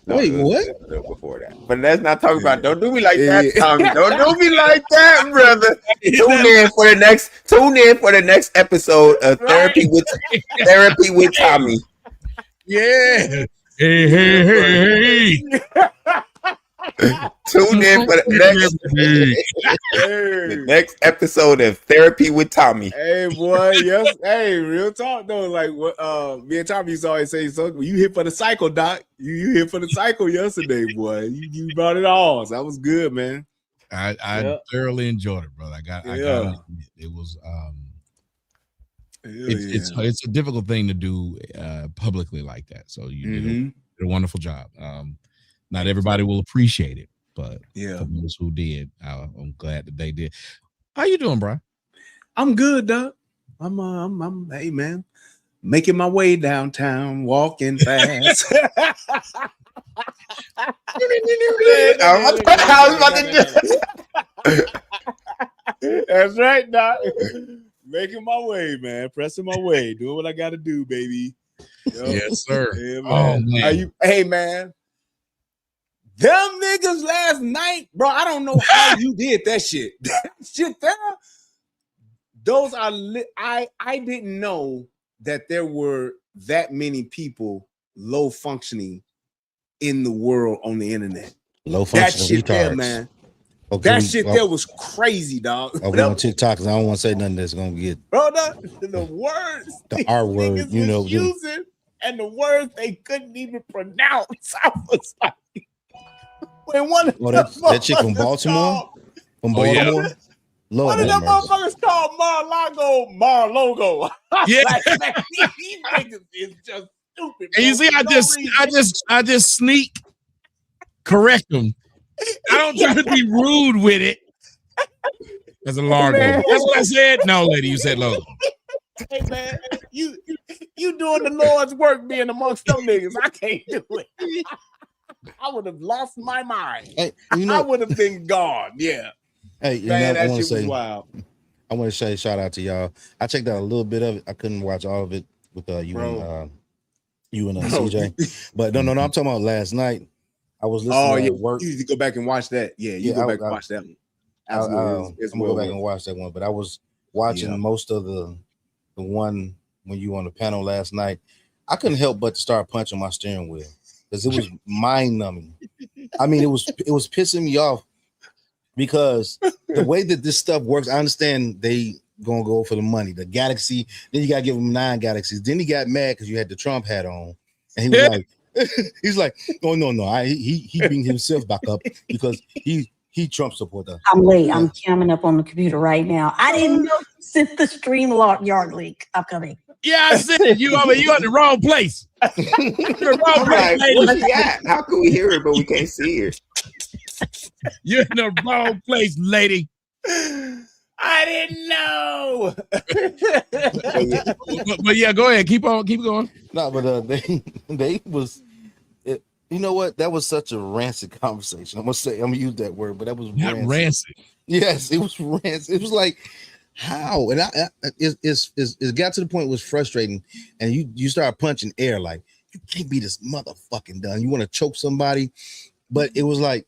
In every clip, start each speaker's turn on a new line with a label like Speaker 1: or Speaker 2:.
Speaker 1: No,
Speaker 2: Wait,
Speaker 1: it was
Speaker 2: what?
Speaker 1: a little before that. But let's not talk about. Don't do me like that, Tommy. Don't do me like that, brother. Tune in for the next episode of Therapy with Tommy.
Speaker 3: Yeah. Hey.
Speaker 1: Tune in for the next episode of Therapy with Tommy.
Speaker 2: Hey, boy, yes. Hey, real talk though. Like what me and Tommy used to always say, so you hit for the cycle, Doc. You hit for the cycle yesterday, boy. You brought it all. So that was good, man.
Speaker 3: I thoroughly enjoyed it, brother. I got it was it's a difficult thing to do publicly like that. So you did a wonderful job. Not everybody will appreciate it, but for those who did, I'm glad that they did. How you doing, bro?
Speaker 2: I'm good, Doc. I'm hey man, making my way downtown, walking fast.
Speaker 1: I was about to do.
Speaker 2: That's right, Doc. Making my way, man. Pressing my way. Doing what I got to do, baby.
Speaker 3: Yes, sir.
Speaker 2: Yeah, man.
Speaker 3: Oh, man.
Speaker 2: Hey, man. Them niggas last night, bro. I don't know how you did that shit. That shit there. Those are I didn't know that there were that many people low functioning in the world on the internet.
Speaker 4: Low functioning
Speaker 2: that shit
Speaker 4: retards.
Speaker 2: There, man. Okay, that shit there was crazy, dog.
Speaker 4: We on TikTok because I don't want to say nothing that's gonna get
Speaker 2: the words,
Speaker 4: the R word, you know,
Speaker 2: using and the words they couldn't even pronounce. I was like, when one of
Speaker 4: that chick from Baltimore,
Speaker 2: yeah.
Speaker 4: Lord,
Speaker 2: one of them motherfuckers called Mar-Logo.
Speaker 3: Yeah,
Speaker 2: like, man, these niggas is just stupid.
Speaker 3: And you see, I just sneak correct them. I don't try to be rude with it. That's a largo. That's what I said. No, lady, you said logo.
Speaker 2: Hey man, you doing the Lord's work being amongst them niggas. I can't do it. I would have lost my mind.
Speaker 4: Hey,
Speaker 2: I would have been gone. Yeah.
Speaker 4: Hey,
Speaker 2: man,
Speaker 4: that
Speaker 2: shit was
Speaker 4: say,
Speaker 2: wild.
Speaker 4: I want to say shout out to y'all. I checked out a little bit of it. I couldn't watch all of it with you and CJ. But no, I'm talking about last night. I was listening at work.
Speaker 2: You need to go back and watch that. Yeah, go back and watch that one.
Speaker 4: I'm gonna go back and watch that one. But I was watching most of the one when you were on the panel last night. I couldn't help but to start punching my steering wheel because it was mind numbing. I mean, it was pissing me off because the way that this stuff works, I understand they gonna go for the money. The Galaxy, then you gotta give them 9 Galaxies. Then he got mad because you had the Trump hat on, and he was like. He's like, no. He bring himself back up because he Trump supporter.
Speaker 5: I'm late. I'm coming up on the computer right now. I didn't know since the StreamYard link. I'm coming.
Speaker 3: Yeah, I said you in the wrong place. You're the wrong place, lady.
Speaker 1: How can we hear it but we can't see her?
Speaker 3: You're in the wrong place, lady.
Speaker 2: I didn't know.
Speaker 3: but yeah, go ahead. Keep going.
Speaker 4: No, but they was, you know what? That was such a rancid conversation. I'm gonna use that word, but that was
Speaker 3: rancid.
Speaker 4: Yes, it was rancid. It was like how, and it got to the point it was frustrating, and you start punching air like you can't be this motherfucking done. You want to choke somebody, but it was like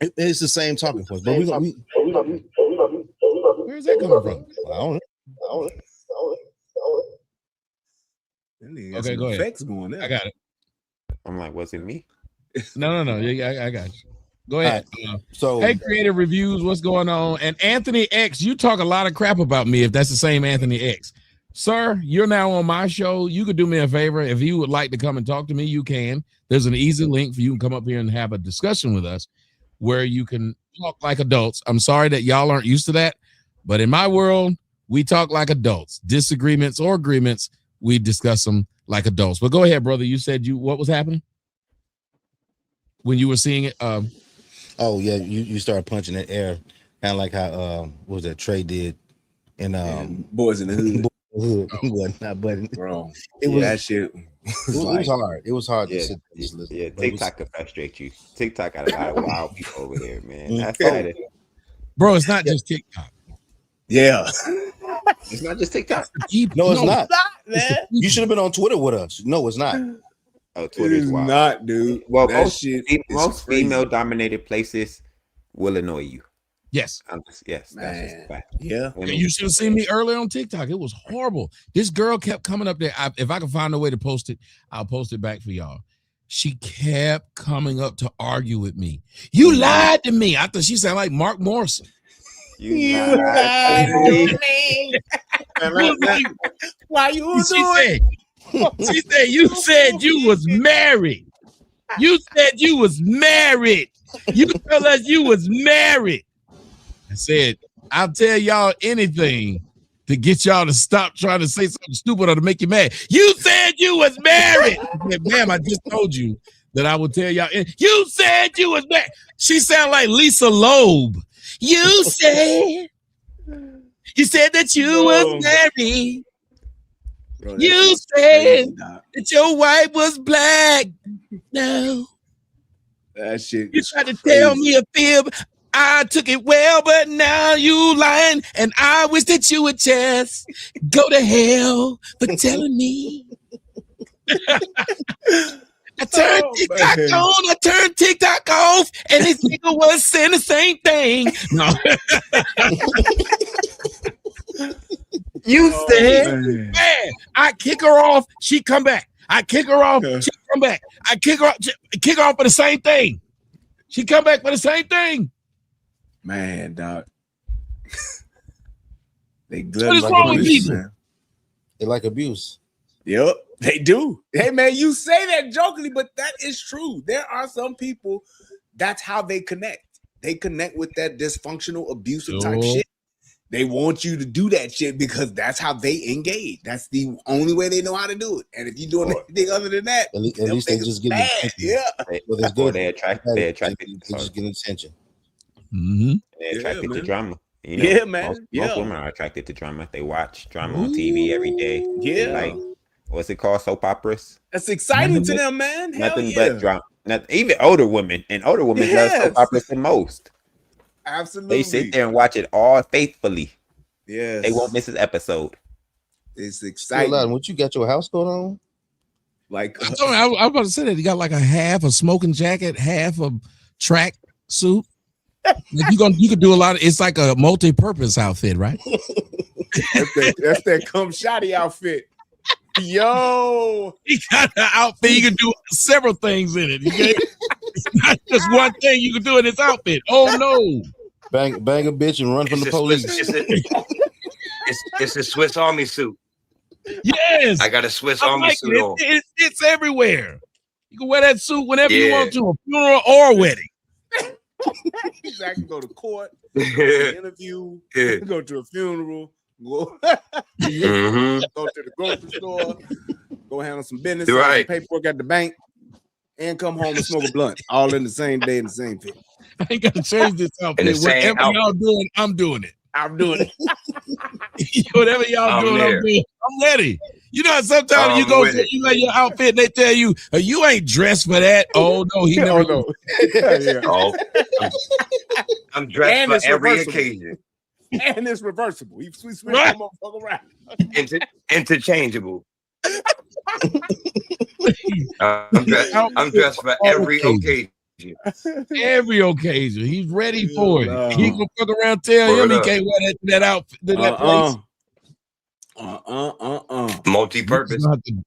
Speaker 4: it's the same talking points. But
Speaker 3: where's that coming from?
Speaker 4: I don't know.
Speaker 3: Okay, go ahead.
Speaker 2: Going there.
Speaker 3: I got it.
Speaker 1: I'm like, was it me?
Speaker 3: No. Yeah, I got you. Go ahead.
Speaker 4: So,
Speaker 3: hey, Creative Reviews, what's going on? And Anthony X, you talk a lot of crap about me if that's the same Anthony X. Sir, you're now on my show. You could do me a favor. If you would like to come and talk to me, you can. There's an easy link for you to come up here and have a discussion with us where you can talk like adults. I'm sorry that y'all aren't used to that, but in my world, we talk like adults. Disagreements or agreements, we discuss them like adults. But go ahead, brother. You said what was happening when you were seeing it?
Speaker 4: Oh yeah, you started punching that air, kind of like how what was that Trey did in
Speaker 2: Boys in the Hood.
Speaker 4: Not but
Speaker 2: bro,
Speaker 4: it was
Speaker 2: that shit.
Speaker 4: It was hard. It was hard to sit there and listen.
Speaker 1: Yeah, TikTok could frustrate you. TikTok got a lot of wild people over here, man. That's it.
Speaker 3: Bro, it's not just TikTok.
Speaker 2: Yeah.
Speaker 1: It's not just TikTok.
Speaker 4: No, it's not.
Speaker 2: Man.
Speaker 4: You should have been on Twitter with us. No, it's not.
Speaker 1: Oh,
Speaker 2: It
Speaker 1: Twitter's
Speaker 2: is
Speaker 1: wild.
Speaker 2: not, dude.
Speaker 1: Well,
Speaker 2: That
Speaker 1: most,
Speaker 2: shit
Speaker 1: most
Speaker 2: is crazy.
Speaker 1: female-dominated places will annoy you.
Speaker 3: Yes.
Speaker 1: Yes, that's just a fact.
Speaker 2: Yeah.
Speaker 1: Women-
Speaker 3: You should have seen me earlier on TikTok. It was horrible. This girl kept coming up there. If I can find a way to post it, I'll post it back for y'all. She kept coming up to argue with me. You lied to me. I thought she sounded like Mark Morrison.
Speaker 1: You lied to me.
Speaker 2: Why you
Speaker 3: She said, you said you was married. You said you was married. You tell us you was married. I said, I'll tell y'all anything to get y'all to stop trying to say something stupid or to make you mad. You said you was married. I said, ma'am, I just told you that I would tell y'all. You said you was married. She sounded like Lisa Loeb. You said that you was married.
Speaker 2: Bro,
Speaker 3: You said that your wife was black. No.
Speaker 2: That shit.
Speaker 3: You tried to tell me a fib. I took it well, but now you lying, and I wish that you would just go to hell for telling me. I turned TikTok on, I turned TikTok off, and this nigga was saying the same thing. No. You said, man, I kick her off, she come back. I kick her off, she come back. I kick her off for the same thing. She come back for the same thing.
Speaker 2: Man, dog. They
Speaker 3: What
Speaker 2: good
Speaker 3: is
Speaker 2: like
Speaker 3: wrong with
Speaker 2: abuse,
Speaker 3: people?
Speaker 2: man.
Speaker 4: They like abuse.
Speaker 2: Yep, they do. Hey, man, you say that jokingly, but that is true. There are some people, that's how they connect. They connect with that dysfunctional, abusive type shit. They want you to do that shit because that's how they engage. That's the only way they know how to do it. And if you're doing anything other than that,
Speaker 4: at least they just get attention.
Speaker 2: Yeah.
Speaker 4: Well, it's good.
Speaker 1: They attracted.
Speaker 4: They just get attention.
Speaker 3: Mm-hmm.
Speaker 1: They're attracted to drama. You know,
Speaker 2: Yeah, man.
Speaker 1: Most women are attracted to drama. They watch drama on TV every day.
Speaker 2: Yeah.
Speaker 1: Like, what's it called? Soap operas.
Speaker 2: That's exciting to them, man.
Speaker 1: Nothing but drama. Even older women. And older women love soap operas the most.
Speaker 2: Absolutely.
Speaker 1: They sit there and watch it all faithfully.
Speaker 2: Yes.
Speaker 1: They won't miss an episode.
Speaker 2: It's
Speaker 4: Hey,
Speaker 2: exciting.
Speaker 4: Loudon, what you got your house going on?
Speaker 2: Like
Speaker 3: I was about to say that. You got like a half a smoking jacket, half a track suit. Like you could do a lot of, it's like a multi-purpose outfit, right?
Speaker 2: that's that come shotty outfit. Yo,
Speaker 3: You got an outfit, you can do several things in it. It's not just one thing you can do in this outfit. Oh no.
Speaker 4: Bang a bitch and run from the police.
Speaker 6: It's a Swiss Army suit.
Speaker 3: Yes.
Speaker 6: I got a Swiss Army suit on.
Speaker 3: It's everywhere. You can wear that suit whenever you
Speaker 6: Yeah.
Speaker 3: want to, a funeral or a wedding.
Speaker 2: I can go to court, interview, go to a funeral, go,
Speaker 6: Mhm.
Speaker 2: go to the grocery store, go handle some business,
Speaker 6: Right.
Speaker 2: some paperwork at the bank, and come home and smoke a blunt all in the same day in the same fit.
Speaker 3: I ain't got to change this
Speaker 6: In
Speaker 3: outfit.
Speaker 6: the same
Speaker 3: Whatever y'all doing, I'm doing it.
Speaker 2: I'm doing it.
Speaker 3: Whatever y'all
Speaker 6: I'm
Speaker 3: doing,
Speaker 6: there.
Speaker 3: I'm doing. I'm ready. You know, sometimes you
Speaker 6: I'm
Speaker 3: go,
Speaker 6: with it.
Speaker 3: you like your outfit, and they tell you, you ain't dressed for that. Oh no, he never.
Speaker 2: Oh, no. Yeah.
Speaker 6: Oh, I'm dressed
Speaker 2: And
Speaker 6: for
Speaker 2: it's
Speaker 6: every
Speaker 2: reversible.
Speaker 6: occasion.
Speaker 2: And it's reversible. You switch
Speaker 3: Right.
Speaker 2: that motherfucker around.
Speaker 6: Interchangeable. I'm dressed for every occasion.
Speaker 3: Every occasion, he's ready for it.
Speaker 2: Yeah.
Speaker 3: He gonna fuck around, tell
Speaker 6: Word
Speaker 3: him he
Speaker 6: up.
Speaker 3: can't wear that outfit to that place.
Speaker 6: Multi-purpose.
Speaker 3: You just gonna have to-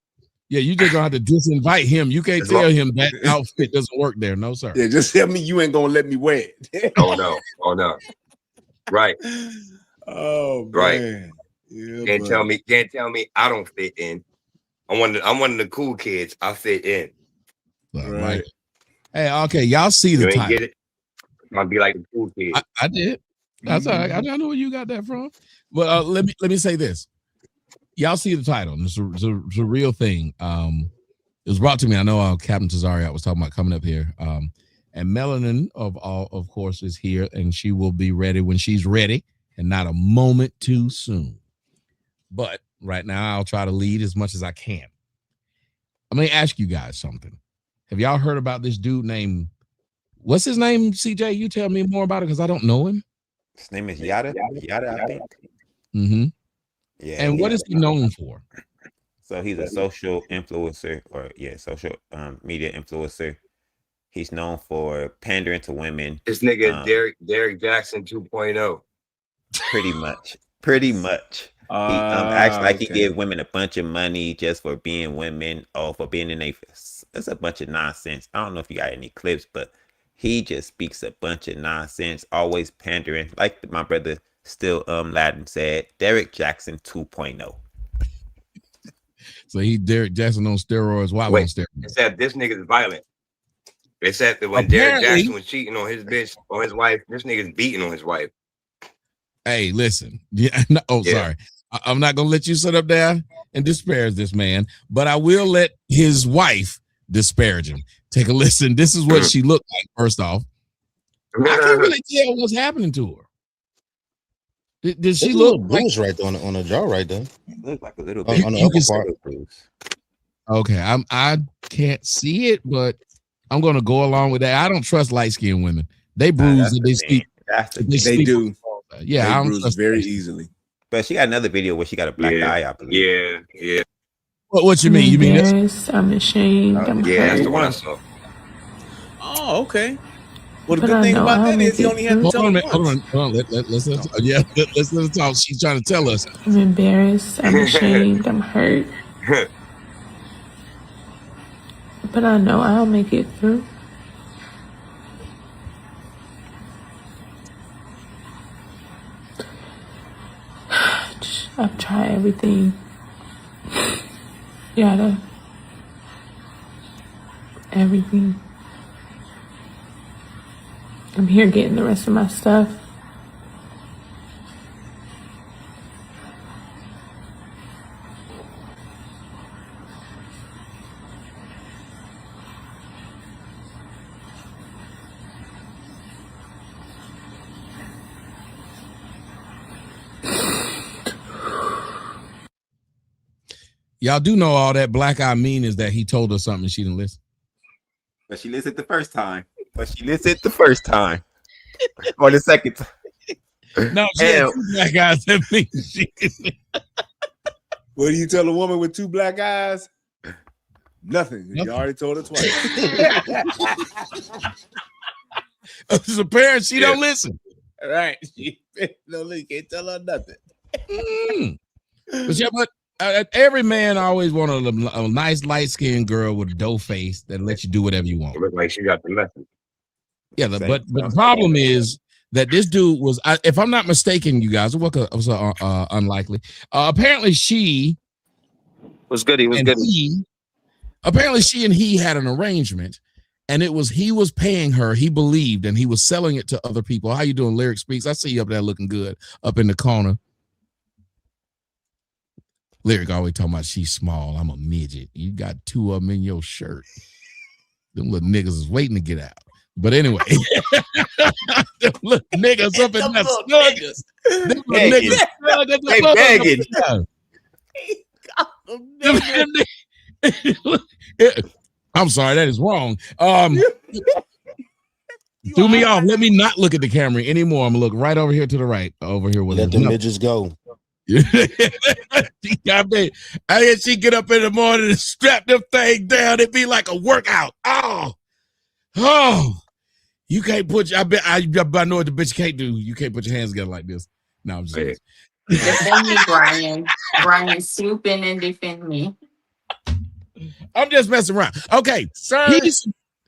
Speaker 3: Yeah, you just gonna have to disinvite him. You can't
Speaker 6: That's
Speaker 3: tell
Speaker 6: right.
Speaker 3: him that outfit doesn't work there. No, sir.
Speaker 2: Yeah, just tell me you ain't gonna let me wear it.
Speaker 6: Oh no. Right.
Speaker 2: Oh
Speaker 6: Right.
Speaker 2: man. Yeah,
Speaker 6: Can't
Speaker 2: buddy.
Speaker 6: tell me I don't fit in. I'm one of the cool kids. I fit in.
Speaker 2: Right.
Speaker 3: Hey, okay, y'all see
Speaker 6: You
Speaker 3: the
Speaker 6: ain't
Speaker 3: title.
Speaker 6: get it? I'll be like the cool kid.
Speaker 3: I did. That's all right. I know where you got that from. But let me say this. Y'all see the title. And it's a real thing. It was brought to me. I know Captain Tazariot was talking about coming up here. And Melanin of course is here, and she will be ready when she's ready, and not a moment too soon. But right now, I'll try to lead as much as I can. I'm gonna ask you guys something. Have y'all heard about this dude named, what's his name, CJ? You tell me more about it because I don't know him.
Speaker 1: His name is Yada, I think.
Speaker 3: Mm-hmm.
Speaker 1: Yeah.
Speaker 3: And what is he known for?
Speaker 1: So he's a social influencer, or social media influencer. He's known for pandering to women.
Speaker 6: This nigga Derek Jackson 2.0.
Speaker 1: Pretty much. He acts like he gave women a bunch of money just for being women or for being in a. That's a bunch of nonsense. I don't know if you got any clips, but he just speaks a bunch of nonsense, always pandering. Like my brother Still Laden said, Derek Jackson 2.0.
Speaker 3: So he Derek Jackson on steroids. Why on steroids?
Speaker 6: It said this nigga's violent. They said that when Derek Jackson was cheating on his bitch or his wife, this nigga's beating on his wife.
Speaker 3: Hey, listen. Sorry. I'm not gonna let you sit up there and disparage this man, but I will let his wife disparage him. Take a listen. This is what she looked like. First off, I can't really tell what's happening to her. Did she look
Speaker 4: bruise right there on the jaw right there?
Speaker 1: Look like a little bit
Speaker 4: on the upper part.
Speaker 3: Okay, I can't see it, but I'm gonna go along with that. I don't trust light-skinned women. They bruise and they speak.
Speaker 2: They do.
Speaker 3: Yeah,
Speaker 2: they
Speaker 3: I don't
Speaker 2: bruise
Speaker 3: trust
Speaker 2: very easily.
Speaker 1: But she got another video where she got a black eye, I believe.
Speaker 6: Yeah.
Speaker 3: What you mean? You mean this?
Speaker 7: I'm ashamed. I'm
Speaker 6: yeah, that's
Speaker 7: hurt.
Speaker 6: the one I saw.
Speaker 2: Oh, okay. Well, the good thing about that is you only have to tell her once.
Speaker 3: Hold on. Let's let her talk. She's trying to tell us.
Speaker 7: I'm embarrassed. I'm ashamed. I'm hurt. But I know I'll make it through. I've tried everything. Everything. I'm here getting the rest of my stuff.
Speaker 3: Y'all do know all that black eye mean is that he told her something and she didn't listen.
Speaker 1: But she listened the first time. Or the second time.
Speaker 3: No, she had two black eyes at me.
Speaker 2: What do you tell a woman with two black eyes? Nothing. You already told her twice.
Speaker 3: As a parent, she don't listen.
Speaker 2: Right. You can't tell her nothing.
Speaker 3: But every man always wanted a nice light-skinned girl with a dough face that lets you do whatever you want.
Speaker 6: It looked like she got the message.
Speaker 3: Yeah, but the problem is that this dude was, if I'm not mistaken, you guys, it was unlikely. Apparently she
Speaker 6: was good. He was good.
Speaker 3: Apparently she and he had an arrangement, and he was paying her, he believed, and he was selling it to other people. How you doing, Lyric Speaks? I see you up there looking good up in the corner. Lyric always talking about she's small. I'm a midget. You got two of them in your shirt. Them little niggas is waiting to get out. But anyway, them little niggas up in that snuggers. Them little niggas begging. I'm sorry, that is wrong. Do me off. Let me not look at the camera anymore. I'm gonna look right over here to the right. Over here with
Speaker 4: let the midgets go.
Speaker 3: I had she get up in the morning and strap them thing down. It'd be like a workout. Oh, you can't put. I know what the bitch can't do. You can't put your hands together like this. No, I'm just.
Speaker 8: Defend me, Brian. Brian, swoop in and defend me.
Speaker 3: I'm just messing around. Okay, sir.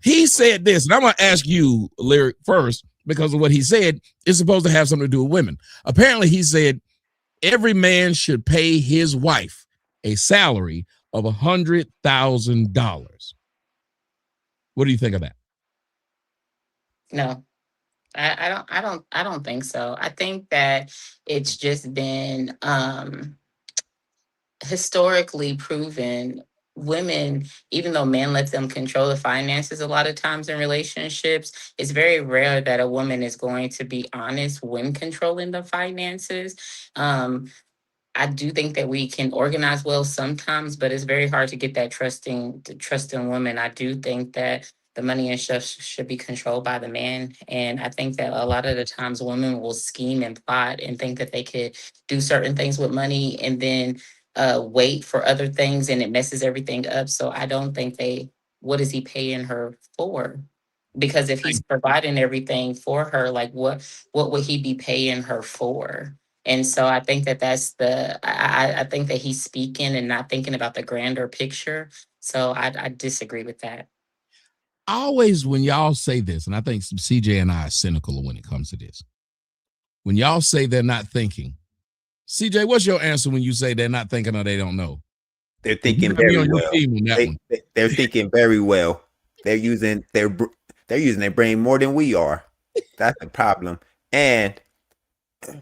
Speaker 3: He said this, and I'm gonna ask you, Lyric, first, because of what he said. It's supposed to have something to do with women. Apparently, he said every man should pay his wife a salary of $100,000. What do you think of that?
Speaker 8: No, I don't think so. I think that it's just been historically proven. Women, even though men let them control the finances a lot of times in relationships, it's very rare that a woman is going to be honest when controlling the finances. I do think that we can organize well sometimes, but it's very hard to get that trust in women. I do think that the money and stuff should be controlled by the man. And I think that a lot of the times women will scheme and plot and think that they could do certain things with money and then wait for other things, and it messes everything up. So I don't think what is he paying her for? Because if he's providing everything for her, like what would he be paying her for? And so I think I think that he's speaking and not thinking about the grander picture. So I disagree with that.
Speaker 3: Always when y'all say this, and I think CJ and I are cynical when it comes to this. When y'all say they're not thinking, CJ, what's your answer when you say they're not thinking or they don't know?
Speaker 1: They're thinking very well. They're thinking very well. They're using their brain more than we are. That's the problem. And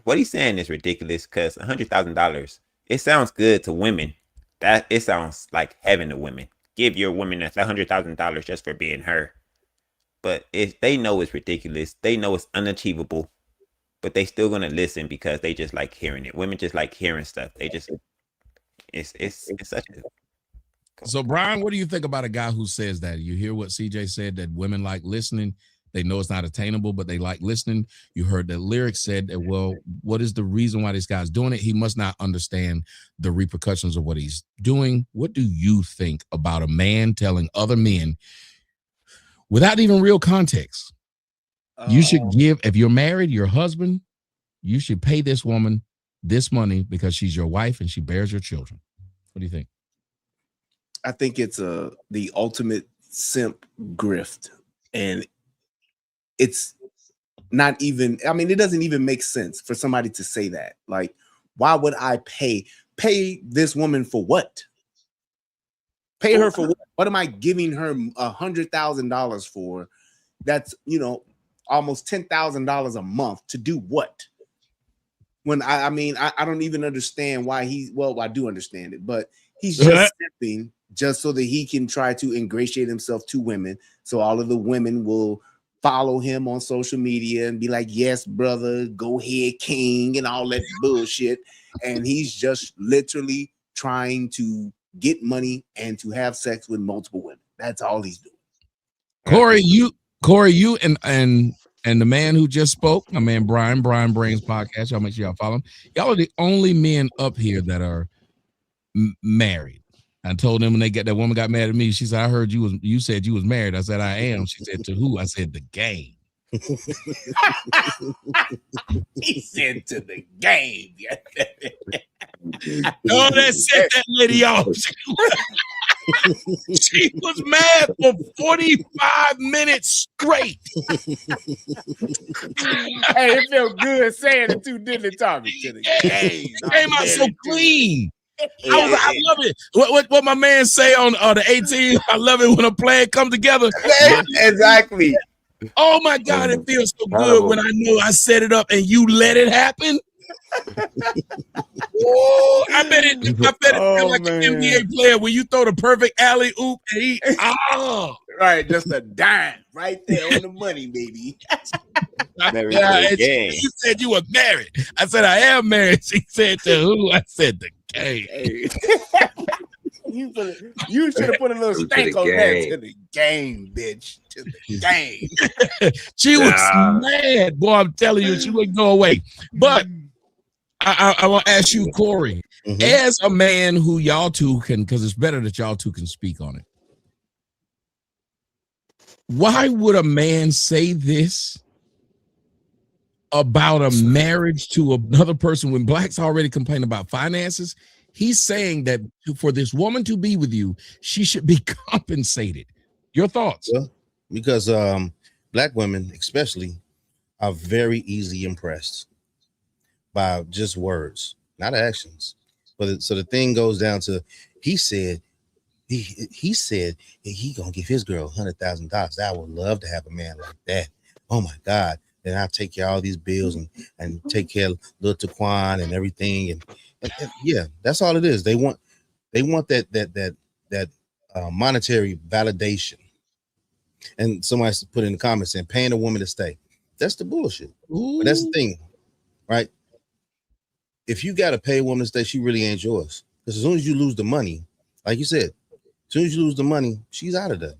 Speaker 1: what he's saying is ridiculous because $100,000, it sounds good to women. That it sounds like heaven to women. Give your woman $100,000 just for being her. But they know it's ridiculous. They know it's unachievable. But they still gonna listen because they just like hearing it. Women just like hearing stuff. They just it's such a.
Speaker 3: So Brian, what do you think about a guy who says that? You hear what CJ said, that women like listening. They know it's not attainable, but they like listening. You heard that lyric said that, well, what is the reason why this guy's doing it? He must not understand the repercussions of what he's doing. What do you think about a man telling other men without even real context? You should give, if you're married, your husband, you should pay this woman this money because she's your wife and she bears your children. What do you think?
Speaker 2: I think it's the ultimate simp grift. And it's not even, I mean, it doesn't even make sense for somebody to say that. Like, why would I pay this woman for what? Pay her for what? What am I giving her $100,000 for? That's, almost $10,000 a month to do what? When I don't even understand why I do understand it, but he's just simping just so that he can try to ingratiate himself to women. So all of the women will follow him on social media and be like, yes, brother, go ahead, king, and all that bullshit. And he's just literally trying to get money and to have sex with multiple women. That's all he's doing.
Speaker 3: Corey, you and the man who just spoke, my man Brian Brains Podcast. Y'all make sure y'all follow him. Y'all are the only men up here that are married. I told them when that woman got mad at me, she said, I heard you said you was married. I said, I am. She said, to who? I said, the game.
Speaker 2: He said to the game.
Speaker 3: Oh, that set that lady off. She was mad for 45 minutes straight.
Speaker 2: Hey, it felt good saying it too, didn't it, Tommy?
Speaker 3: Hey, it came out so clean. I love it. What my man say on the 18? I love it when a plan come together.
Speaker 1: Exactly.
Speaker 3: Oh my God, it feels so good when I know I set it up and you let it happen. Ooh, I bet it feel like an NBA player when you throw the perfect alley oop and he
Speaker 2: right, just a dime right there on the money, baby.
Speaker 3: You said you were married. I said I am married. She said to who? I said the game.
Speaker 2: Hey. You should have put a little stank on that. To the game, bitch. To the game.
Speaker 3: She was mad. Boy, I'm telling you, she wouldn't go away. But I want to ask you, Corey, as a man who y'all two can, because it's better that y'all two can speak on it. Why would a man say this about a marriage to another person when blacks already complain about finances? He's saying that for this woman to be with you, she should be compensated. Your thoughts?
Speaker 4: Well, because black women, especially, are very easily impressed by just words, not actions. But so the thing goes down to, he said he gonna give his girl $100,000. I would love to have a man like that. Oh my God! Then I'll take care of all these bills and take care of little Taquan and everything. And yeah, that's all it is. They want that monetary validation. And somebody put in the comments saying paying a woman to stay. That's the bullshit. But that's the thing, right? If you got to pay a woman to stay, she really ain't yours. Because as soon as you lose the money, like you said, as soon as you lose the money, she's out of there.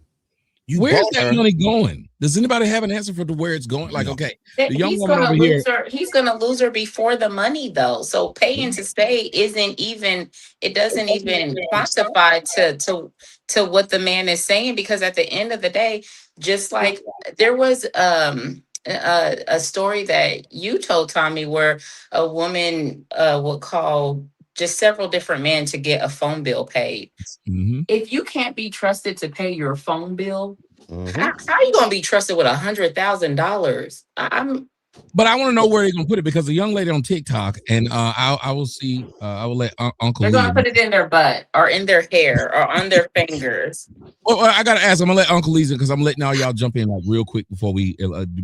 Speaker 3: Where's that money going? Does anybody have an answer for where it's going? Like, okay, the young
Speaker 8: He's
Speaker 3: woman
Speaker 8: gonna
Speaker 3: over
Speaker 8: lose
Speaker 3: here.
Speaker 8: her. He's gonna lose her before the money, though. So paying to stay isn't even. It doesn't even quantify to what the man is saying, because at the end of the day, just like there was a story that you told, Tommy, where a woman would call just several different men to get a phone bill paid.
Speaker 3: Mm-hmm.
Speaker 8: If you can't be trusted to pay your phone bill, how are you gonna be trusted with $100,000?
Speaker 3: But I want to know where they're gonna put it, because a young lady on TikTok, and I will see. I will let Uncle.
Speaker 8: They're gonna put it in their butt or in their hair or on their fingers.
Speaker 3: Well, I gotta ask. I'm gonna let Uncle Lee, because I'm letting all y'all jump in like real quick before we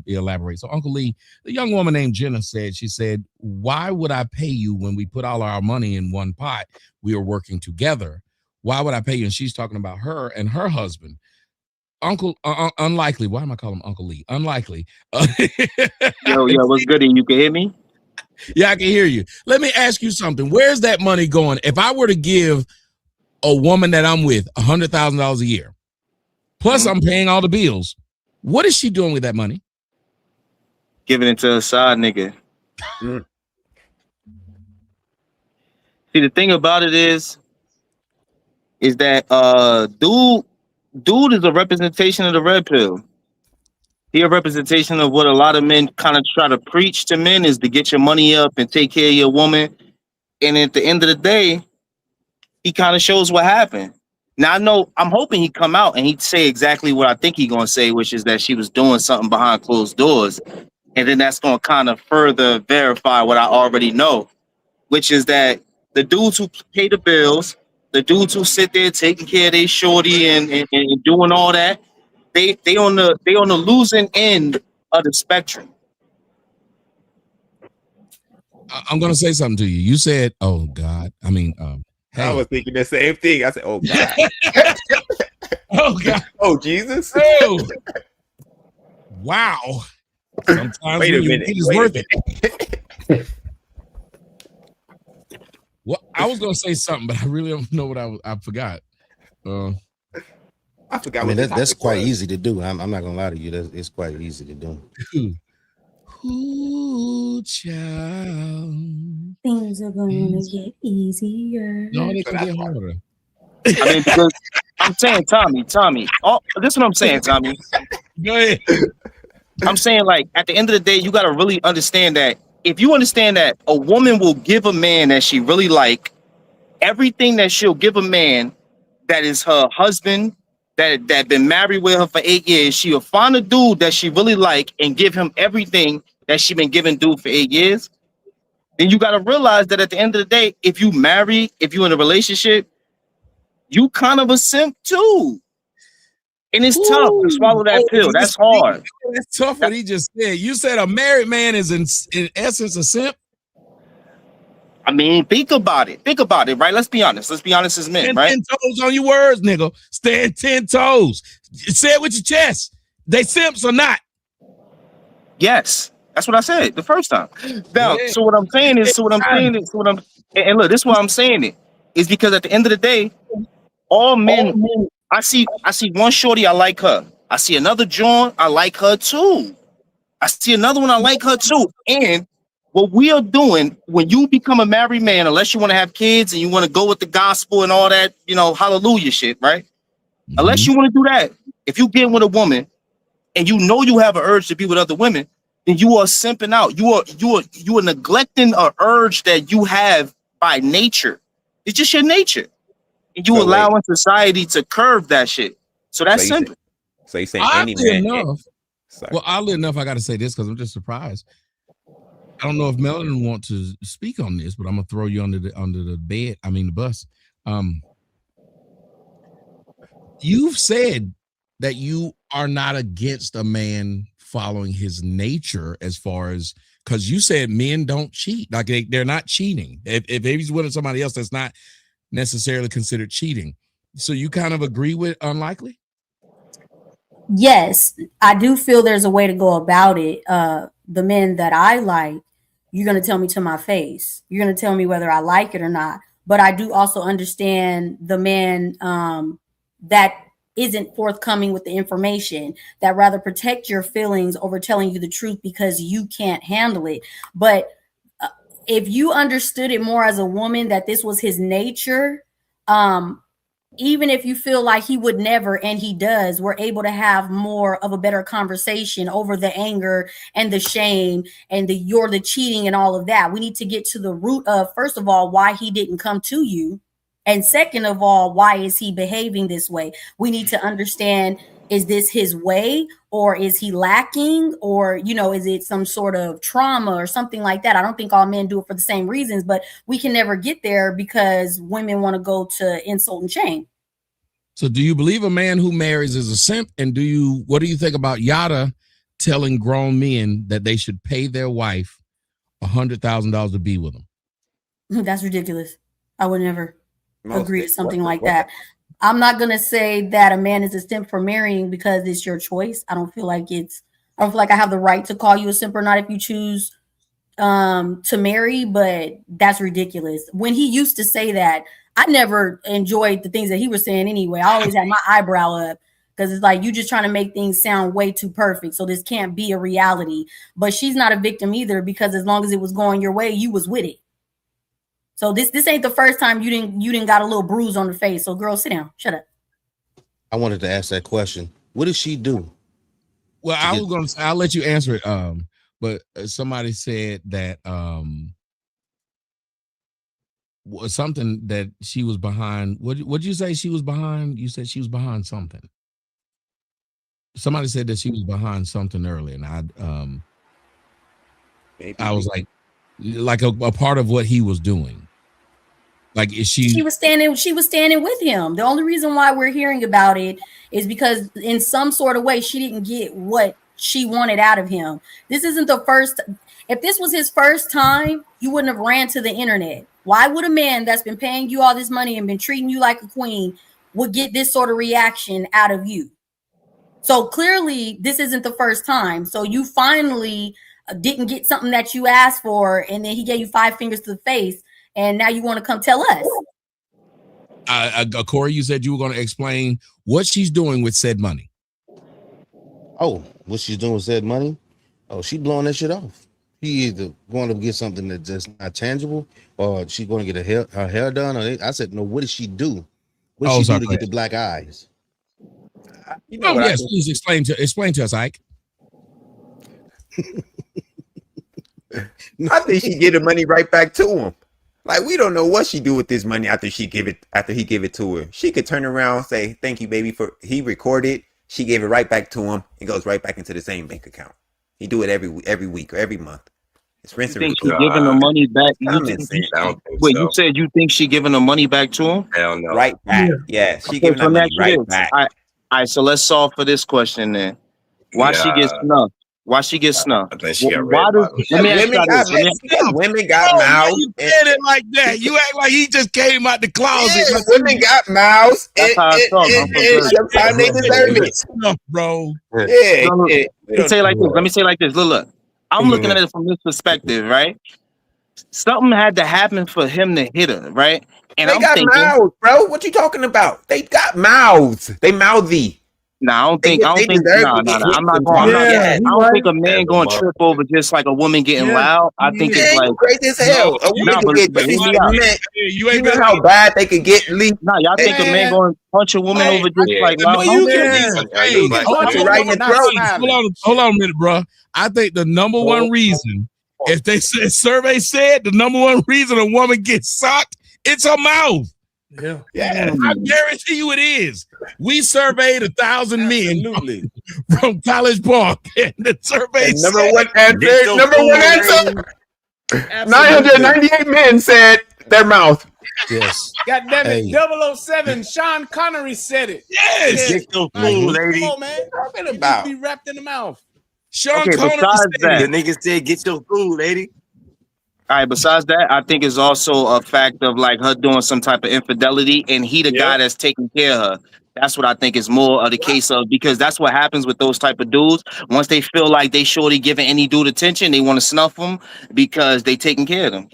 Speaker 3: elaborate. So, Uncle Lee, the young woman named Jenna said, "Why would I pay you when we put all our money in one pot? We are working together. Why would I pay you?" And she's talking about her and her husband. Uncle, unlikely. Why am I calling him Uncle Lee? Unlikely.
Speaker 9: Yo, what's good? You can hear me?
Speaker 3: Yeah, I can hear you. Let me ask you something. Where's that money going? If I were to give a woman that I'm with $100,000 a year, plus I'm paying all the bills, what is she doing with that money?
Speaker 9: Giving it to a side nigga. See, the thing about it is that dude is a representation of the red pill. He a representation of what a lot of men kind of try to preach to men, is to get your money up and take care of your woman. And at the end of the day, he kind of shows what happened. Now, I'm hoping he come out and he'd say exactly what I think he's going to say, which is that she was doing something behind closed doors. And then that's going to kind of further verify what I already know, which is that the dudes who pay the bills, the dudes who sit there taking care of their shorty and doing all that, they on the losing end of the spectrum.
Speaker 3: I'm gonna say something to you. You said, "Oh God." I mean, hey.
Speaker 1: I was thinking the same thing. I said, "Oh God."
Speaker 3: Oh God.
Speaker 1: Oh Jesus.
Speaker 3: Oh. Wow. Sometimes
Speaker 1: Wait a minute.
Speaker 3: It's worth it. Well, I was gonna say something, but I really don't know what I forgot.
Speaker 1: I forgot.
Speaker 4: I mean, that's quite easy to do. I'm not gonna lie to you. It's quite easy to do.
Speaker 3: Ooh, child.
Speaker 5: Things are gonna get easier.
Speaker 3: No, they can get harder.
Speaker 9: I mean, because I'm saying, Tommy. Oh, this is what I'm saying, Tommy.
Speaker 3: Go ahead.
Speaker 9: I'm saying, like, at the end of the day, you gotta really understand that. If you understand that a woman will give a man that she really like everything that she'll give a man that is her husband, that been married with her for 8 years, she'll find a dude that she really like and give him everything that she been giving dude for 8 years. Then you got to realize that at the end of the day, if you marry, if you're in a relationship, you kind of a simp too. And it's tough to swallow that pill. That's hard.
Speaker 3: That's tough what he just said. You said a married man is in essence a simp?
Speaker 9: I mean, think about it. Think about it, right? Let's be honest. Let's be honest as men, right?
Speaker 3: 10 toes on your words, nigga. Stand 10 toes. Say it with your chest. They simps or not?
Speaker 9: Yes. That's what I said the first time. Now, so what I'm saying is, and look, this is why I'm saying it, is because at the end of the day, all men, I see one shorty, I like her. I see another John, I like her too. I see another one, I like her too. And what we are doing when you become a married man, unless you want to have kids and you want to go with the gospel and all that, hallelujah shit, right? Mm-hmm. Unless you want to do that, if you get with a woman and you know you have an urge to be with other women, then you are simping out. You are neglecting an urge that you have by nature. It's just your nature. And you allowing society to curve that shit. So that's simple.
Speaker 1: So you say any man.
Speaker 3: Well, oddly enough, I got to say this because I'm just surprised. I don't know if Melanie wants to speak on this, but I'm gonna throw you under the bus. You've said that you are not against a man following his nature, as far as, because you said men don't cheat, like they're not cheating. If he's with somebody else, that's not necessarily considered cheating. So you kind of agree with unlikely?
Speaker 5: Yes, I do feel there's a way to go about it. The men that I like, you're going to tell me to my face. You're going to tell me whether I like it or not. But I do also understand the men that isn't forthcoming with the information, that rather protect your feelings over telling you the truth because you can't handle it. But if you understood it more as a woman, that this was his nature, even if you feel like he would never, and he does, we're able to have more of a better conversation over the anger and the shame and the cheating and all of that. We need to get to the root of, first of all, why he didn't come to you. And second of all, why is he behaving this way? We need to understand, is this his way, or is he lacking, or, is it some sort of trauma or something like that? I don't think all men do it for the same reasons, but we can never get there because women want to go to insult and shame.
Speaker 3: So do you believe a man who marries is a simp? And what do you think about Yada telling grown men that they should pay their wife $100,000 to be with them?
Speaker 5: That's ridiculous. I would never agree to something like that. I'm not going to say that a man is a simp for marrying because it's your choice. I don't feel like I have the right to call you a simp or not if you choose to marry, but that's ridiculous. When he used to say that, I never enjoyed the things that he was saying anyway. I always had my eyebrow up because it's like, you just trying to make things sound way too perfect. So this can't be a reality. But she's not a victim either, because as long as it was going your way, you was with it. So this ain't the first time you didn't got a little bruise on the face. So girl, sit down. Shut up.
Speaker 4: I wanted to ask that question. What did she do?
Speaker 3: Well, I'll let you answer it. But somebody said that something that she was behind. What'd you say she was behind? You said she was behind something. Somebody said that she was behind something earlier, and I was like a part of what he was doing. Like, is she was standing
Speaker 5: with him. The only reason why we're hearing about it is because in some sort of way she didn't get what she wanted out of him. This isn't the first. If this was his first time, you wouldn't have ran to the internet. Why would a man that's been paying you all this money and been treating you like a queen would get this sort of reaction out of you? So clearly this isn't the first time. So you finally didn't get something that you asked for, and then he gave you 5 fingers to the face, and now you want to come tell us.
Speaker 3: Corey, you said you were going to explain what she's doing with said money.
Speaker 4: Oh, what she's doing with said money? Oh, she blowing that shit off. He either going to get something that's just not tangible, or she's going to get her hair done. I said, no, what does she do? What does she do to get the black eyes?
Speaker 3: Yes, please explain to us, Ike.
Speaker 1: I think she get the money right back to him. Like, we don't know what she do with this money after he give it to her. She could turn around, say, "Thank you, baby," for he recorded. She gave it right back to him. It goes right back into the same bank account. He do it every week or every month. It's rinse and
Speaker 9: repeat. She giving the money back? You said you think she giving the money back to him?
Speaker 6: Hell no.
Speaker 1: Right back. Yeah, she giving the money right back.
Speaker 9: All right, so let's solve for this question then. Why she gets snuffed? Why she gets snuffed?
Speaker 6: I think she got
Speaker 1: women got mouths.
Speaker 3: You said it like that. You act like he just came out the closet.
Speaker 1: Yeah, women got mouths.
Speaker 9: That's how I talk.
Speaker 1: Sometimes they deserve it,
Speaker 3: bro.
Speaker 1: Yeah.
Speaker 9: Let me say it like this. Look. I'm looking at it from this perspective, right? Something had to happen for him to hit her, right? And
Speaker 1: they got mouths, bro. What you talking about? They got mouths. They mouthy.
Speaker 9: I don't think a man going to trip over just like a woman getting loud. I think it's like
Speaker 1: crazy as hell. You know how bad they could get leaked.
Speaker 9: Y'all think a man going to punch a woman over just like loud?
Speaker 3: Hold on a minute, bro. I think the number one reason, if they said survey said the number one reason a woman gets socked, it's her mouth.
Speaker 1: Yeah.
Speaker 3: I guarantee you it is. We surveyed 1,000 men from College Park, and the survey
Speaker 1: number one answer. 998 men said their mouth.
Speaker 4: Yes.
Speaker 2: God damn it, 007, Sean Connery said it.
Speaker 3: Yes.
Speaker 6: Get your food, lady.
Speaker 2: Come on, man. Talking about be wrapped in the mouth.
Speaker 3: Sean Connery
Speaker 6: said, the nigga said, "Get your food, lady."
Speaker 9: All right, besides that, I think it's also a fact of like her doing some type of infidelity, and he the guy that's taking care of her. That's what I think is more of the case of, because that's what happens with those type of dudes. Once they feel like they shorty giving any dude attention, they want to snuff them because they taking care of them.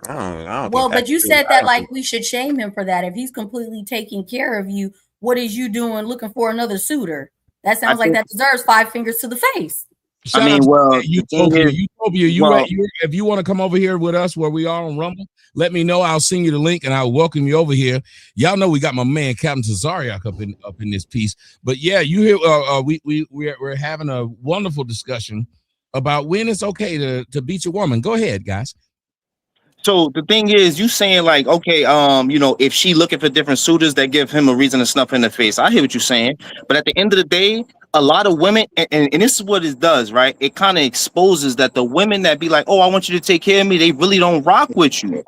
Speaker 5: Well, but you said that like we should shame him for that. If he's completely taking care of you, what is you doing looking for another suitor? That sounds like that deserves 5 fingers to the face.
Speaker 3: Shout out to Utopia. If you want to come over here with us where we are on Rumble, let me know. I'll send you the link and I'll welcome you over here. Y'all know we got my man Captain Cesariak up in this piece. But yeah, you hear we're having a wonderful discussion about when it's okay to beat your woman. Go ahead, guys.
Speaker 9: So the thing is, you saying like, okay, you know, if she looking for different suitors that give him a reason to snuff in the face, I hear what you're saying. But at the end of the day, a lot of women, and this is what it does, right? It kind of exposes that the women that be like, oh, I want you to take care of me, they really don't rock with you.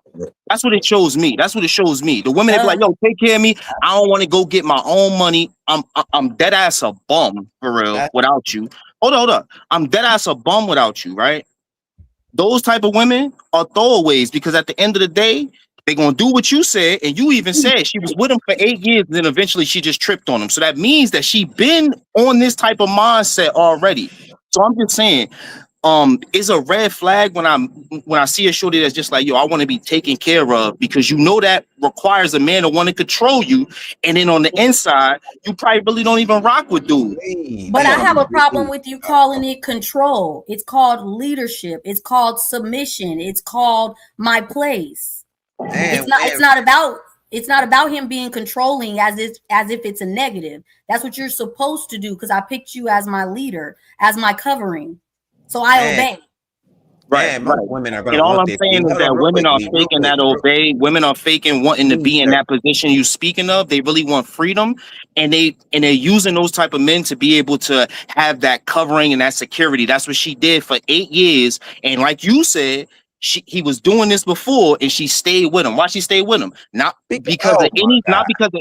Speaker 9: That's what it shows me. That's what it shows me. The women that be like, yo, take care of me. I don't want to go get my own money. I'm dead ass a bum for real without you. Hold up. I'm dead ass a bum without you, right? Those type of women are throwaways because at the end of the day, they're going to do what you said. And you even said she was with him for 8 years. And then eventually she just tripped on him. So that means that she been on this type of mindset already. So I'm just saying, it's a red flag when I see a shorty that's just like, yo, I want to be taken care of, because you know that requires a man to want to control you. And then on the inside, you probably really don't even rock with dude.
Speaker 5: But I have a problem with you calling it control. It's called leadership. It's called submission. It's called my place. It's not about him being controlling as if it's a negative. That's what you're supposed to do, because I picked you as my leader, as my covering. So I obey.
Speaker 9: Right. Women are going. And all I'm saying is that women are faking that obey. Women are faking wanting to be in that position you speaking of. They really want freedom, and they're using those type of men to be able to have that covering and that security. That's what she did for 8 years. And like you said, he was doing this before, and she stayed with him. Why she stayed with him? Not because of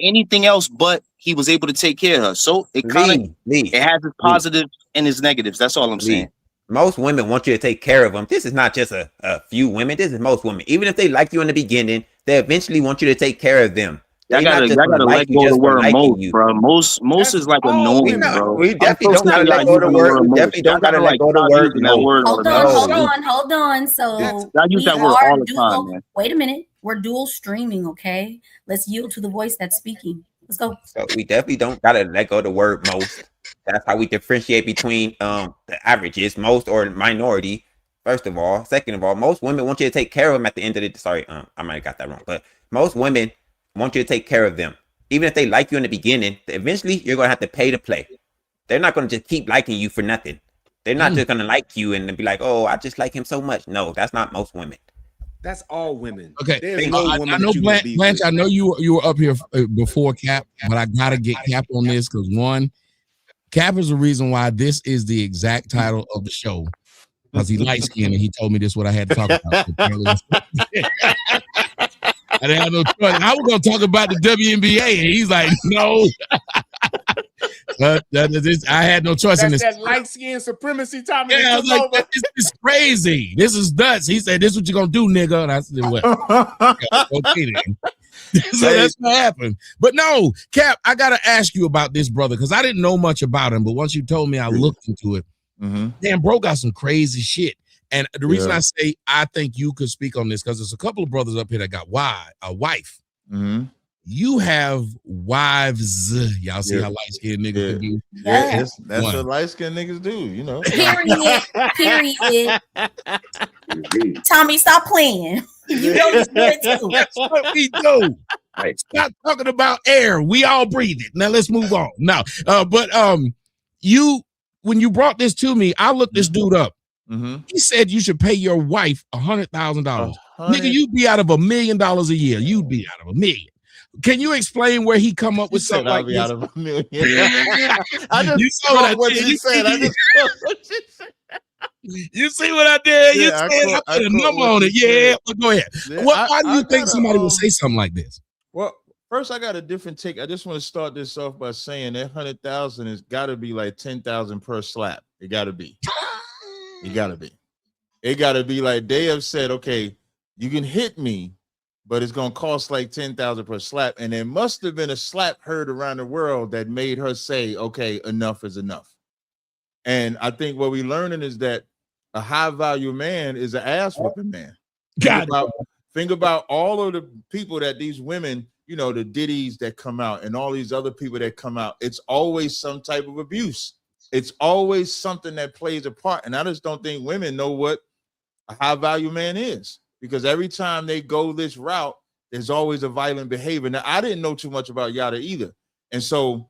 Speaker 9: anything else, but he was able to take care of her. So it kind of it has its positives and its negatives. That's all I'm saying.
Speaker 1: Most women want you to take care of them. This is not just a few women. This is most women. Even if they like you in the beginning, they eventually want you to take care of them.
Speaker 9: I gotta let go of the word most, bro. Most is like annoying, bro.
Speaker 1: We definitely don't gotta let go of the word. We definitely don't gotta let go of the word.
Speaker 5: Hold on. So
Speaker 9: I use that word all the time, man.
Speaker 5: Wait a minute. We're dual streaming, okay? Let's yield to the voice that's speaking. Let's go.
Speaker 1: So we definitely don't gotta let go of the word most. That's how we differentiate between the averages, most or minority. First of all, second of all, most women want you to take care of them at the end of the. Sorry, I might have got that wrong, but most women want you to take care of them, even if they like you in the beginning. Eventually, you're gonna have to pay to play. They're not gonna just keep liking you for nothing. They're not just gonna like you and be like, "Oh, I just like him so much." No, that's not most women.
Speaker 2: That's all women.
Speaker 3: Okay, I know Blanche. I know you were up here before Cap, but I gotta get Cap on this because one, Cap is the reason why this is the exact title of the show, because he light skinned and he told me this is what I had to talk about. I didn't have no choice. I was gonna talk about the WNBA, and he's like, "No." I had no choice in this.
Speaker 2: That light skin supremacy, Tommy.
Speaker 3: Yeah, I was like, this is crazy. This is nuts. He said, "This is what you gonna do, nigga." And I said, "Well, okay then." So that's what happened. But no, Cap, I gotta ask you about this brother because I didn't know much about him. But once you told me, I looked into it. Damn, bro got some crazy shit. And the reason I say I think you could speak on this because there's a couple of brothers up here that got a wife. You have wives. Y'all see how light-skinned niggas can do?
Speaker 10: Yeah, that's what light-skinned niggas do, you know.
Speaker 5: Period. Tommy, stop playing. You know you do it too.
Speaker 3: That's what we do. Stop talking about air. We all breathe it. Now let's move on. Now, but when you brought this to me, I looked this dude up. He said you should pay your wife $100,000. Nigga, you'd be out of $1 million a year. You'd be out of $1 million. Can you explain where he come up with something like this? Out of $1 million.
Speaker 10: I just saw what you said.
Speaker 3: You see what I did? You said I put a number on it. Yeah, but go ahead. Why do you think somebody would say something like this?
Speaker 10: Well, first I got a different take. I just want to start this off by saying that 100,000 has got to be like 10,000 per slap. It got to be. It got to be like they have said, okay, you can hit me, but it's going to cost like 10,000 per slap. And there must have been a slap heard around the world that made her say, okay, enough is enough. And I think what we're learning is that a high value man is an ass whipping man. Think about all of the people that these women you know, the Diddy's that come out and all these other people that come out, it's always some type of abuse. It's always something that plays a part. And I just don't think women know what a high value man is, because every time they go this route, there's always a violent behavior. Now, I didn't know too much about Yada either. And so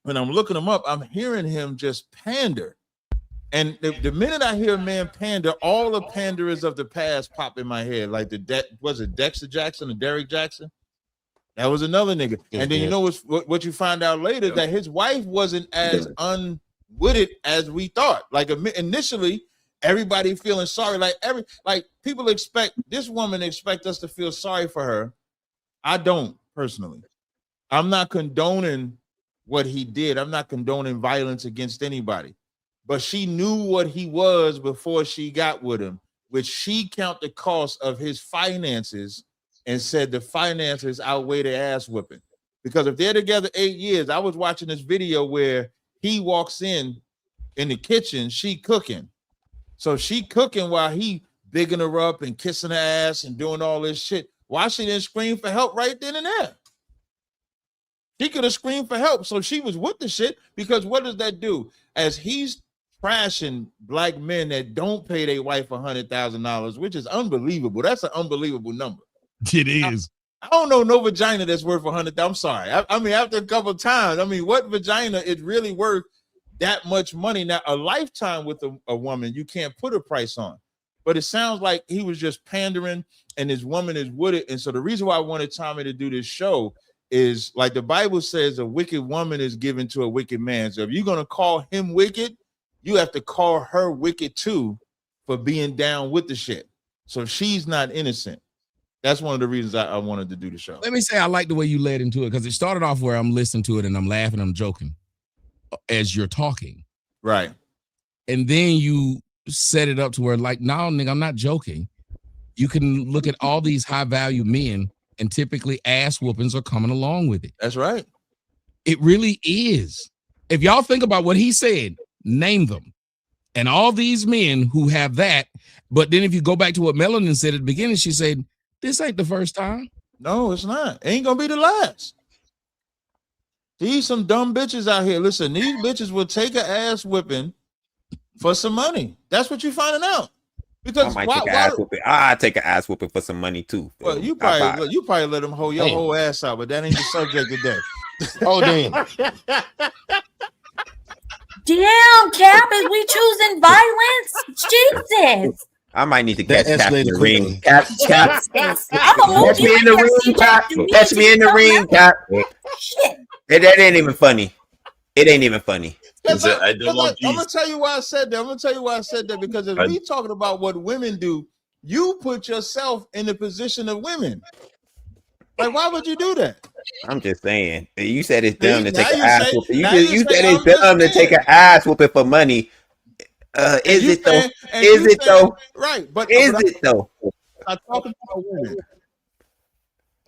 Speaker 10: when I'm looking him up, I'm hearing him just pander. And the minute I hear a man pander, all the panderers of the past pop in my head. Like was it Dexter Jackson or Derek Jackson? That was another nigga. And then you know what you find out later, that his wife wasn't as unwitted as we thought. Like initially, everybody feeling sorry. Like people expect this woman expect us to feel sorry for her. I don't personally. I'm not condoning what he did. I'm not condoning violence against anybody. But she knew what he was before she got with him, which she count the cost of his finances and said the finances outweigh the ass whipping. Because if they're together 8 years, I was watching this video where he walks in the kitchen, she cooking. So she cooking while he bigging her up and kissing her ass and doing all this shit. Why she didn't scream for help right then and there? She could have screamed for help. So she was with the shit, because what does that do? As he's trashing black men that don't pay their wife $100,000, which is unbelievable. That's an unbelievable number.
Speaker 3: It is.
Speaker 10: I don't know no vagina that's worth $100,000. I'm sorry. I mean, after a couple of times, I mean, what vagina is really worth that much money? Now, a lifetime with a woman, you can't put a price on. But it sounds like he was just pandering, and his woman is with it. And so the reason why I wanted Tommy to do this show is, like the Bible says, a wicked woman is given to a wicked man. So if you're going to call him wicked, you have to call her wicked too for being down with the shit. So she's not innocent. That's one of the reasons I wanted to do the show.
Speaker 3: Let me say, I like the way you led into it, because it started off where I'm listening to it and I'm laughing, I'm joking as you're talking.
Speaker 10: Right.
Speaker 3: And then you set it up to where, like, no, nigga, I'm not joking. You can look at all these high value men, and typically ass whoopings are coming along with it.
Speaker 10: That's right.
Speaker 3: It really is. If y'all think about what he said, name them. And all these men who have that, but then if you go back to what Melanin said at the beginning, she said, this ain't the first time.
Speaker 10: No, it's not. Ain't gonna be the last. These some dumb bitches out here. Listen, these bitches will take an ass whipping for some money. That's what you're finding out. Because
Speaker 1: I take an ass whooping for some money too.
Speaker 10: Well, you probably let them hold your whole ass out, but that ain't the subject today.
Speaker 4: Oh damn.
Speaker 5: Damn, Cap, is we choosing violence? Jesus.
Speaker 1: I might need to catch Cap in the ring.
Speaker 5: Cap.
Speaker 1: Catch me in the ring, Cap. Catch me in the ring, Cap.
Speaker 5: Shit.
Speaker 1: That ain't even funny. It ain't even funny.
Speaker 10: I'm gonna tell you why I said that. Because if we talking about what women do, you put yourself in the position of women. Like, why would you do that?
Speaker 1: I'm just saying. You said it's dumb to take an ass whooping. You said it's dumb to take an ass whooping for money. Is it though? Is it though?
Speaker 10: Right, but
Speaker 1: is it though?
Speaker 10: I talk about women.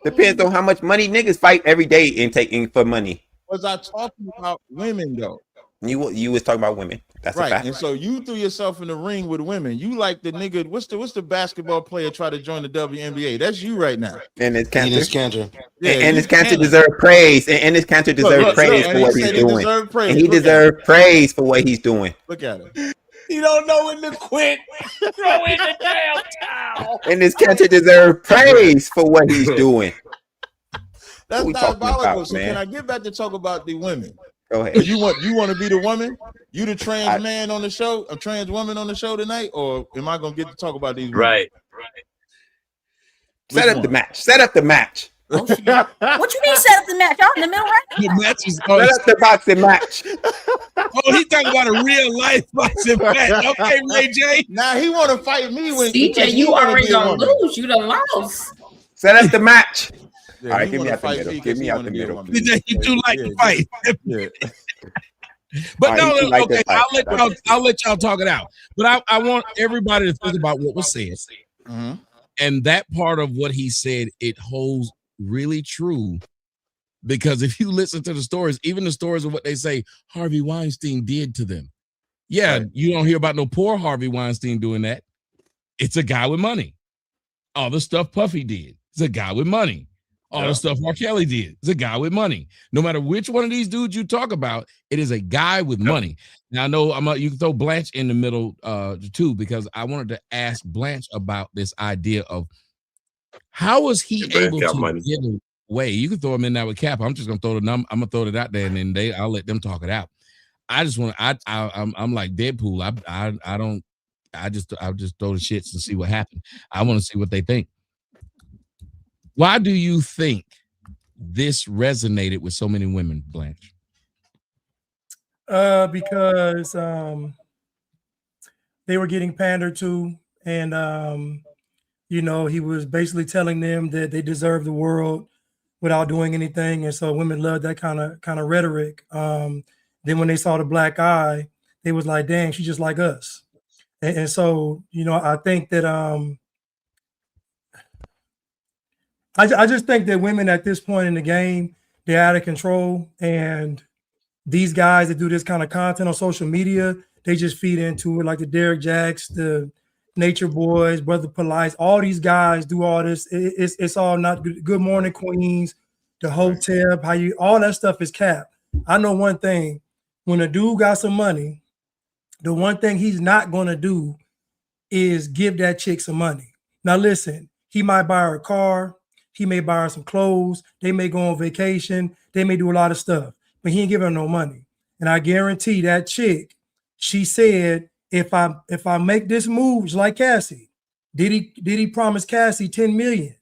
Speaker 1: Depends on how much money niggas fight every day in taking for money.
Speaker 10: Was I talking about women though?
Speaker 1: You was talking about women. That's
Speaker 10: right.
Speaker 1: A fact.
Speaker 10: And so you threw yourself in the ring with women. You like the nigga. What's the basketball player try to join the WNBA? That's you right now.
Speaker 1: And it's Cantor.
Speaker 10: Yeah,
Speaker 1: and his Cantor deserve praise. And his Cantor deserve praise for what he's doing. And he deserve praise for what he's doing.
Speaker 10: Look at him.
Speaker 2: You don't know when to quit. Throw in the damn towel.
Speaker 1: And this Cantor deserve praise for what he's doing.
Speaker 10: That's diabolical. So can I get back to talk about the women?
Speaker 1: Go ahead.
Speaker 10: You want to be the woman? You the trans man on the show? A trans woman on the show tonight? Or am I gonna get to talk about these women?
Speaker 6: Right.
Speaker 1: Set up the match.
Speaker 5: Oh, shit. What you mean set up the match? Y'all in the middle right now?
Speaker 1: Set up the boxing match.
Speaker 3: Oh, he talking about a real life boxing match. Okay, Ray J.
Speaker 10: Now he want to fight me when
Speaker 8: CJ, you already gonna lose. You done lost.
Speaker 1: Set up the match.
Speaker 10: Yeah,
Speaker 1: all right, give me out the middle. Give me out the middle.
Speaker 3: You do like to fight.
Speaker 10: Yeah.
Speaker 3: But no, okay, I'll let y'all talk it out. But I want everybody to think about what was said.
Speaker 10: Mm-hmm.
Speaker 3: And that part of what he said, it holds really true. Because if you listen to the stories, even the stories of what they say Harvey Weinstein did to them. Yeah, right. You don't hear about no poor Harvey Weinstein doing that. It's a guy with money. All the stuff Puffy did. It's a guy with money. all the stuff R. Kelly did. It's a guy with money. No matter which one of these dudes you talk about, it is a guy with money. Now I know you can throw Blanche in the middle too, because I wanted to ask Blanche about this idea of how was he able to get away. You can throw him in there with Cap. I'm just gonna throw I'm gonna throw it out there, and then I'll let them talk it out. I just want I'm like Deadpool. I'll just throw the shits and see what happens. I want to see what they think. Why do you think this resonated with so many women, Blanche?
Speaker 11: Because they were getting pandered to, and he was basically telling them that they deserve the world without doing anything, and so women love that kind of rhetoric. Then when they saw the black eye, they was like, "Dang, she's just like us." And so I think that I just think that women at this point in the game, they're out of control, and these guys that do this kind of content on social media, they just feed into it, like the Derek Jacks, the Nature Boys, Brother Police, all these guys do all this. It's all not good. Good Morning Queens, the Hotep, all that stuff is cap. I know one thing: when a dude got some money, the one thing he's not gonna do is give that chick some money. Now listen, he might buy her a car, he may buy her some clothes, they may go on vacation, they may do a lot of stuff, but he ain't giving her no money. And I guarantee that chick, she said, if I make this move, just like Cassie, did he promise Cassie 10 million?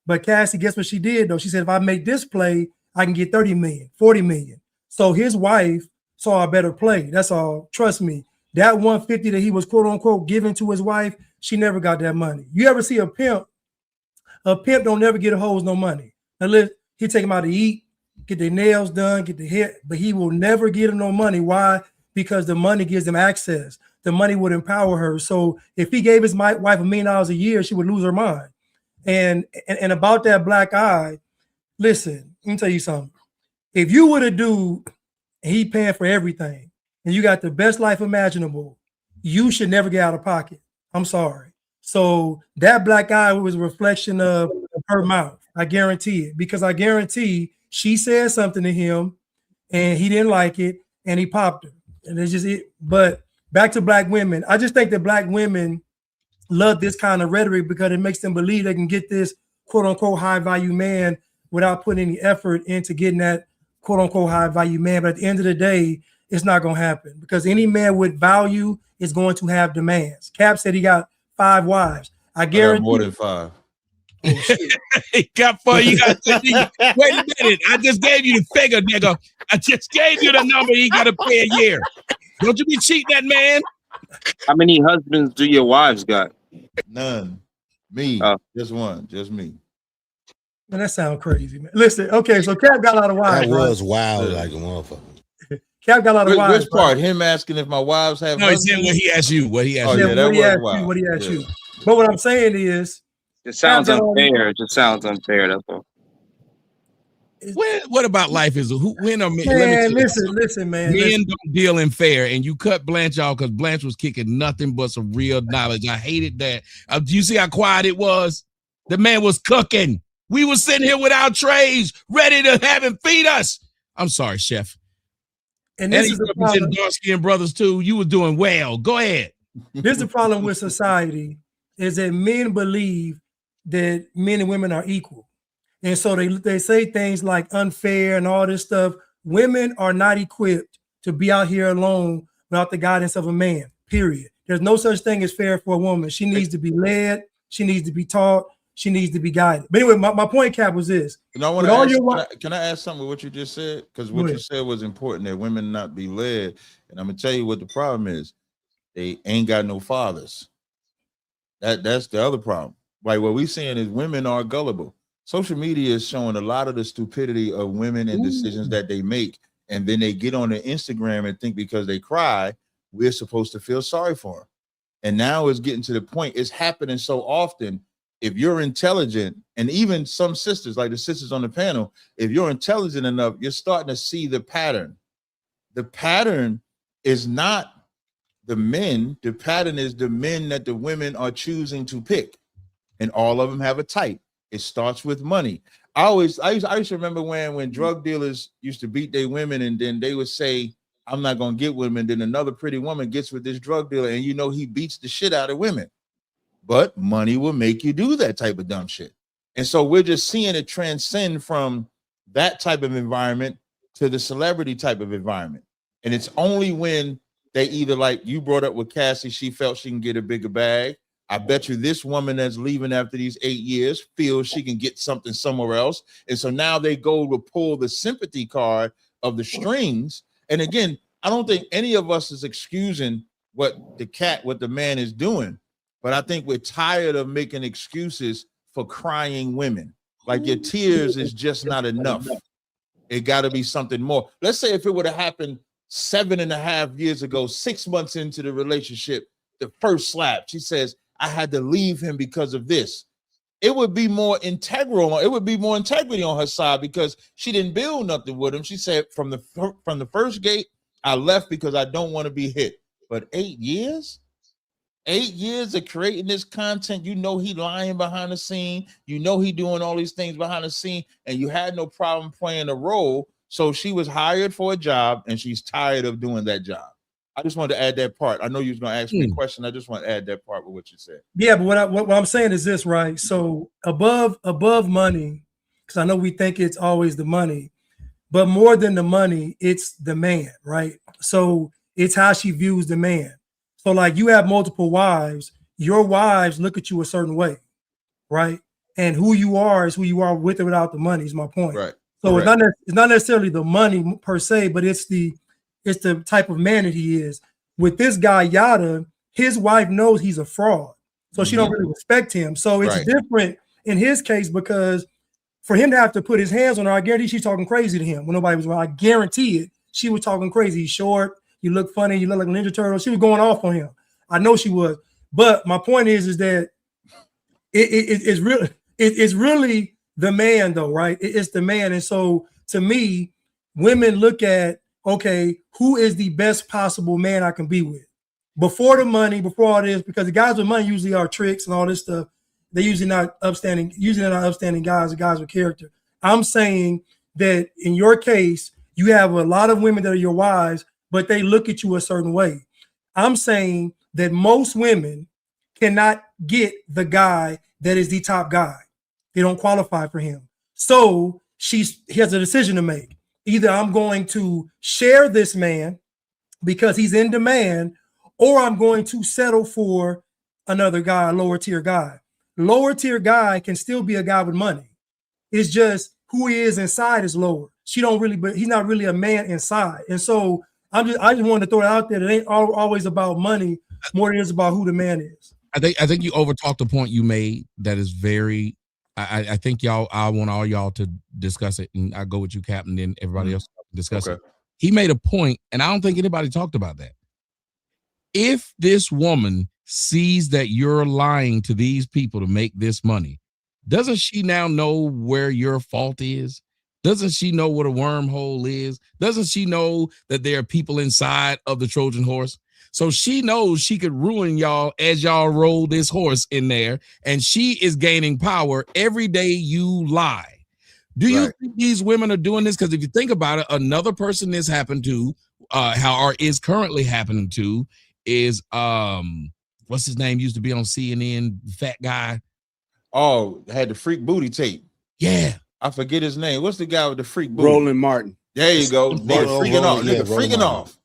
Speaker 11: But Cassie, guess what she did though? She said, if I make this play, I can get 30 million, 40 million. So his wife saw a better play. That's all. Trust me. That 150 that he was quote unquote giving to his wife, she never got that money. You ever see a pimp? A pimp don't never get a hoes no money. Now he take them out to eat, get their nails done, get the hair, but he will never get them no money. Why? Because the money gives them access. The money would empower her. So if he gave his wife $1 million a year, she would lose her mind. And about that black eye, listen, let me tell you something. If you were a dude and he paying for everything, and you got the best life imaginable, you should never get out of pocket. I'm sorry. So that black eye was a reflection of her mouth. I guarantee it, because I guarantee she said something to him and he didn't like it and he popped her. And it's just it. But back to black women, I just think that black women love this kind of rhetoric because it makes them believe they can get this quote unquote high value man without putting any effort into getting that quote unquote high value man. But at the end of the day, it's not going to happen, because any man with value is going to have demands. Cap said he got 5 wives. I guarantee
Speaker 10: more than 5.
Speaker 3: He got 4. You got. Wait a minute. I just gave you the figure, nigga. I just gave you the number he got to pay a year. Don't you be cheating that man.
Speaker 9: How many husbands do your wives got?
Speaker 10: None. Me. Just one. Just me.
Speaker 11: Man, that sounds crazy, man. Listen, okay, so Cap got a lot of wives.
Speaker 4: That was wild, like a motherfucker.
Speaker 11: Cap got a lot of wives.
Speaker 10: Which part? Right? Him asking if my wives have.
Speaker 3: No, he said what he asked you. What he asked
Speaker 11: you.
Speaker 3: Yeah,
Speaker 11: what he asked you. But what I'm saying is,
Speaker 9: it sounds unfair. It just sounds unfair. That's all.
Speaker 3: What about life is when are men?
Speaker 11: Man, listen, man.
Speaker 3: Men don't deal in fair, and you cut Blanche off because Blanche was kicking nothing but some real knowledge. I hated that. Do you see how quiet it was? The man was cooking. We were sitting here with our trays, ready to have him feed us. I'm sorry, chef. And this is the problem. Dark-skinned brothers too. You were doing well. Go ahead.
Speaker 11: This is the problem with society, is that men believe that men and women are equal. And so they say things like unfair and all this stuff. Women are not equipped to be out here alone without the guidance of a man, period. There's no such thing as fair for a woman. She needs to be led. She needs to be taught. She needs to be guided. But anyway, my point, Cap, was this.
Speaker 10: And I want to ask, can I ask something with what you just said? Because what you said was important, that women not be led. And I'm going to tell you what the problem is. They ain't got no fathers. That's the other problem. Like what we're saying is women are gullible. Social media is showing a lot of the stupidity of women and decisions that they make. And then they get on their Instagram and think because they cry, we're supposed to feel sorry for them. And now it's getting to the point, it's happening so often. If you're intelligent, and even some sisters, like the sisters on the panel, if you're intelligent enough, you're starting to see the pattern. The pattern is not the men. The pattern is the men that the women are choosing to pick. And all of them have a type. It starts with money. I used to remember when drug dealers used to beat their women, and then they would say, I'm not gonna get women. Then another pretty woman gets with this drug dealer, and you know he beats the shit out of women. But money will make you do that type of dumb shit. And so we're just seeing it transcend from that type of environment to the celebrity type of environment. And it's only when they either, like you brought up with Cassie, she felt she can get a bigger bag. I bet you this woman that's leaving after these 8 years feels she can get something somewhere else. And so now they go to pull the sympathy card of the strings. And again, I don't think any of us is excusing what the man is doing. But I think we're tired of making excuses for crying women. Like your tears is just not enough. It got to be something more. Let's say if it would have happened 7.5 years ago, 6 months into the relationship, the first slap, she says, I had to leave him because of this. It would be more integral. It would be more integrity on her side because she didn't build nothing with him. She said from the first gate, I left because I don't want to be hit. But 8 years? 8 years of creating this content, you know he lying behind the scene, you know he doing all these things behind the scene, and you had no problem playing a role. So she was hired for a job, and she's tired of doing that job. I just wanted to add that part. I know you was going to ask me a question. I just want to add that part with what you said.
Speaker 11: Yeah, but what I'm saying is this, right? So above money, because I know we think it's always the money, but more than the money, it's the man, right? So it's how she views the man. So like you have multiple wives, your wives look at you a certain way, right? And who you are is who you are with or without the money is my point.
Speaker 10: Right.
Speaker 11: So it's not necessarily the money per se, but it's the type of man that he is. With this guy Yada, his wife knows he's a fraud, so she don't really respect him. So it's different in his case because for him to have to put his hands on her, I guarantee she's talking crazy to him when nobody was around. I guarantee it. She was talking crazy. He's short. You look funny. You look like a Ninja Turtle. She was going off on him. I know she was. But my point is that it's really the man, though, right? It's the man. And so to me, women look at, okay, who is the best possible man I can be with? Before the money, before all this, because the guys with money usually are tricks and all this stuff. They're usually not upstanding guys or guys with character. I'm saying that in your case, you have a lot of women that are your wives, but they look at you a certain way. I'm saying that most women cannot get the guy that is the top guy. They don't qualify for him. So he has a decision to make. Either I'm going to share this man because he's in demand, or I'm going to settle for another guy, a lower tier guy. Lower tier guy can still be a guy with money. It's just who he is inside is lower. But he's not really a man inside. And so I just wanted to throw it out there. It ain't always about money more than it is about who the man is.
Speaker 3: I think you overtalked the point you made. That is very. I think I want all y'all to discuss it, and I go with you, Captain, and everybody else discuss it. He made a point, and I don't think anybody talked about that. If this woman sees that you're lying to these people to make this money, doesn't she now know where your fault is? Doesn't she know what a wormhole is? Doesn't she know that there are people inside of the Trojan horse? So she knows she could ruin y'all as y'all roll this horse in there, and she is gaining power every day you lie. Do you think these women are doing this? Because if you think about it, another person this happened to, is currently happening to, is what's his name? Used to be on CNN, fat guy.
Speaker 10: Oh, had the freak booty tape.
Speaker 3: Yeah.
Speaker 10: I forget his name. What's the guy with the freak booty?
Speaker 2: Roland Martin.
Speaker 10: There you go. Freaking off.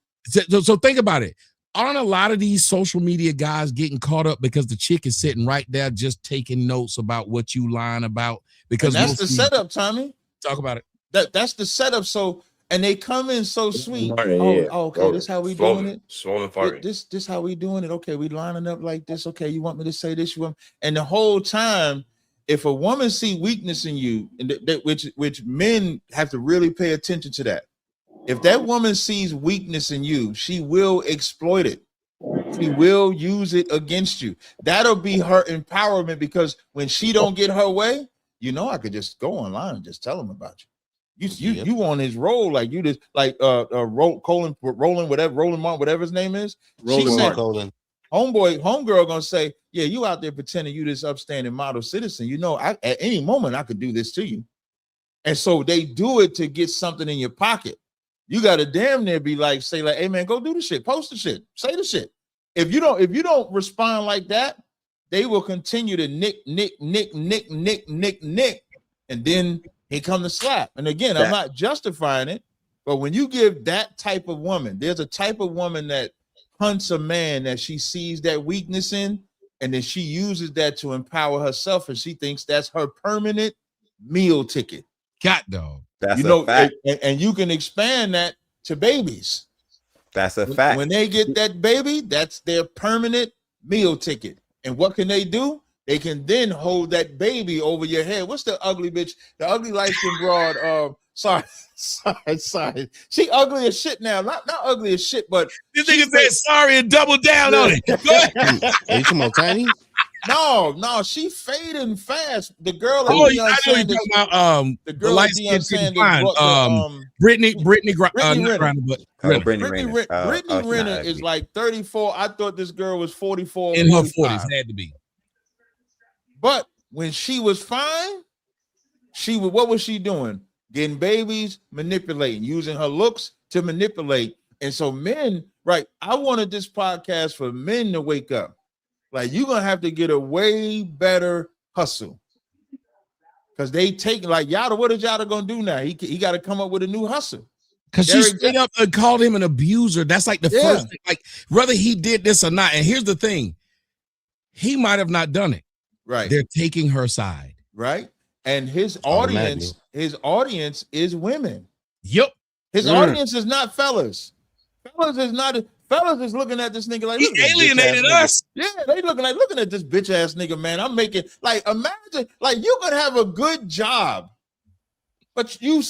Speaker 3: So think about it. Aren't a lot of these social media guys getting caught up because the chick is sitting right there just taking notes about what you lying about? Because
Speaker 10: that's the setup, Tommy.
Speaker 3: Talk about it.
Speaker 10: That's the setup. So, and they come in so sweet.
Speaker 6: Martin,
Speaker 10: Okay, this how we doing it.
Speaker 6: Swollen fart.
Speaker 10: This how we doing it. Okay, we lining up like this. Okay, you want me to say this? And the whole time, if a woman see weakness in you, and which men have to really pay attention to that. If that woman sees weakness in you, she will exploit it. She will use it against you. That'll be her empowerment, because when she don't get her way, I could just go online and just tell them about you. You on his roll, like you just like Roland Martin, whatever his name is.
Speaker 2: Roland Martin.
Speaker 10: homegirl gonna say, yeah, you out there pretending you this upstanding model citizen. You know, at any moment I could do this to you. And so they do it to get something in your pocket. You gotta damn near be like, say like, hey man, go do the shit, post the shit, say the shit. If you don't respond like that, they will continue to nick, and then he come to slap. And again, I'm not justifying it, but when you give that type of woman, there's a type of woman that hunts a man that she sees that weakness in, and then she uses that to empower herself, and she thinks that's her permanent meal ticket.
Speaker 3: Cat dog.
Speaker 1: That's a fact.
Speaker 10: And you can expand that to babies.
Speaker 1: That's a fact.
Speaker 10: When they get that baby, that's their permanent meal ticket. And what can they do? They can then hold that baby over your head. What's the ugly bitch? The ugly light-skinned broad. Sorry. She ugly as shit now. Not ugly as shit, but
Speaker 3: this nigga said sorry and double down on it. Go ahead.
Speaker 4: Are you talking about Tiny?
Speaker 10: No, she fading fast. The girl.
Speaker 3: Oh, I know you're talking about
Speaker 10: the girl like Deion Sanders.
Speaker 3: Brittany
Speaker 10: Renner is like 34. I thought this girl was 44.
Speaker 3: In her 40s, had to be.
Speaker 10: But when she was fine, what was she doing? Getting babies, manipulating, using her looks to manipulate. And so men, right? I wanted this podcast for men to wake up. Like, you're gonna have to get a way better hustle. Because they take, like, Yada, what is Yada gonna do now? He got to come up with a new hustle.
Speaker 3: Because she straight up called him an abuser. That's like the first thing, like, whether he did this or not. And here's the thing, he might have not done it.
Speaker 10: Right.
Speaker 3: They're taking her side.
Speaker 10: Right. And his audience is women.
Speaker 3: Yep.
Speaker 10: His audience is not fellas. Fellas is looking at this nigga like
Speaker 3: he alienated us.
Speaker 10: Yeah, they looking at this bitch ass nigga, man. I'm making, like, imagine, like, you could have a good job, but you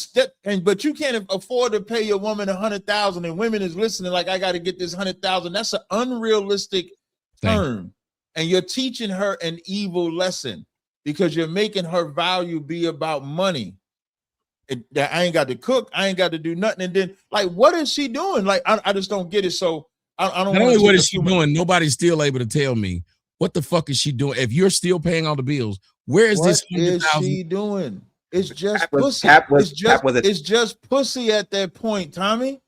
Speaker 10: can't afford to pay your woman $100,000, and women is listening like, I got to get this $100,000. That's an unrealistic term, and you're teaching her an evil lesson because you're making her value be about money. That I ain't got to cook, I ain't got to do nothing, and then, like, what is she doing? Like, I just don't get it. So I don't.
Speaker 3: Not only what is she doing, nobody's still able to tell me what the fuck is she doing. If you're still paying all the bills, where is this?
Speaker 10: What is she doing? It's just pussy. It's just pussy at that point, Tommy.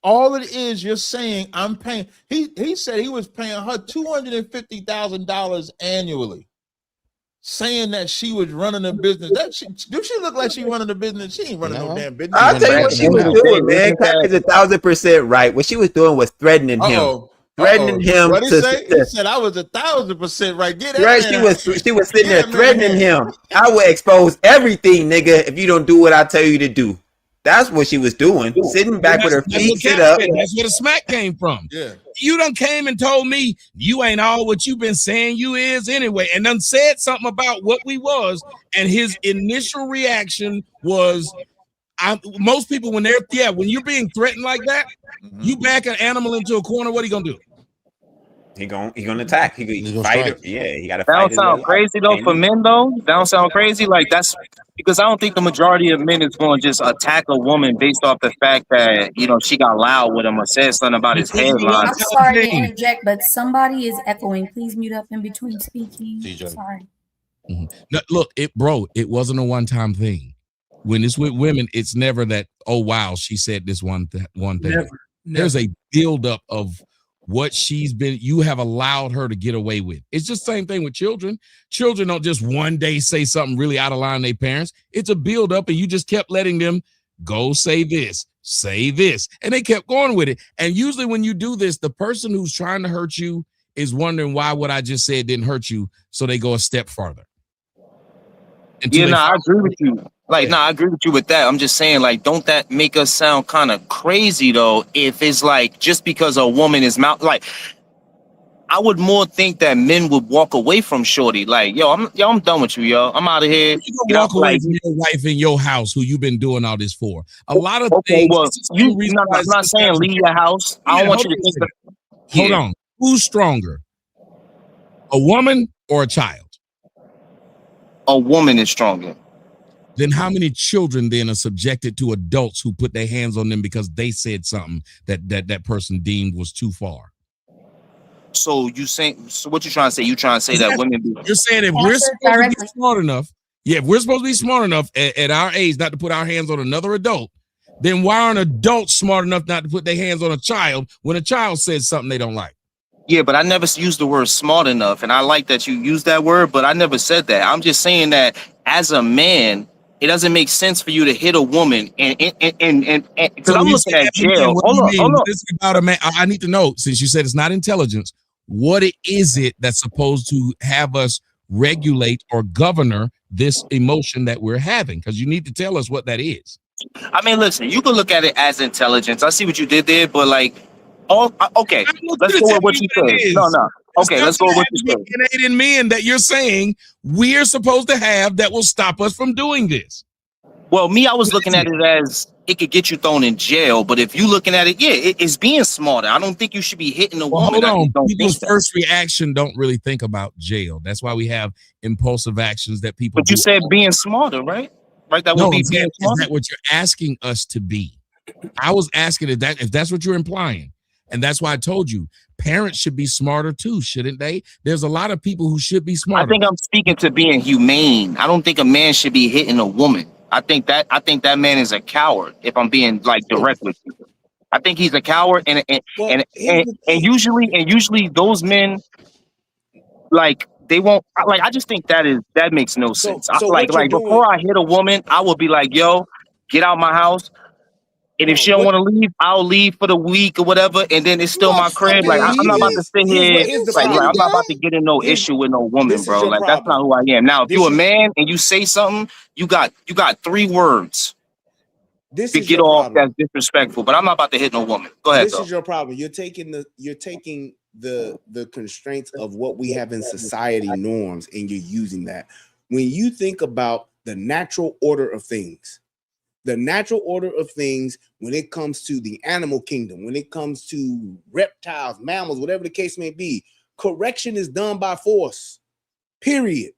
Speaker 10: All it is, you're saying I'm paying. He said he was paying her $250,000 annually. Saying that she was running a business. Do she look like she running a business? She ain't running no damn business.
Speaker 1: I'll tell you what she was doing, man. Cat is 1,000% right. What she was doing was threatening him. Threatening him.
Speaker 10: What he say? He said I was 1,000% right. Get that
Speaker 1: right. She was sitting there threatening him. I will expose everything, nigga, if you don't do what I tell you to do. That's what she was doing. Sitting back with her feet set up.
Speaker 3: That's where the smack came from.
Speaker 10: Yeah.
Speaker 3: You done came and told me you ain't all what you've been saying you is anyway, and done said something about what we was, and his initial reaction was, most people when you're being threatened like that, you back an animal into a corner, what are you gonna do?
Speaker 1: He gonna attack. He gonna fight. Yeah, he gotta
Speaker 9: that
Speaker 1: fight.
Speaker 9: That don't sound crazy though for men though. That don't sound crazy. Like, that's because I don't think the majority of men is going to just attack a woman based off the fact that, you know, she got loud with him or said something about his hairline.
Speaker 5: I'm sorry to interject, but somebody is echoing. Please mute up in between speaking. Sorry.
Speaker 3: No, look, it wasn't a one-time thing. When it's with women, it's never that, oh wow, she said this one thing.
Speaker 11: Never.
Speaker 3: There's a buildup of what you have allowed her to get away with. It's just the same thing with children. Children don't just one day say something really out of line to their parents. It's a buildup, and you just kept letting them go say this, and they kept going with it. And usually when you do this, the person who's trying to hurt you is wondering why what I just said didn't hurt you, so they go a step farther.
Speaker 9: I agree with you. I agree with you with that. I'm just saying, like, don't that make us sound kind of crazy though? If it's like just because a woman is like, I would more think that men would walk away from shorty. Like, I'm done with you, yo. I'm out of here.
Speaker 3: You can walk away from your wife in your house, who you've been doing all this for. A lot of things.
Speaker 9: Well, I'm not saying leave your house. I don't want you to think that.
Speaker 3: Hold on. Who's stronger, a woman or a child?
Speaker 9: A woman is stronger.
Speaker 3: Then how many children then are subjected to adults who put their hands on them because they said something that person deemed was too far?
Speaker 9: So you saying? So what you trying to say? You trying to say that women?
Speaker 3: You're saying if we're supposed to be smart enough, if we're supposed to be smart enough at our age not to put our hands on another adult, then why aren't adults smart enough not to put their hands on a child when a child says something they don't like?
Speaker 9: Yeah, but I never used the word smart enough, and I like that you use that word, but I never said that. I'm just saying that as a man, it doesn't make sense for you to hit a woman and because I'm looking at jail. Hold on.
Speaker 3: This is about a man. I need to know, since you said it's not intelligence, what is it that's supposed to have us regulate or govern this emotion that we're having? Because you need to tell us what that is.
Speaker 9: I mean, listen, you can look at it as intelligence. I see what you did there, but like, okay, let's go with what you said. No. Okay, let's go with what you said.
Speaker 3: Innate in men that you're saying we're supposed to have that will stop us from doing this.
Speaker 9: Well, me, I was looking at it as it could get you thrown in jail. But if you looking at it, yeah, it's being smarter. I don't think you should be hitting a woman.
Speaker 3: Hold on. People's first reaction don't really think about jail. That's why we have impulsive actions that people.
Speaker 9: But you said being smarter, right? Right, that would be being smarter.
Speaker 3: Is that what you're asking us to be? I was asking if that's what you're implying. And that's why I told you parents should be smarter too, shouldn't they? There's a lot of people who should be smarter.
Speaker 9: I think I'm speaking to being humane. I don't think a man should be hitting a woman. I think that man is a coward. If I'm being like direct with you, I think he's a coward. And usually those men, like, they won't, like, I just think that makes no sense. Like before I hit a woman, I will be like, yo, get out my house. And if she don't want to leave, I'll leave for the week or whatever. And then it's still my crib. Like, I'm not about to sit here. I'm not about to get in no issue with no woman, bro. Like, that's not who I am. Now, if you're a man and you say something, you got 3 words to get off that's disrespectful. But I'm not about to hit no woman. Go ahead.
Speaker 2: This is your problem. You're taking the constraints of what we have in society norms, and you're using that. When you think about the natural order of things, when it comes to the animal kingdom, when it comes to reptiles, mammals, whatever the case may be, correction is done by force, period.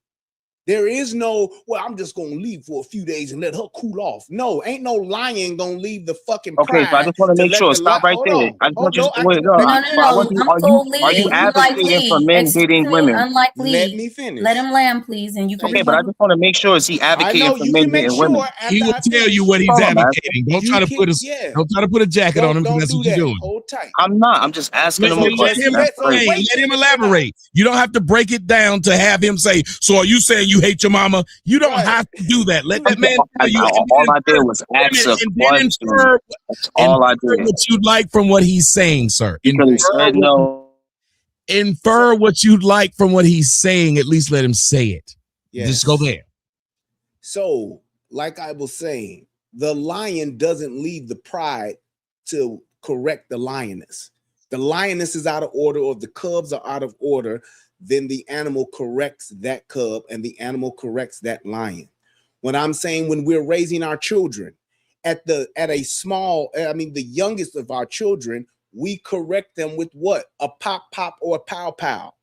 Speaker 2: There is no, well, I'm just going to leave for a few days and let her cool off. No, ain't no lion going to leave the fucking pride.
Speaker 9: Okay, so I just want to make sure. Stop right there. I just want you to wait. Are you advocating for men dating women?
Speaker 5: Unlikely.
Speaker 2: Let me finish.
Speaker 5: Let him land, please, and you can.
Speaker 9: Okay, but I just want to make sure, is he advocating for men dating women?
Speaker 3: He will tell you what he's advocating. Don't try to put a jacket on him, because that's what you're doing.
Speaker 2: Hold tight.
Speaker 9: I'm not. I'm just asking him a question.
Speaker 3: Let him elaborate. You don't have to break it down to have him say, so are you saying you hate your mama? You don't have to do that. Let that man tell you.
Speaker 9: All I did was ask a question. That's all I did.
Speaker 3: What you'd like from what he's saying, sir. Infer what you'd like from what he's saying. At least let him say it. Yes. Just go there.
Speaker 2: So, like I was saying, the lion doesn't leave the pride to correct the lioness. The lioness is out of order, or the cubs are out of order. Then the animal corrects that cub, and the animal corrects that lion. What I'm saying, when we're raising our children the youngest of our children, we correct them with what? A pop or a pow.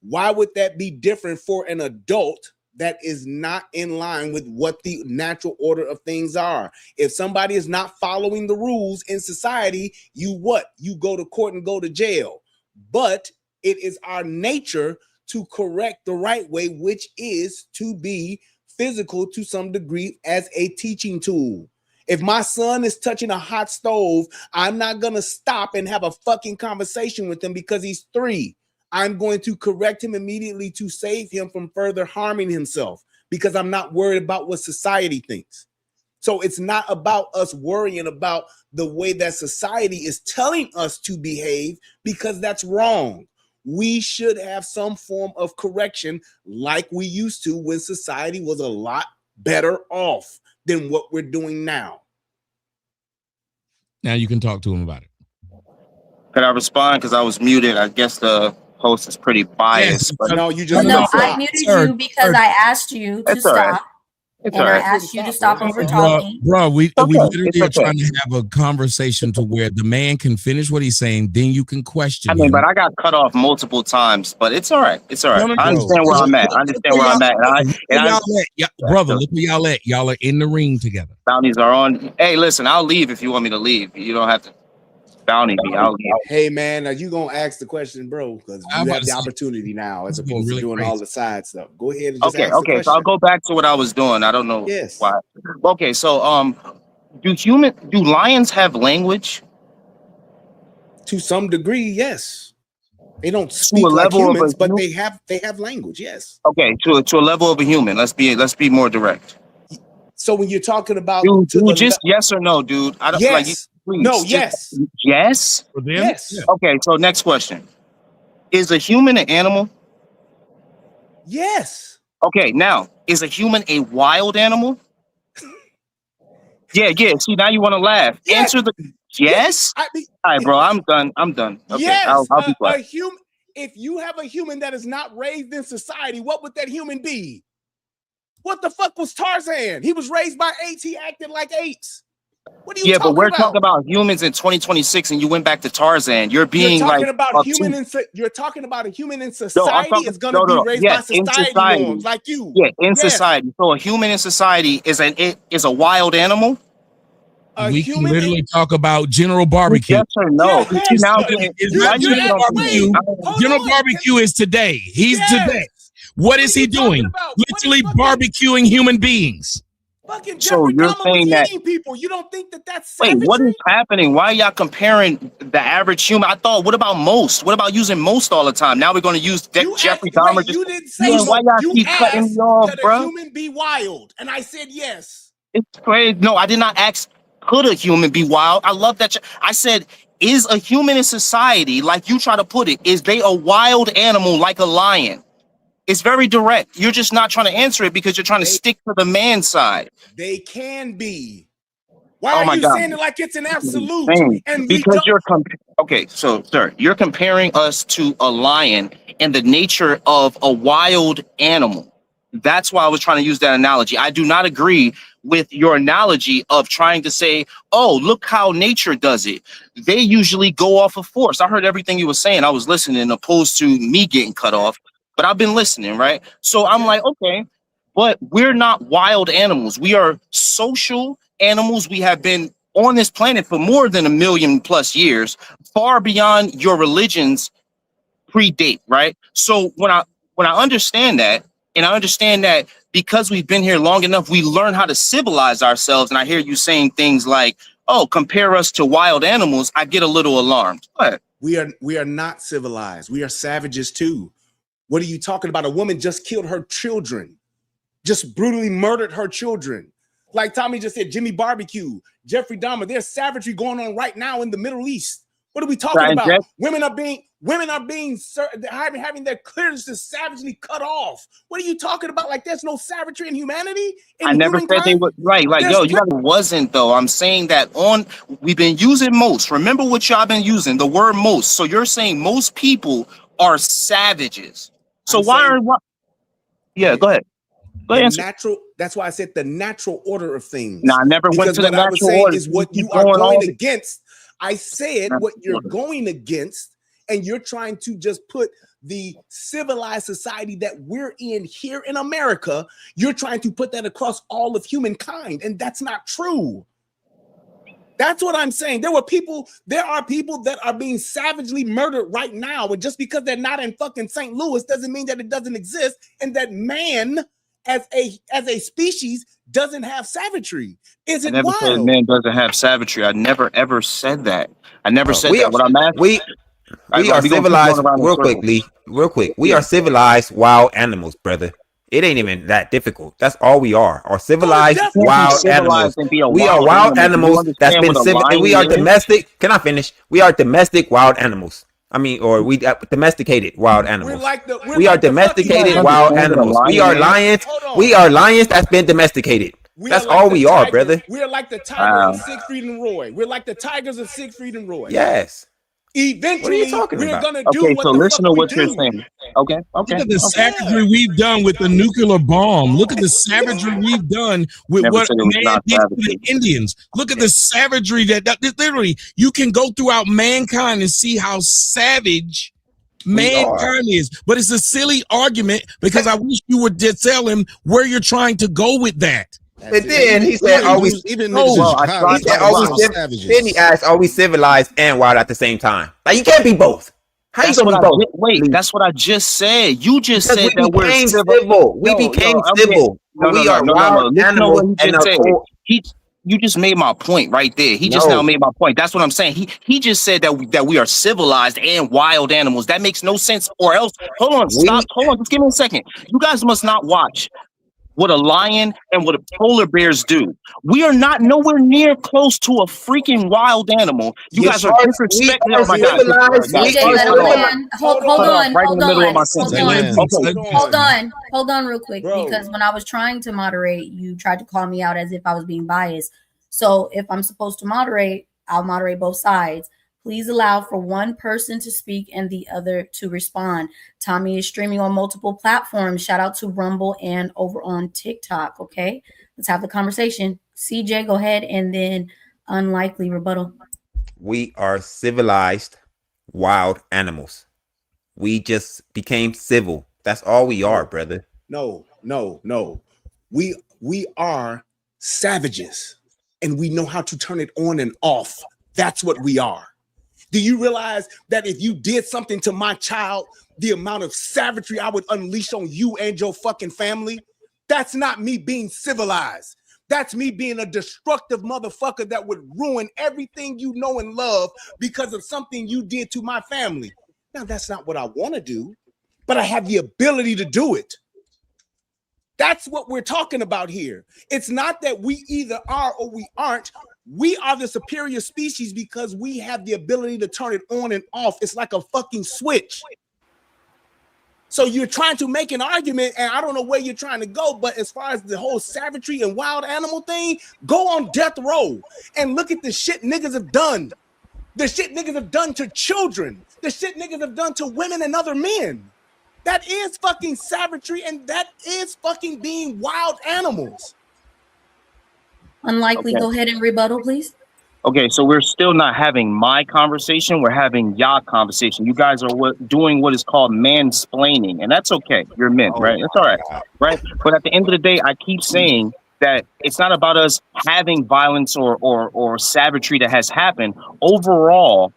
Speaker 2: Why would that be different for an adult that is not in line with what the natural order of things are? If somebody is not following the rules in society, you go to court and go to jail. But it is our nature to correct the right way, which is to be physical to some degree as a teaching tool. If my son is touching a hot stove, I'm not going to stop and have a fucking conversation with him because he's 3. I'm going to correct him immediately to save him from further harming himself, because I'm not worried about what society thinks. So it's not about us worrying about the way that society is telling us to behave, because that's wrong. We should have some form of correction like we used to when society was a lot better off than what we're doing now.
Speaker 3: Now you can talk to him about it.
Speaker 9: Can I respond? Because I was muted. I guess the host is pretty biased.
Speaker 3: Yes,
Speaker 9: but
Speaker 2: no, you just
Speaker 5: I muted you because I asked you to stop. I asked you to stop over talking.
Speaker 3: Bro, we literally are trying to have a conversation to where the man can finish what he's saying, then you can question him.
Speaker 9: But I got cut off multiple times, but it's all right. It's all right. No. I understand where I'm at.
Speaker 3: Brother, look where y'all at. Y'all are in the ring together.
Speaker 9: Bounties are on. Hey, listen, I'll leave if you want me to leave. You don't have to. bounty be out here.
Speaker 2: Hey man, are you gonna ask the question, bro? Because you have the opportunity now, as opposed to doing all the side stuff. Go ahead and just ask the question.
Speaker 9: So I'll go back to what I was doing. I don't know why. Okay, so do lions have language?
Speaker 2: To some degree, yes. They don't speak like humans, but they have language. Yes.
Speaker 9: Okay, to a level of a human. Let's be more direct.
Speaker 2: So when you're talking about,
Speaker 9: dude, just yes or no, dude. I don't
Speaker 2: yes.
Speaker 9: like. Please,
Speaker 2: no. Yes.
Speaker 9: Yes.
Speaker 2: Yes.
Speaker 9: Okay. So next question: is a human an animal?
Speaker 2: Yes.
Speaker 9: Okay. Now, is a human a wild animal? Yeah. See, now you want to laugh.
Speaker 2: Yes.
Speaker 9: Answer the yes. All right, bro. I'm done. Okay.
Speaker 2: Yes.
Speaker 9: I'll be quiet.
Speaker 2: A human. If you have a human that is not raised in society, what would that human be? What the fuck was Tarzan? He was raised by apes. He acted like apes. What are you talking about?
Speaker 9: But we're talking about humans in 2026, and you went back to Tarzan. You're talking
Speaker 2: about you're talking about a human in society is going to be raised by society norms, like you.
Speaker 9: Yeah, in society. So a human in society is a wild animal.
Speaker 3: We can literally talk about General Barbecue.
Speaker 9: Yes or no?
Speaker 3: General Barbecue is today. He's today. What is he doing? Literally barbecuing human beings.
Speaker 9: So you're saying that
Speaker 2: people, you don't think that's
Speaker 9: wait, what is happening? Why are y'all comparing the average human? I thought, what about most? What about using most all the time? Now we're going to use Jeffrey Dahmer.
Speaker 2: You didn't say so.
Speaker 9: Why y'all keep cutting me off, bro?
Speaker 2: A human be wild, and I said yes.
Speaker 9: It's crazy. No, I did not ask. Could a human be wild? I love that. I said, is a human in society, like you try to put it, is they a wild animal like a lion? It's very direct. You're just not trying to answer it because you're trying to stick to the man side.
Speaker 2: They can be. Why are you saying it like it's an absolute?
Speaker 9: And because okay, so sir, you're comparing us to a lion and the nature of a wild animal. That's why I was trying to use that analogy. I do not agree with your analogy of trying to say, oh, look how nature does it. They usually go off of force. I heard everything you were saying. I was listening opposed to me getting cut off. But I've been listening, right? So I'm like, okay, but we're not wild animals. We are social animals. We have been on this planet for more than 1 million+ years, far beyond your religions predate, right? So when I understand that, and I understand that because we've been here long enough, we learn how to civilize ourselves. And I hear you saying things like, oh, compare us to wild animals. I get a little alarmed. But
Speaker 2: we are not civilized. We are savages too. What are you talking about? A woman just killed her children, just brutally murdered her children. Like Tommy just said, Jimmy Barbecue, Jeffrey Dahmer, there's savagery going on right now in the Middle East. What are we talking about? Women are having their clearances savagely cut off. What are you talking about? Like there's no savagery in humanity?
Speaker 9: I never said they were right. Like, yo, you guys wasn't though. I'm saying that we've been using most. Remember what y'all been using, the word most. So you're saying most people are savages. So why? Yeah, go ahead.
Speaker 2: That's why I said the natural order of things.
Speaker 9: No, I never went to the natural order.
Speaker 2: Is what you are going against. I said what you're going against, and you're trying to just put the civilized society that we're in here in America, you're trying to put that across all of humankind, and that's not true. That's what I'm saying. There are people that are being savagely murdered right now, and just because they're not in fucking St. Louis doesn't mean that it doesn't exist, and that man as a species doesn't have savagery. Is it wild? I never said
Speaker 9: man doesn't have savagery. I never ever said that. I never said that. What I'm asking,
Speaker 1: we are civilized. Real quick. We are civilized wild animals, brother. It ain't even that difficult. That's all we are. Or civilized wild animals. We are wild animals that's been civilized. We are domestic. Can I finish? We are domestic wild animals. I mean, or we domesticated wild animals. We are domesticated wild animals. We are lions. We are lions that's been domesticated. That's all we are, brother.
Speaker 2: We are like the tigers of Siegfried and Roy. We're like the tigers of Siegfried and Roy.
Speaker 1: Yes.
Speaker 2: Eventually, we're gonna do
Speaker 9: okay,
Speaker 2: what
Speaker 9: so
Speaker 2: the
Speaker 9: listen
Speaker 2: fuck
Speaker 9: to what
Speaker 2: we
Speaker 9: you're
Speaker 2: do.
Speaker 9: saying. Okay.
Speaker 3: Look at the savagery we've done with the nuclear bomb. Look at the savagery we've done with what man did to the Indians. Look at the savagery that literally you can go throughout mankind and see how savage mankind is. But it's a silly argument because I wish you would tell him where you're trying to go with that.
Speaker 1: But then he said, "Are we?"
Speaker 4: Even
Speaker 1: No,
Speaker 4: niggas
Speaker 1: he said, "Are we?" Then he asked, "Are we civilized and wild at the same time?" Like you can't be both. How you gonna be both?
Speaker 9: Wait, that's what I just said. You just
Speaker 1: Because
Speaker 9: said that we're
Speaker 1: became
Speaker 9: civil.
Speaker 1: civil. We became civil. We are
Speaker 9: No.
Speaker 1: wild
Speaker 9: Listen to what
Speaker 1: animals.
Speaker 9: he
Speaker 1: And
Speaker 9: just said. You just made my point right there. He just now made my point. That's what I'm saying. He just said that we are civilized and wild animals. That makes no sense. Or else, hold on, stop. Hold on, just give me a second. You guys must not watch what a lion and what a polar bears do. We are not nowhere near close to a freaking wild animal. You guys are disrespecting. Oh my God!
Speaker 5: Hold on.
Speaker 9: Right in the middle of my sentence.
Speaker 5: Hold on, real quick, because when I was trying to moderate, you tried to call me out as if I was being biased. So if I'm supposed to moderate, I'll moderate both sides. Please allow for one person to speak and the other to respond. Tommy is streaming on multiple platforms. Shout out to Rumble and over on TikTok. Okay, let's have the conversation. CJ, go ahead, and then Unlikely rebuttal.
Speaker 1: We are civilized wild animals. We just became civil. That's all we are, brother.
Speaker 2: No. We are savages, and we know how to turn it on and off. That's what we are. Do you realize that if you did something to my child, the amount of savagery I would unleash on you and your fucking family? That's not me being civilized. That's me being a destructive motherfucker that would ruin everything you know and love because of something you did to my family. Now, that's not what I want to do, but I have the ability to do it. That's what we're talking about here. It's not that we either are or we aren't. We are the superior species because we have the ability to turn it on and off. It's like a fucking switch. So you're trying to make an argument, and I don't know where you're trying to go, but as far as the whole savagery and wild animal thing, go on death row and look at the shit niggas have done. The shit niggas have done to children. The shit niggas have done to women and other men. That is fucking savagery, and that is fucking being wild animals.
Speaker 5: Unlikely, go ahead and rebuttal, please.
Speaker 9: Okay, so we're still not having my conversation. We're having y'all conversation. You guys are doing what is called mansplaining, and that's okay. You're men, right? It's all right, right? But at the end of the day, I keep saying that it's not about us having violence or savagery that has happened. Overall,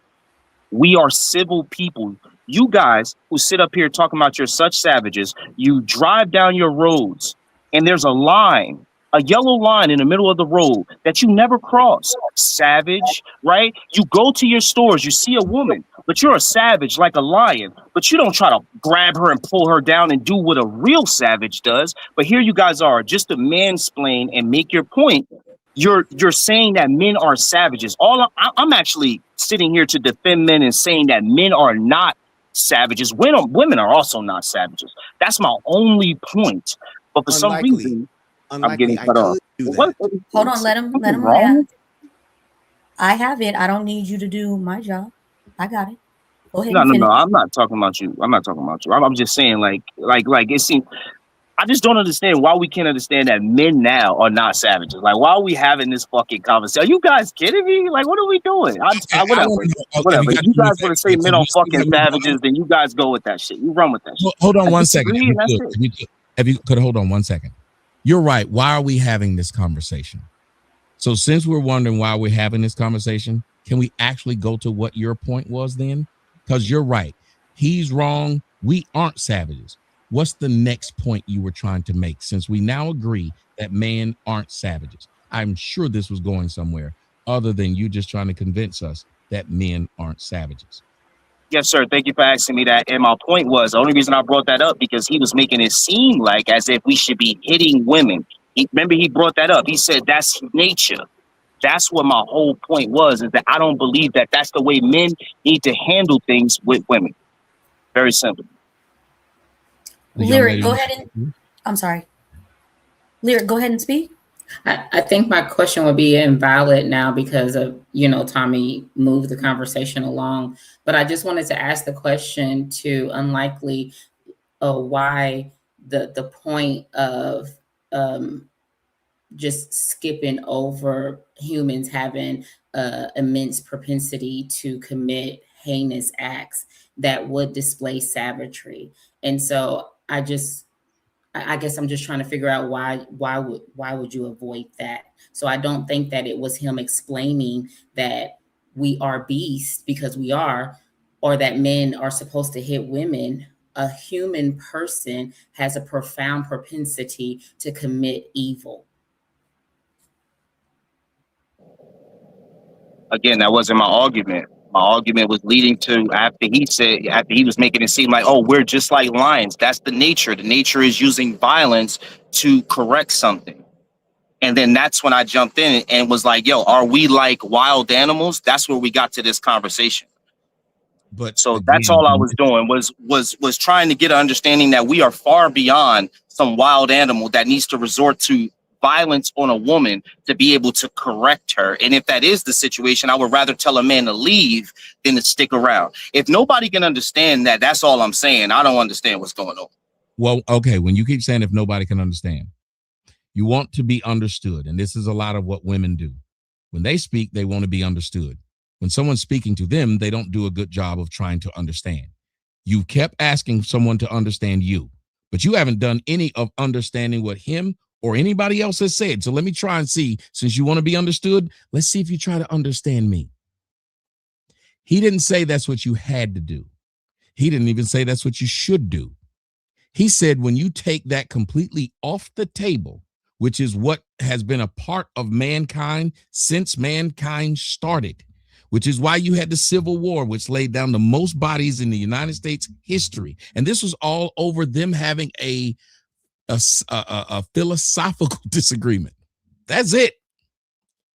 Speaker 9: we are civil people. You guys who sit up here talking about you're such savages, you drive down your roads, and there's a line, a yellow line in the middle of the road that you never cross. Savage, right? You go to your stores, you see a woman, but you're a savage like a lion, but you don't try to grab her and pull her down and do what a real savage does. But here you guys are, just to mansplain and make your point. You're saying that men are savages. I'm actually sitting here to defend men and saying that men are not savages. Women are also not savages. That's my only point. But for some reason, I'm getting cut off.
Speaker 5: Hold on, let him have. I have it. I don't need you to do my job. I got it. Go ahead.
Speaker 9: No. I'm not talking about you. I'm just saying, like it seems. I just don't understand why we can't understand that men now are not savages. Like, why are we having this fucking conversation? Are you guys kidding me? Like, what are we doing? Whatever. If you guys want to say men are fucking savages, then you guys go with that shit. You run with that shit.
Speaker 3: Hold on one second. If you could hold on 1 second. You're right. Why are we having this conversation? So since we're wondering why we're having this conversation, can we actually go to what your point was then? Because you're right. He's wrong. We aren't savages. What's the next point you were trying to make, since we now agree that men aren't savages? I'm sure this was going somewhere other than you just trying to convince us that men aren't savages.
Speaker 9: Yes, sir. Thank you for asking me that. And my point was, the only reason I brought that up because he was making it seem like as if we should be hitting women. Remember, he brought that up. He said that's nature. That's what my whole point was, is that I don't believe that that's the way men need to handle things with women. Very simple.
Speaker 5: Lyric, go ahead and I'm sorry. Lyric, go ahead and speak.
Speaker 8: I think my question would be invalid now because of, Tommy moved the conversation along. But I just wanted to ask the question to Unlikely why the point of just skipping over humans having immense propensity to commit heinous acts that would display savagery. And so I I guess I'm just trying to figure out why would you avoid that? So I don't think that it was him explaining that we are beasts because we are, or that men are supposed to hit women. A human person has a profound propensity to commit evil.
Speaker 9: Again, that wasn't my argument. My argument was leading to after he was making it seem like, oh, we're just like lions. That's the nature. The nature is using violence to correct something. And then that's when I jumped in and was like, yo, are we like wild animals? That's where we got to this conversation.
Speaker 3: But
Speaker 9: so that's all I was doing was trying to get an understanding that we are far beyond some wild animal that needs to resort to violence on a woman to be able to correct her. And if that is the situation, I would rather tell a man to leave than to stick around. If nobody can understand that, that's all I'm saying. I don't understand what's going on.
Speaker 3: Well, okay, when you keep saying if nobody can understand, you want to be understood. And this is a lot of what women do. When they speak, they want to be understood. When someone's speaking to them, they don't do a good job of trying to understand. You kept asking someone to understand you, but you haven't done any of understanding what him or anybody else has said. So let me try and see, since you want to be understood, let's see if you try to understand me. He didn't say that's what you had to do. He didn't even say that's what you should do. He said, when you take that completely off the table, which is what has been a part of mankind since mankind started, which is why you had the Civil War, which laid down the most bodies in the United States history. And this was all over them having a philosophical disagreement. That's it.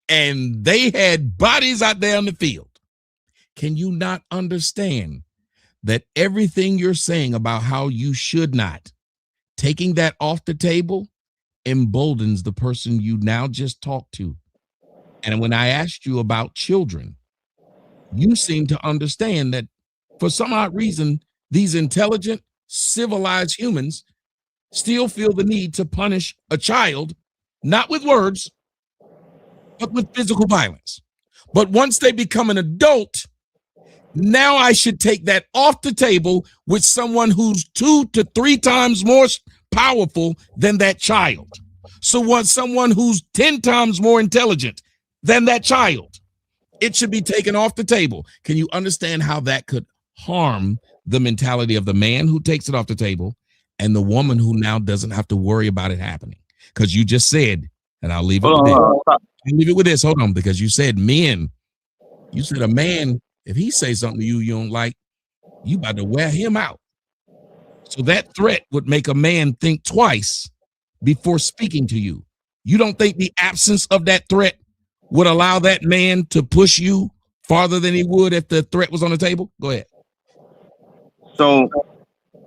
Speaker 3: And they had bodies out there in the field. Can you not understand that everything you're saying about how you should not, taking that off the table, emboldens the person you now just talked to? And when I asked you about children, you seem to understand that for some odd reason, these intelligent, civilized humans still feel the need to punish a child, not with words, but with physical violence. But once they become an adult, now I should take that off the table with someone who's 2 to 3 times more powerful than that child. So once someone who's 10 times more intelligent than that child, it should be taken off the table. Can you understand how that could harm the mentality of the man who takes it off the table and the woman who now doesn't have to worry about it happening? Because you just said, and I'll leave it with this. I'll leave it with this. Hold on, because you said men. You said a man, if he says something to you you don't like, you about to wear him out. So that threat would make a man think twice before speaking to you. You don't think the absence of that threat would allow that man to push you farther than he would if the threat was on the table? Go ahead.
Speaker 9: So,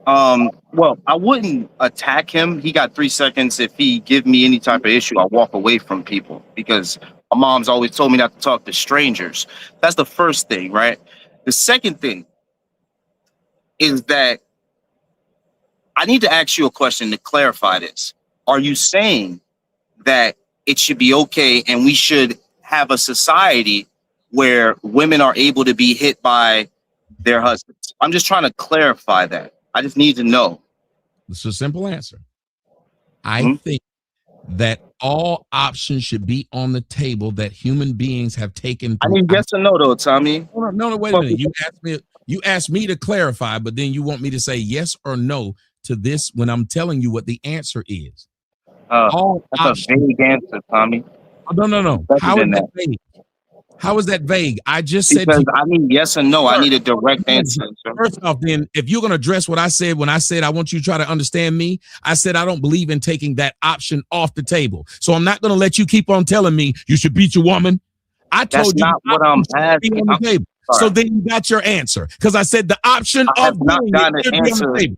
Speaker 9: well, I wouldn't attack him. He got 3 seconds. If he give me any type of issue, I'll walk away from people because my mom's always told me not to talk to strangers. That's the first thing, right? The second thing is that I need to ask you a question to clarify this. Are you saying that it should be okay and we should have a society where women are able to be hit by their husbands? I'm just trying to clarify that. I just need to know.
Speaker 3: It's a simple answer. I think that all options should be on the table that human beings have taken.
Speaker 9: I need yes or no, though, Tommy.
Speaker 3: No, wait a minute. You asked me to clarify, but then you want me to say yes or no to this when I'm telling you what the answer is.
Speaker 9: That's a vague answer, Tommy.
Speaker 3: No. How is that vague? How is that vague? I just said
Speaker 9: because I need yes or no. I need a direct answer.
Speaker 3: First off, then, if you're going to address what I said when I said I want you to try to understand me, I said I don't believe in taking that option off the table. So I'm not going to let you keep on telling me you should beat your woman. I told you
Speaker 9: not what I'm asking.
Speaker 3: On the table. So then you got your answer because I said the option of doing it should be on the table.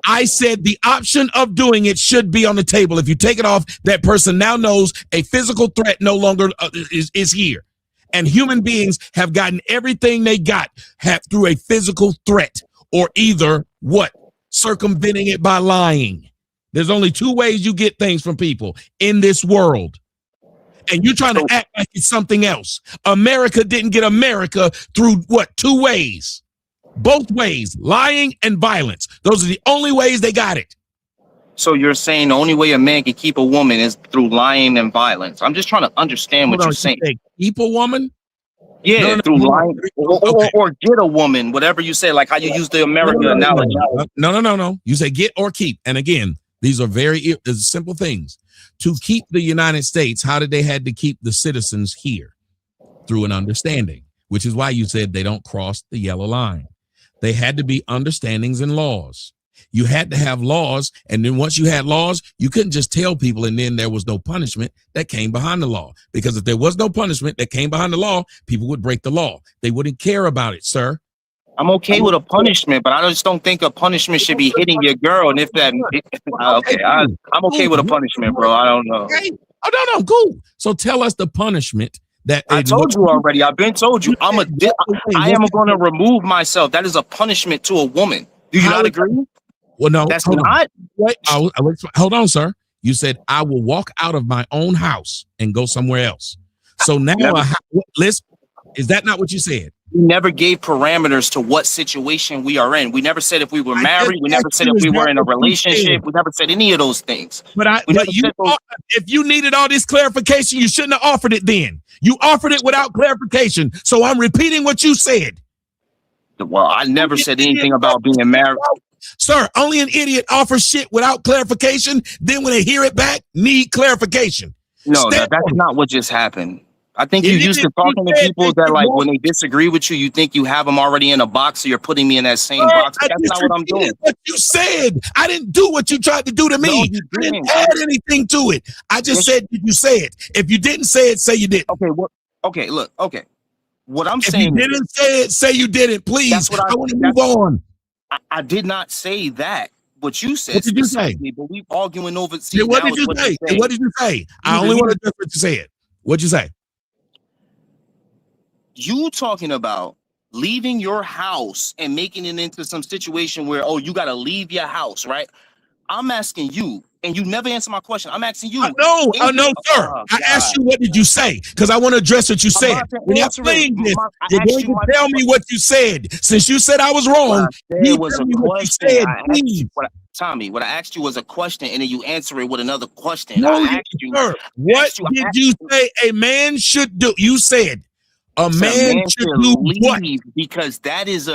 Speaker 3: I said the option of doing it should be on the table. If you take it off, that person now knows a physical threat no longer is here. And human beings have gotten everything they got through a physical threat or either what? Circumventing it by lying. There's only 2 ways you get things from people in this world. And you're trying to act like it's something else. America didn't get America through what? 2 ways. Both ways, lying and violence. Those are the only ways they got it.
Speaker 9: So you're saying the only way a man can keep a woman is through lying and violence. I'm just trying to understand what you're saying.
Speaker 3: Keep a woman?
Speaker 9: Yeah, through lying or get a woman, whatever you say, like how you use the American analogy.
Speaker 3: No. You say get or keep. And again, these are very simple things. To keep the United States, how did they had to keep the citizens here? Through an understanding, which is why you said they don't cross the yellow line. They had to be understandings and laws. You had to have laws, and then once you had laws, you couldn't just tell people and then there was no punishment that came behind the law. Because if there was no punishment that came behind the law, people would break the law. They wouldn't care about it, sir.
Speaker 9: I'm okay with a punishment, but I just don't think a punishment should be hitting your girl. And if that, I'm okay with a punishment, bro. I don't know.
Speaker 3: Okay. Oh, no, cool. So tell us the punishment that
Speaker 9: I told you already. I've been told you. I am going to remove myself. That is a punishment to a woman. Do you not agree?
Speaker 3: Well, no,
Speaker 9: that's not.
Speaker 3: Wait, hold on, sir. You said I will walk out of my own house and go somewhere else. So now, is that not what you said?
Speaker 9: We never gave parameters to what situation we are in. We never said if we were married. We never said if we were in a relationship. We never said any of those things.
Speaker 3: If you needed all this clarification, you shouldn't have offered it then. You offered it without clarification. So I'm repeating what you said.
Speaker 9: Well, I never said anything about being married.
Speaker 3: Sir, only an idiot offers shit without clarification. Then when they hear it back, need clarification.
Speaker 9: No, that's not what just happened. I think you're used to talking to people that, like, when they disagree with you, you think you have them already in a box, so you're putting me in that same box. But that's not what I'm doing.
Speaker 3: What you said. I didn't do what you tried to do to me.
Speaker 9: No,
Speaker 3: I didn't add anything to it. I just said, did you say it? If you didn't say it, say you didn't.
Speaker 9: Okay, look. What I'm saying.
Speaker 3: If you didn't say it, say you didn't. Please. I want to move on.
Speaker 9: I did not say that. What you said.
Speaker 3: What did you say?
Speaker 9: But we arguing over.
Speaker 3: What did you say? What did you say? I only want to know what you said. What'd you say?
Speaker 9: You talking about leaving your house and making it into some situation where, oh, you got to leave your house, right? I'm asking you, and you never answer my question. I'm asking you.
Speaker 3: No, sir. I asked you, what did you say? Because I want to address what you said. When you're playing this, you're going to tell me what you said. Since you said I was wrong, you tell me what you said, please.
Speaker 9: Tommy, what I asked you was a question, and then you answer it with another question.
Speaker 3: No,
Speaker 9: I asked you,
Speaker 3: sir. What did you say a man should do? You said a man should do what?
Speaker 9: Because that is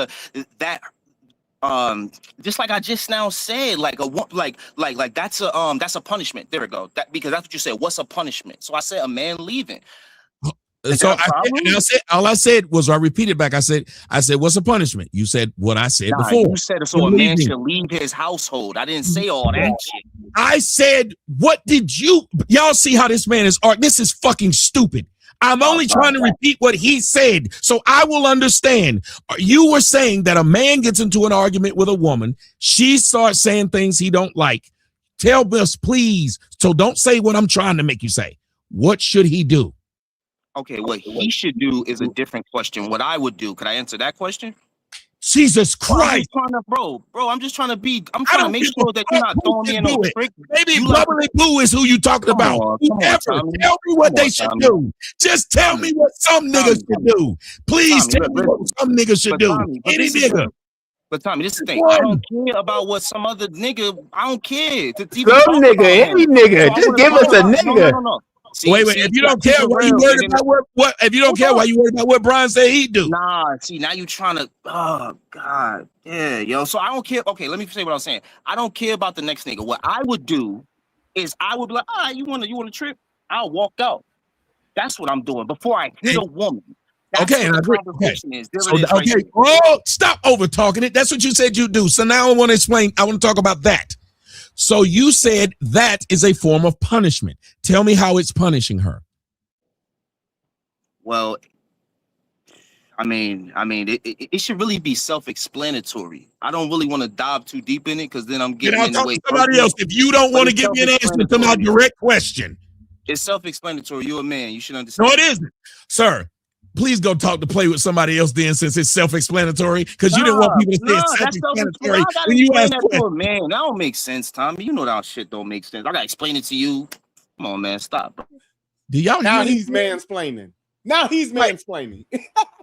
Speaker 9: just like I just now said, like that's a punishment. There we go. Because that's what you said. What's a punishment? So I said a man leaving.
Speaker 3: So all I said was, I repeated back. I said, what's a punishment? You said what I said before.
Speaker 9: You said so a man should leave his household. I didn't say all that shit.
Speaker 3: I said, what did y'all see how this man is? This is fucking stupid. I'm only trying to repeat what he said so I will understand. You were saying that a man gets into an argument with a woman. She starts saying things he don't like. Tell us, please. So don't say what I'm trying to make you say. What should he do?
Speaker 9: Okay, what he should do is a different question. What I would do, could I answer that question?
Speaker 3: Jesus Christ.
Speaker 9: I'm just trying to make sure that you're not throwing me in no trick.
Speaker 3: Maybe Bubbly Boo is who you talking about. Tell me what they should do. Just tell me what some niggas should do. Please tell me what some niggas should do. Any nigga.
Speaker 9: But Tommy, this is the thing. I don't care about what some other nigga. I don't care.
Speaker 1: Some nigga, any nigga. Just give us a nigga.
Speaker 9: No.
Speaker 3: See, if you don't care, why you worried about what? If you don't care, why you worried about what Brian said he'd do?
Speaker 9: Nah, see, now you trying to. Oh God, yeah, yo. So I don't care. Okay, let me say what I'm saying. I don't care about the next nigga. What I would do is I would be like, all right, you want to trip? I'll walk out. That's what I'm doing before I hit a woman. That's
Speaker 3: okay,
Speaker 9: what the conversation is.
Speaker 3: Stop over talking it. That's what you said you'd do. So now I want to explain. I want to talk about that. So you said that is a form of punishment. Tell me how it's punishing her.
Speaker 9: Well, I mean, it should really be self-explanatory. I don't really want to dive too deep in it because then I'm getting in the way.
Speaker 3: Somebody else, if you don't want to give me an answer to my direct question.
Speaker 9: It's self-explanatory. You're a man. You should understand.
Speaker 3: No, it isn't, sir. Please go play with somebody else then, since it's self-explanatory. Because you didn't want people to say it's self-explanatory when you ask questions.
Speaker 9: Man, that don't make sense, Tommy. You know that shit don't make sense. I gotta explain it to you. Come on, man, stop, bro.
Speaker 3: Do y'all
Speaker 2: now he's mansplaining?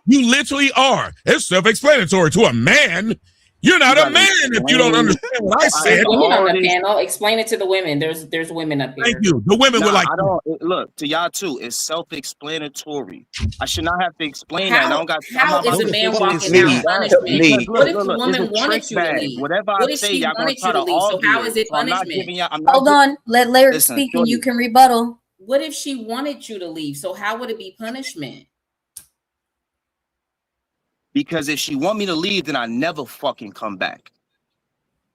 Speaker 2: You literally are. It's self-explanatory to a man.
Speaker 3: You're not a man if you don't understand what I said.
Speaker 8: Women on the panel, explain it to the women. There's women up here.
Speaker 3: Thank you. The women were like,
Speaker 9: I don't look to y'all too. It's self-explanatory. I should not have to explain that. I don't got.
Speaker 8: How is a man walking out punishment? What if the woman wanted you to leave?
Speaker 9: Whatever
Speaker 8: What
Speaker 9: I
Speaker 8: if
Speaker 9: say,
Speaker 8: she
Speaker 9: y'all gonna
Speaker 8: wanted
Speaker 9: try
Speaker 8: you to
Speaker 9: to
Speaker 8: leave? So
Speaker 9: argue.
Speaker 8: how is it
Speaker 9: I'm not
Speaker 8: punishment?
Speaker 9: giving y'all. I'm not
Speaker 5: Hold on, let Lyric
Speaker 9: Listen,
Speaker 5: speak and
Speaker 9: Jordan.
Speaker 5: you can rebuttal.
Speaker 8: What if she wanted you to leave? So how would it be punishment?
Speaker 9: Because if she want me to leave, then I never fucking come back.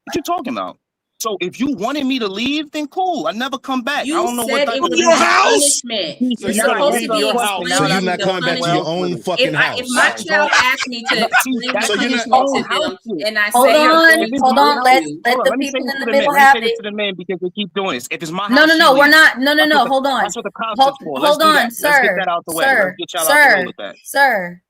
Speaker 9: What you talking about? So if you wanted me to leave, then cool. I never come back.
Speaker 8: You
Speaker 9: I don't know
Speaker 8: said
Speaker 9: what
Speaker 8: it would be
Speaker 3: your house.
Speaker 8: punishment.
Speaker 2: So
Speaker 8: You're
Speaker 2: you gotta
Speaker 8: supposed
Speaker 2: leave
Speaker 8: to be
Speaker 2: your house.
Speaker 8: explaining
Speaker 4: So you're not
Speaker 8: the
Speaker 4: coming back to your
Speaker 8: punishment.
Speaker 4: own fucking house.
Speaker 8: If my child asked me to explain the
Speaker 9: So you're
Speaker 8: punishment
Speaker 9: not-
Speaker 8: to them, and I
Speaker 5: Hold
Speaker 8: say,
Speaker 5: on, let the people in the middle have it.
Speaker 9: To the men because they keep doing this. If it's my
Speaker 5: No,
Speaker 9: house,
Speaker 5: no,
Speaker 9: she
Speaker 5: no, we're
Speaker 9: leaves.
Speaker 5: not. No, no,
Speaker 9: That's
Speaker 5: no.
Speaker 9: what the-
Speaker 5: Hold on.
Speaker 9: That's what the concept's for. Let's
Speaker 5: Hold
Speaker 9: do that.
Speaker 5: on,
Speaker 9: Let's
Speaker 5: sir.
Speaker 9: get that out the way.
Speaker 5: Sir,
Speaker 9: Let's get y'all out the way with that.
Speaker 5: Sir,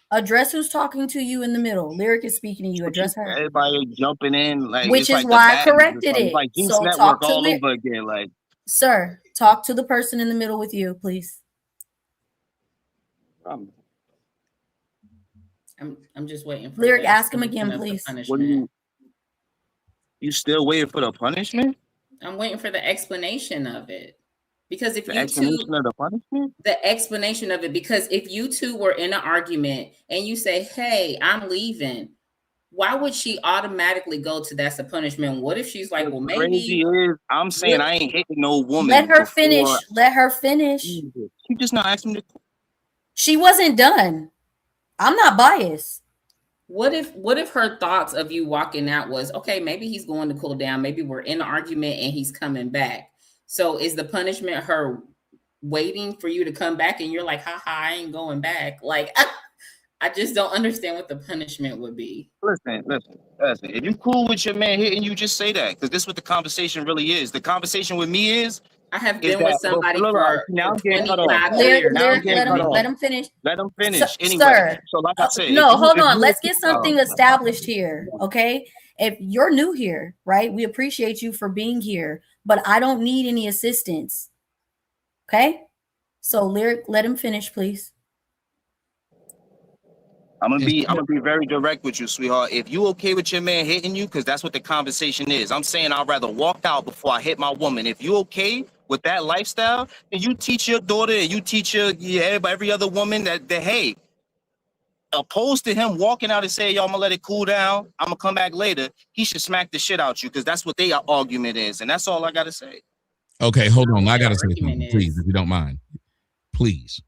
Speaker 5: address who's talking to you in the middle. Lyric is speaking to you. Address her.
Speaker 9: Everybody jumping in, like
Speaker 5: Which
Speaker 9: it's
Speaker 5: is
Speaker 9: like the
Speaker 5: why I
Speaker 9: bad-
Speaker 5: corrected
Speaker 9: it's
Speaker 5: it.
Speaker 9: like Juice
Speaker 5: So
Speaker 9: Network
Speaker 5: talk to
Speaker 9: all
Speaker 5: Lyric.
Speaker 9: over again. Like,
Speaker 5: Sir, talk to the person in the middle with you, please.
Speaker 8: I'm just waiting for
Speaker 5: Lyric,
Speaker 8: the
Speaker 5: ask him
Speaker 8: explanation
Speaker 5: again,
Speaker 8: of the
Speaker 5: please.
Speaker 8: punishment.
Speaker 9: you still waiting for the punishment?
Speaker 8: I'm waiting for the explanation of it. Because if
Speaker 9: The
Speaker 8: you
Speaker 9: explanation
Speaker 8: two,
Speaker 9: of the punishment?
Speaker 8: the explanation of it, because if you two were in an argument and you say, hey, I'm leaving, why would she automatically go to that's a punishment? What if she's like, well,
Speaker 9: Crazy
Speaker 8: maybe
Speaker 9: is, I'm saying I ain't hitting no woman.
Speaker 5: Let her
Speaker 9: before-
Speaker 5: finish. Let her finish.
Speaker 9: She just not asking me.
Speaker 5: She wasn't done. I'm not biased.
Speaker 8: what if her thoughts of you walking out was, okay, maybe he's going to cool down, maybe we're in an argument and he's coming back. So is the punishment her waiting for you to come back and you're like, haha, I ain't going back? Like, I just don't understand what the punishment would be.
Speaker 9: Listen. If you cool with your man hitting you, just say that. Because this is what the conversation really is. The conversation with me is
Speaker 8: I have
Speaker 9: is
Speaker 8: been with
Speaker 9: that-
Speaker 8: somebody
Speaker 9: look,
Speaker 8: for
Speaker 9: now I'm getting cut off.
Speaker 8: 25
Speaker 5: Lyric,
Speaker 8: years.
Speaker 9: Now I'm
Speaker 5: Lyric,
Speaker 9: getting cut off.
Speaker 5: let him finish.
Speaker 9: Let them finish
Speaker 5: Sir,
Speaker 9: anyway. So like I said,
Speaker 5: no, hold
Speaker 9: if
Speaker 5: on.
Speaker 9: you-
Speaker 5: Let's get something
Speaker 9: Oh.
Speaker 5: established here, okay? If you're new here, right? We appreciate you for being here, but I don't need any assistance. Okay? So Lyric, let him finish, please.
Speaker 9: I'm gonna be very direct with you, sweetheart. If you okay with your man hitting you, because that's what the conversation is. I'm saying I'd rather walk out before I hit my woman. If you okay with that lifestyle, then you teach your daughter and you teach every other woman that hey, opposed to him walking out and saying, yo, I'm gonna let it cool down, I'm gonna come back later, he should smack the shit out you, because that's what their argument is, and that's all I gotta say.
Speaker 3: Okay, hold on. I gotta say
Speaker 8: argument
Speaker 3: something,
Speaker 8: is-
Speaker 3: please, if you don't mind. Please,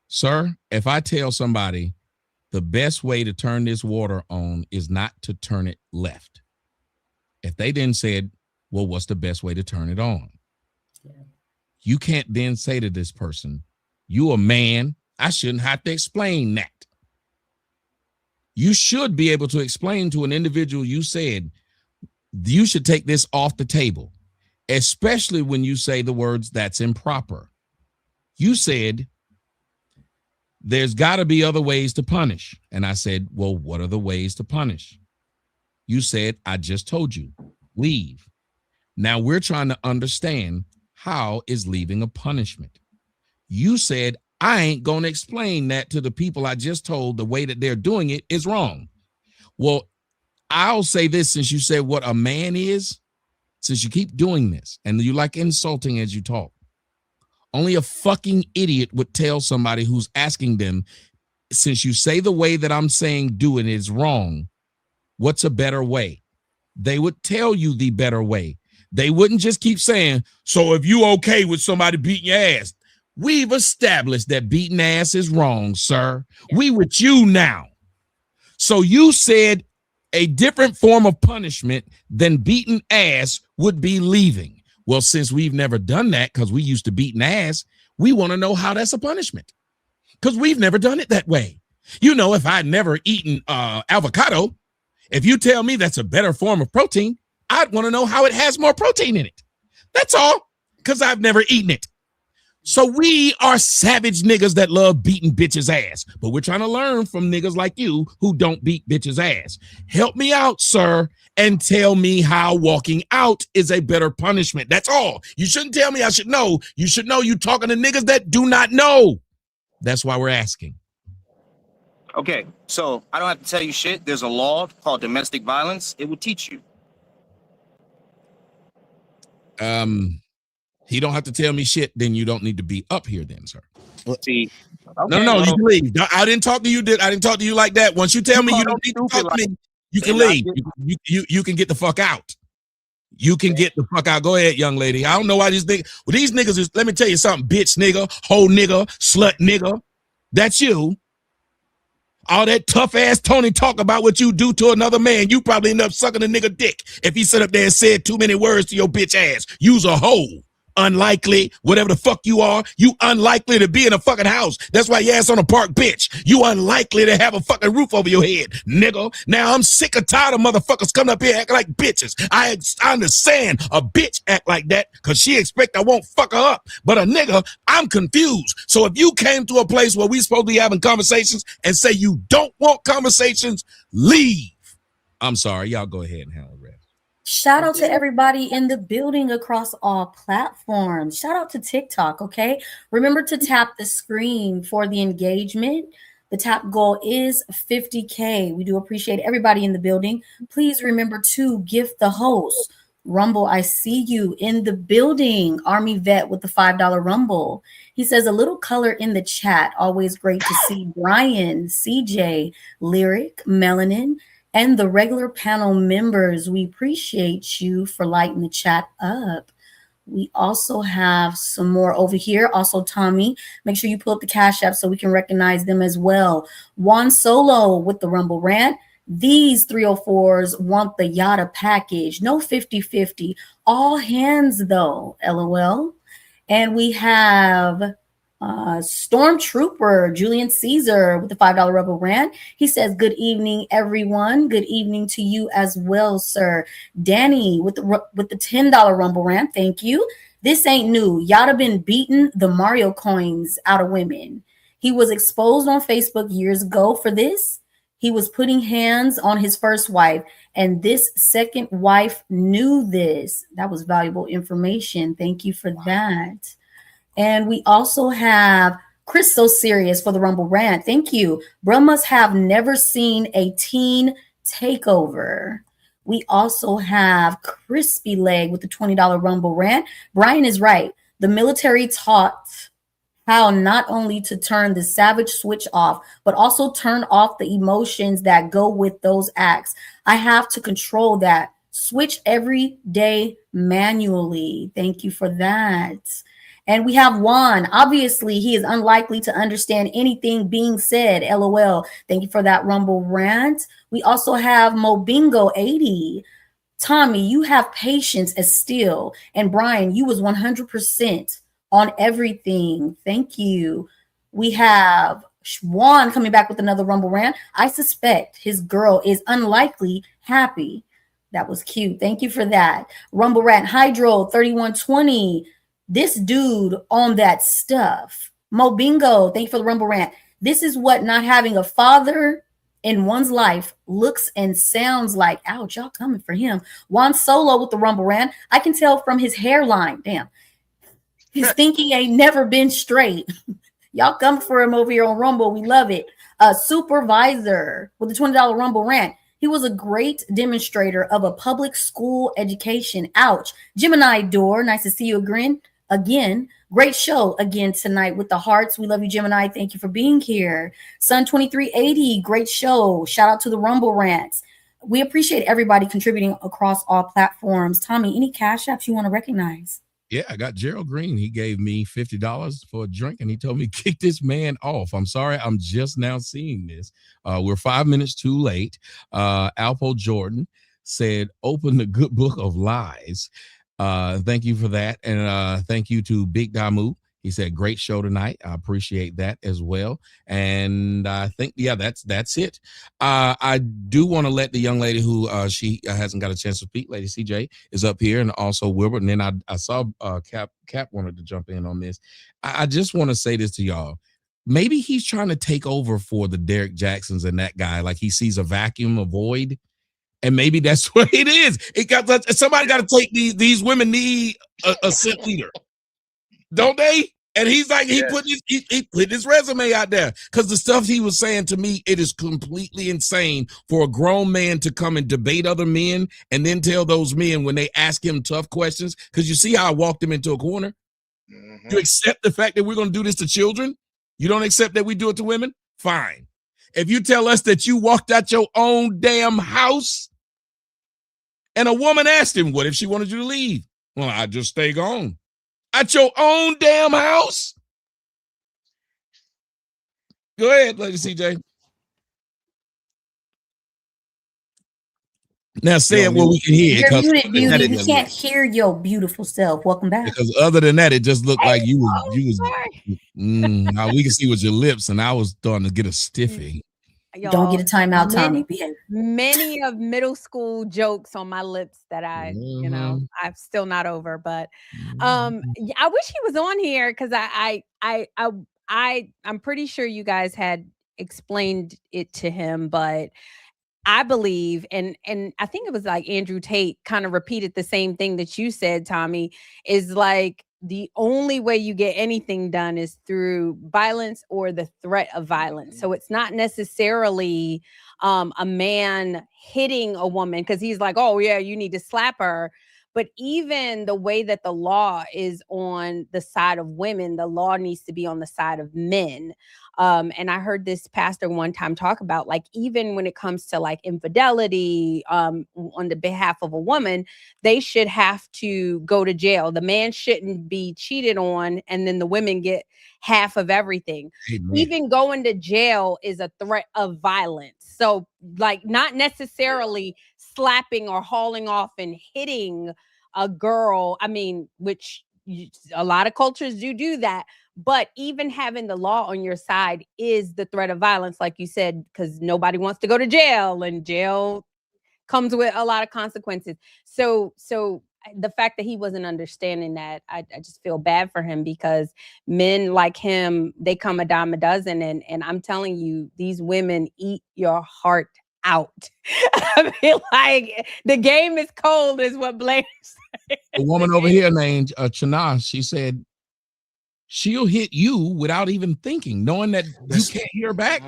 Speaker 3: sir, if I tell somebody the best way to turn this water on is not to turn it left, if they then said, well, what's the best way to turn it on? You can't then say to this person, you a man, I shouldn't have to explain that. You should be able to explain to an individual, you said, you should take this off the table, especially when you say the words, that's improper. You said, there's got to be other ways to punish. And I said, well, what are the ways to punish? You said, I just told you, leave. Now we're trying to understand, how is leaving a punishment? You said, I ain't going to explain that to the people I just told the way that they're doing it is wrong. Well, I'll say this, since you said what a man is, since you keep doing this and you like insulting as you talk, only a fucking idiot would tell somebody who's asking them, since you say the way that I'm saying do it is wrong, what's a better way? They would tell you the better way. They wouldn't just keep saying, so if you okay with somebody beating your ass, we've established that beating ass is wrong, sir. We with you now. So you said a different form of punishment than beating ass would be leaving. Well, since we've never done that, because we used to beating ass, we want to know how that's a punishment, because we've never done it that way. You know, if I'd never eaten avocado, if you tell me that's a better form of protein, I'd want to know how it has more protein in it. That's all, because I've never eaten it. So we are savage niggas that love beating bitches' ass, but we're trying to learn from niggas like you who don't beat bitches' ass. Help me out, sir, and tell me how walking out is a better punishment. That's all. You shouldn't tell me I should know. You should know you talking to niggas that do not know. That's why we're asking.
Speaker 9: Okay, so I don't have to tell you shit. There's a law called domestic violence. It will teach you.
Speaker 3: He don't have to tell me shit. Then you don't need to be up here, then, sir.
Speaker 9: See,
Speaker 3: Okay, no, you can leave. I didn't talk to you. I didn't talk to you like that. Once you tell me you don't need to talk to me, you can leave. You can get the fuck out. You can get the fuck out. Go ahead, young lady. I don't know why these niggas. Well, these niggas is. Let me tell you something, bitch, nigga, hoe nigga, slut nigga. That's you. All that tough ass Tony talk about what you do to another man. You probably end up sucking a nigga dick if he sit up there and said too many words to your bitch ass. You's a hoe. Unlikely, whatever the fuck you are, you unlikely to be in a fucking house. That's why your ass on a park, bitch. You unlikely to have a fucking roof over your head, nigga. Now I'm sick or tired of motherfuckers coming up here acting like bitches. I understand a bitch act like that because she expect I won't fuck her up. But a nigga, I'm confused. So if you came to a place where we supposed to be having conversations and say you don't want conversations, leave. I'm sorry. Y'all go ahead and handle it.
Speaker 5: Shout out to everybody in the building across all platforms. Shout out to TikTok, okay? Remember to tap the screen for the engagement. The top goal is 50K. We do appreciate everybody in the building. Please remember to gift the host. Rumble, I see you in the building. Army Vet with the $5 Rumble. He says a little color in the chat. Always great to see Brian, CJ, Lyric, Melanin, and the regular panel members. We appreciate you for lighting the chat up. We also have some more over here. Also, Tommy, make sure you pull up the Cash App so we can recognize them as well. Juan Solo with the Rumble Rant. These 304s want the Yada package. No 50-50. All hands, though, LOL. And we have Stormtrooper Julian Caesar with the $5 Rebel Rant. He says, good evening, everyone. Good evening to you as well, sir. Danny with the $10 Rumble Rant. Thank you. This ain't new. Yada been beating the Mario coins out of women. He was exposed on Facebook years ago for this. He was putting hands on his first wife, and this second wife knew this. That was valuable information. Thank you for that. And we also have Chris So Serious for the Rumble Rant. Thank you. Bruh must have never seen a teen takeover. We also have Crispy Leg with the $20 Rumble Rant. Brian is right. The military taught how not only to turn the savage switch off, but also turn off the emotions that go with those acts. I have to control that. Switch every day manually. Thank you for that. And we have Juan. Obviously, he is unlikely to understand anything being said. LOL. Thank you for that Rumble Rant. We also have Mobingo 80. Tommy, you have patience as steel. And Brian, you was 100% on everything. Thank you. We have Juan coming back with another Rumble Rant. I suspect his girl is unlikely happy. That was cute. Thank you for that. Rumble Rant Hydro 3120. This dude on that stuff. Mobingo, thank you for the Rumble Rant. This is what not having a father in one's life looks and sounds like. Ouch, y'all coming for him. Juan Solo with the Rumble Rant. I can tell from his hairline. Damn. His thinking ain't never been straight. Y'all come for him over here on Rumble. We love it. Supervisor with the $20 Rumble Rant. He was a great demonstrator of a public school education. Ouch. Gemini Door, nice to see you again. Great show again tonight with the hearts. We love you, Gemini. Thank you for being here. Sun 2380, great show. Shout out to the Rumble Rants. We appreciate everybody contributing across all platforms. Tommy, any cash apps you want to recognize?
Speaker 3: Yeah, I got Gerald Green. He gave me $50 for a drink, and he told me, kick this man off. I'm sorry, I'm just now seeing this. We're 5 minutes too late. Alpo Jordan said, open the good book of lies. Thank you for that. And thank you to Big Damu. He said, great show tonight. I appreciate that as well. And I think, yeah, that's it. I do want to let the young lady who she hasn't got a chance to speak, Lady CJ, is up here, and also Wilbert. And then I saw Cap wanted to jump in on this. I just want to say this to y'all. Maybe he's trying to take over for the Derek Jacksons and that guy. Like he sees a vacuum, a void. And maybe that's what it is. Somebody got to take these women need a scent leader. Don't they? And he's like, he put his resume out there because the stuff he was saying to me, it is completely insane for a grown man to come and debate other men and then tell those men when they ask him tough questions. Because you see how I walked him into a corner. You accept the fact that we're going to do this to children. You don't accept that we do it to women. Fine. If you tell us that you walked out your own damn house and a woman asked him, what if she wanted you to leave? Well, I just stay gone. At your own damn house? Go ahead, Lady CJ. Now say it where we can hear
Speaker 5: You're
Speaker 3: it.
Speaker 5: muted, beauty. We can't hear your beautiful self. Welcome back.
Speaker 3: Because other than that, it just looked like you was now we can see with your lips, and I was starting to get a stiffy.
Speaker 12: Y'all,
Speaker 5: don't get a timeout, Tommy.
Speaker 12: Many of middle school jokes on my lips that I, you know, I'm still not over. But I wish he was on here because I'm pretty sure you guys had explained it to him, but I believe, and I think it was like Andrew Tate kind of repeated the same thing that you said, Tommy, is like the only way you get anything done is through violence or the threat of violence. So it's not necessarily a man hitting a woman because he's like, oh yeah, you need to slap her. But even the way that the law is on the side of women, the law needs to be on the side of men. And I heard this pastor one time talk about, like, even when it comes to like infidelity on the behalf of a woman, they should have to go to jail. The man shouldn't be cheated on and then the women get half of everything. Amen. Even going to jail is a threat of violence. So like not necessarily slapping or hauling off and hitting a girl. I mean, which a lot of cultures do that. But even having the law on your side is the threat of violence, like you said, because nobody wants to go to jail, and jail comes with a lot of consequences. So the fact that he wasn't understanding that, I just feel bad for him, because men like him, they come a dime a dozen. And I'm telling you, these women eat your heart out. I mean, like, the game is cold is what Blaine said.
Speaker 3: A woman over here named Chana, she said, she'll hit you without even thinking, knowing that you can't hear back.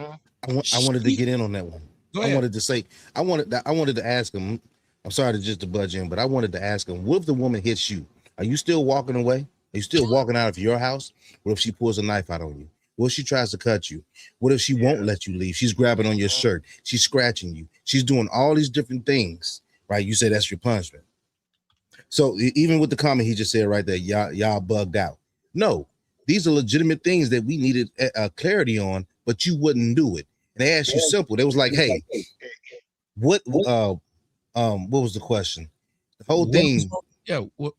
Speaker 4: I wanted to get in on that one. I wanted to say, I wanted to ask him. I'm sorry to budge in, but I wanted to ask him, what if the woman hits you? Are you still walking away? Are you still walking out of your house? What if she pulls a knife out on you? What if she tries to cut you? What if she won't let you leave? She's grabbing on your shirt. She's scratching you. She's doing all these different things, right? You say that's your punishment. So even with the comment he just said right there, y'all bugged out. No. These are legitimate things that we needed clarity on, but you wouldn't do it. And they asked you simple. They was like, "Hey, what was the question? The whole thing.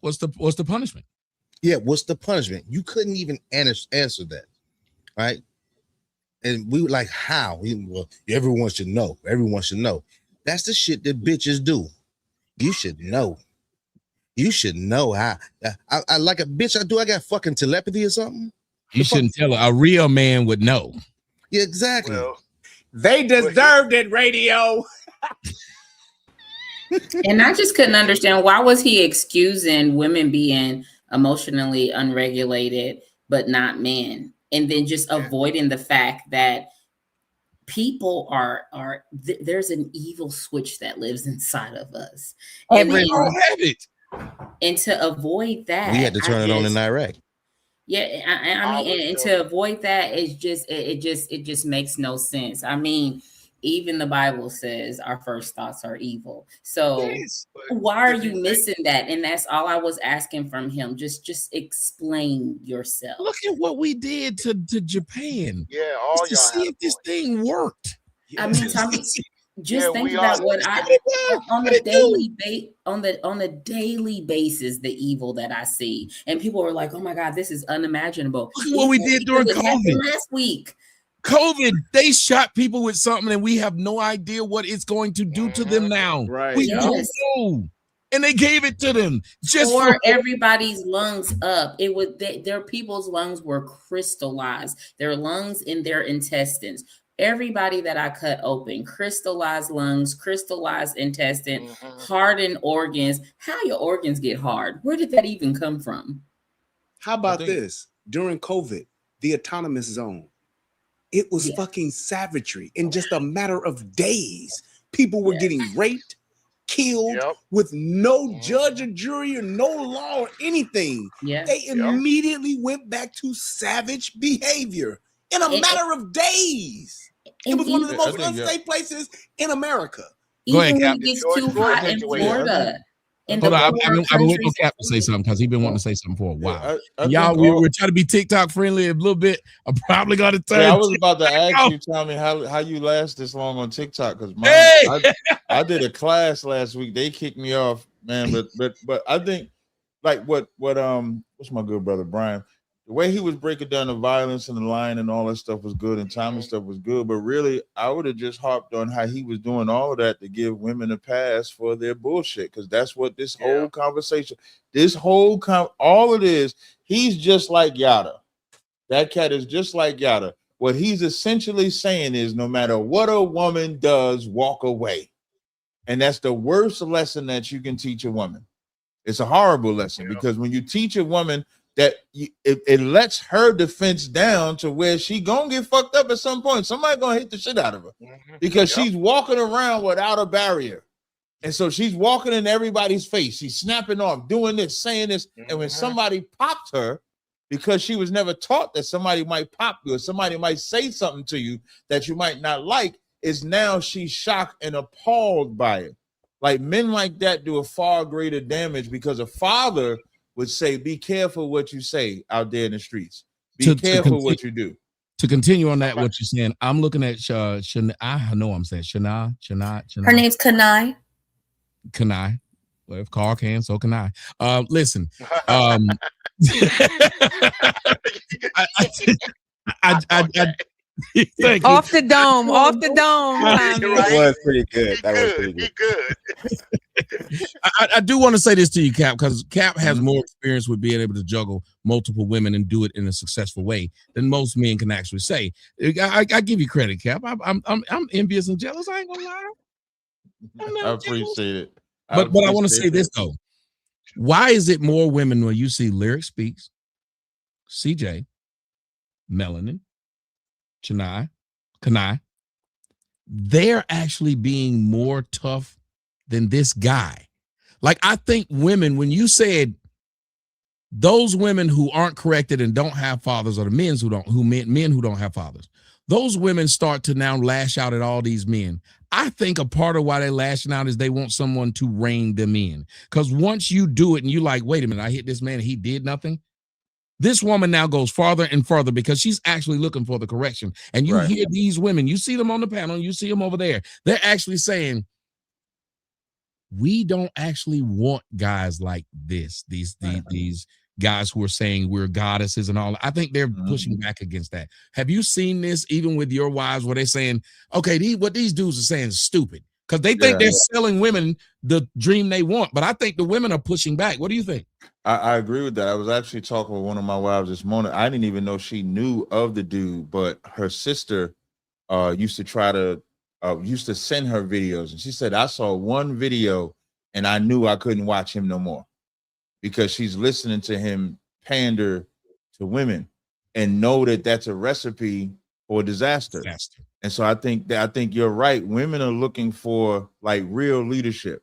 Speaker 3: What's the punishment?
Speaker 4: Yeah, what's the punishment? You couldn't even answer that, right? And we were like, how? Well, everyone should know. Everyone should know. That's the shit that bitches do. You should know. You should know how. I like a bitch. I got fucking telepathy or something.
Speaker 3: You shouldn't tell her. A real man would know.
Speaker 4: Yeah, exactly.
Speaker 2: Well, they deserved it, radio.
Speaker 8: And I just couldn't understand, why was he excusing women being emotionally unregulated, but not men, and then just avoiding the fact that people there's an evil switch that lives inside of us.
Speaker 3: And we all have it.
Speaker 8: And to avoid that,
Speaker 4: we had to turn it on in Iraq.
Speaker 8: Yeah, I mean, and to avoid that, it just makes no sense. I mean, even the Bible says our first thoughts are evil. So why are you missing that? And that's all I was asking from him. Just explain yourself.
Speaker 3: Look at what we did to Japan.
Speaker 13: Yeah, all
Speaker 3: to see if this thing worked.
Speaker 8: I mean, Tommy, just think about what on a daily basis, the evil that I see, and people are like, "Oh my God, this is unimaginable."
Speaker 3: Look what we did during COVID
Speaker 8: last week.
Speaker 3: COVID, they shot people with something, and we have no idea what it's going to do to them now.
Speaker 2: Right?
Speaker 3: We don't know, and they gave it to them just
Speaker 8: for everybody's lungs up. It was their people's lungs were crystallized. Their lungs in their intestines. Everybody that I cut open, crystallized lungs, crystallized intestine, hardened organs. How your organs get hard? Where did that even come from?
Speaker 2: How about this? during COVID, the autonomous zone. It was fucking savagery. In just a matter of days, people were getting raped, killed with no judge or jury or no law or anything. They immediately went back to savage behavior in a matter of days. It was one of the most unsafe places in America.
Speaker 3: Go ahead,
Speaker 8: Even when
Speaker 3: Cap.
Speaker 8: it gets too hot in Florida.
Speaker 3: Hold on, I've been waiting on Cap to say something because he's been wanting to say something for a while. Y'all, we're trying to be TikTok friendly a little bit. I'm probably gonna turn.
Speaker 10: I was about to ask you, Tommy, how you last this long on TikTok? Because I did a class last week. They kicked me off, man. But I think like what's my good brother Brian? The way he was breaking down the violence and the line and all that stuff was good, and Tommy's stuff was good. But really, I would have just harped on how he was doing all of that to give women a pass for their bullshit, because that's what this whole conversation, all it is. He's just like Yada. That cat is just like Yada. What he's essentially saying is, no matter what a woman does, walk away, and that's the worst lesson that you can teach a woman. It's a horrible lesson because when you teach a woman that it lets her defense down to where she gonna get fucked up at some point. Somebody gonna hit the shit out of her because she's walking around without a barrier. And so she's walking in everybody's face. She's snapping off, doing this, saying this. And when somebody pops her, because she was never taught that somebody might pop you or somebody might say something to you that you might not like, is now she's shocked and appalled by it. Like, men like that do a far greater damage because a father would say, be careful what you say out there in the streets. Be careful what you do.
Speaker 3: To continue on that, what you're saying, I'm looking at Shana. I know I'm saying Shana.
Speaker 5: Her name's Kanai.
Speaker 3: Kanai. Well, if Carl can, so can I. Listen.
Speaker 12: Off the dome.
Speaker 1: That was pretty good.
Speaker 3: I do want to say this to you, Cap, because Cap has more experience with being able to juggle multiple women and do it in a successful way than most men can actually say. I give you credit, Cap. I'm envious and jealous. I ain't gonna lie.
Speaker 10: I appreciate it.
Speaker 3: But I want to say this though. Why is it more women when you see Lyric Speaks, CJ, Melanin, Kanai, they're actually being more tough than this guy? Like, I think women, when you said those women who aren't corrected and don't have fathers, or the men who don't have fathers, those women start to now lash out at all these men. I think a part of why they're lashing out is they want someone to rein them in. Because once you do it and you like, wait a minute, I hit this man and he did nothing. This woman now goes farther and further because she's actually looking for the correction. And you hear these women, you see them on the panel, you see them over there. They're actually saying, we don't actually want guys like this. These guys who are saying we're goddesses and all. I think they're pushing back against that. Have you seen this even with your wives where they're saying, okay, what these dudes are saying is stupid because they think they're selling women the dream they want. But I think the women are pushing back. What do you think?
Speaker 10: I agree with that. I was actually talking with one of my wives this morning. I didn't even know she knew of the dude, but her sister used to send her videos. And she said, I saw one video and I knew I couldn't watch him no more because she's listening to him pander to women and know that that's a recipe for disaster. And so I think you're right. Women are looking for like real leadership.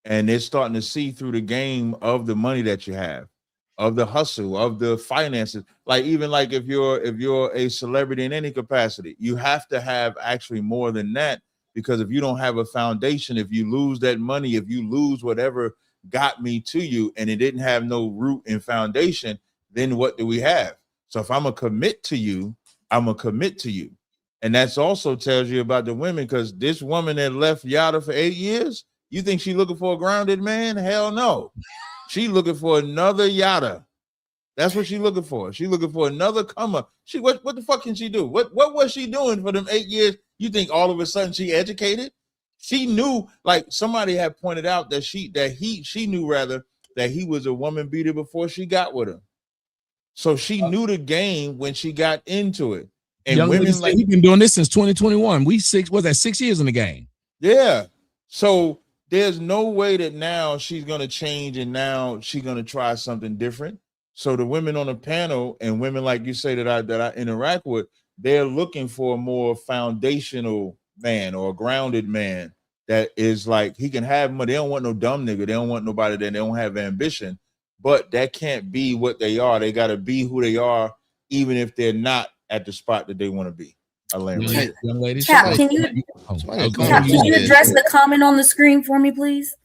Speaker 10: And they're starting to see through the game of the money that you have, of the hustle, of the finances. Like even like if you're a celebrity in any capacity, you have to have actually more than that, because if you don't have a foundation, if you lose that money, if you lose whatever got me to you and it didn't have no root and foundation, then what do we have? So if I'm gonna commit to you, I'm gonna commit to you. And that's also tells you about the women, because this woman that left Yada for 8 years, you think she looking for a grounded man? Hell no. She looking for another Yada. That's what she looking for. She looking for another comer. What the fuck can she do? What was she doing for them 8 years? You think all of a sudden she educated? She knew, like somebody had pointed out that she knew rather that he was a woman beater before she got with him. So she knew the game when she got into it. And
Speaker 3: young
Speaker 10: women
Speaker 3: like he's been doing this since 2021. Was that 6 years in the game?
Speaker 10: Yeah. So there's no way that now she's gonna change and now she's gonna try something different. So the women on the panel and women like you say that I interact with, they're looking for a more foundational man or a grounded man that is like he can have money. They don't want no dumb nigga. They don't want nobody that they don't have ambition. But that can't be what they are. They got to be who they are, even if they're not at the spot that they want to be.
Speaker 3: Young lady,
Speaker 5: Cap, can you address the comment on the screen for me, please?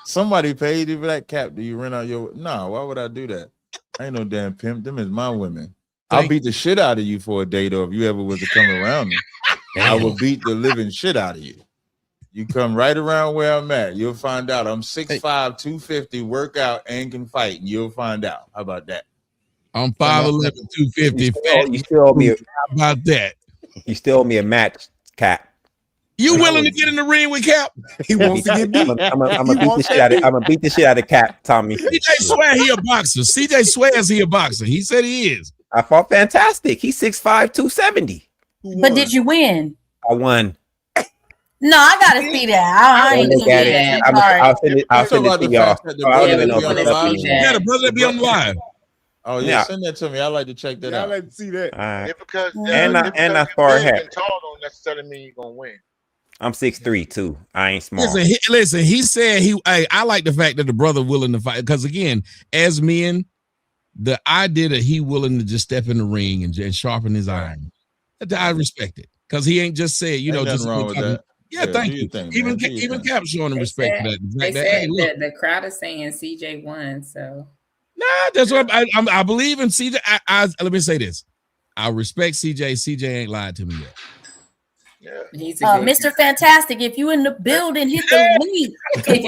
Speaker 10: Somebody paid you for that. Cap, do you rent out your? No, why would I do that? I ain't no damn pimp. Them is my women. I'll beat the shit out of you for a date, though. If you ever was to come around me, I will beat the living shit out of you. You come right around where I'm at. You'll find out. I'm 6'5", 250, work out, and can fight. And you'll find out. How about that?
Speaker 3: I'm 5'11", 250.
Speaker 1: You still owe me.
Speaker 3: How about that?
Speaker 1: You still owe me a match, Cap.
Speaker 3: You willing to get in the ring with Cap?
Speaker 2: He wants to get beat.
Speaker 1: I'm gonna beat the shit out of. I'm gonna beat the shit out of Cap, Tommy.
Speaker 3: CJ swear he a boxer. CJ swears he a boxer. He said he is.
Speaker 1: I fought fantastic. He's 6'5", 270.
Speaker 5: But did you win?
Speaker 1: I won.
Speaker 5: No, I gotta see that. I ain't
Speaker 1: Look at it. I'll send it to y'all. I don't even know if it's up anymore.
Speaker 3: Yeah, the brother that be on live.
Speaker 10: Oh yeah, send that to me. I like to check that out.
Speaker 2: I like to see that.
Speaker 1: All right.
Speaker 13: Because
Speaker 1: And I far ahead.
Speaker 13: tall don't necessarily mean you're gonna win.
Speaker 1: I'm 6'3" too. I ain't small.
Speaker 3: Listen, he said I like the fact that the brother willing to fight because again, as men, the idea that he willing to just step in the ring and sharpen his iron, I respect it because he ain't just said just
Speaker 10: wrong with that.
Speaker 3: Yeah, thank you. Even Cap showing him respect for that.
Speaker 8: They said that the crowd is saying CJ won, so.
Speaker 3: Nah, that's what I believe in CJ. Let me say this. I respect CJ. CJ ain't lied to me yet.
Speaker 13: Yeah.
Speaker 5: Mr. Fantastic, if you in the building, hit the link.
Speaker 8: Did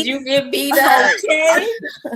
Speaker 8: you get beat up? Okay.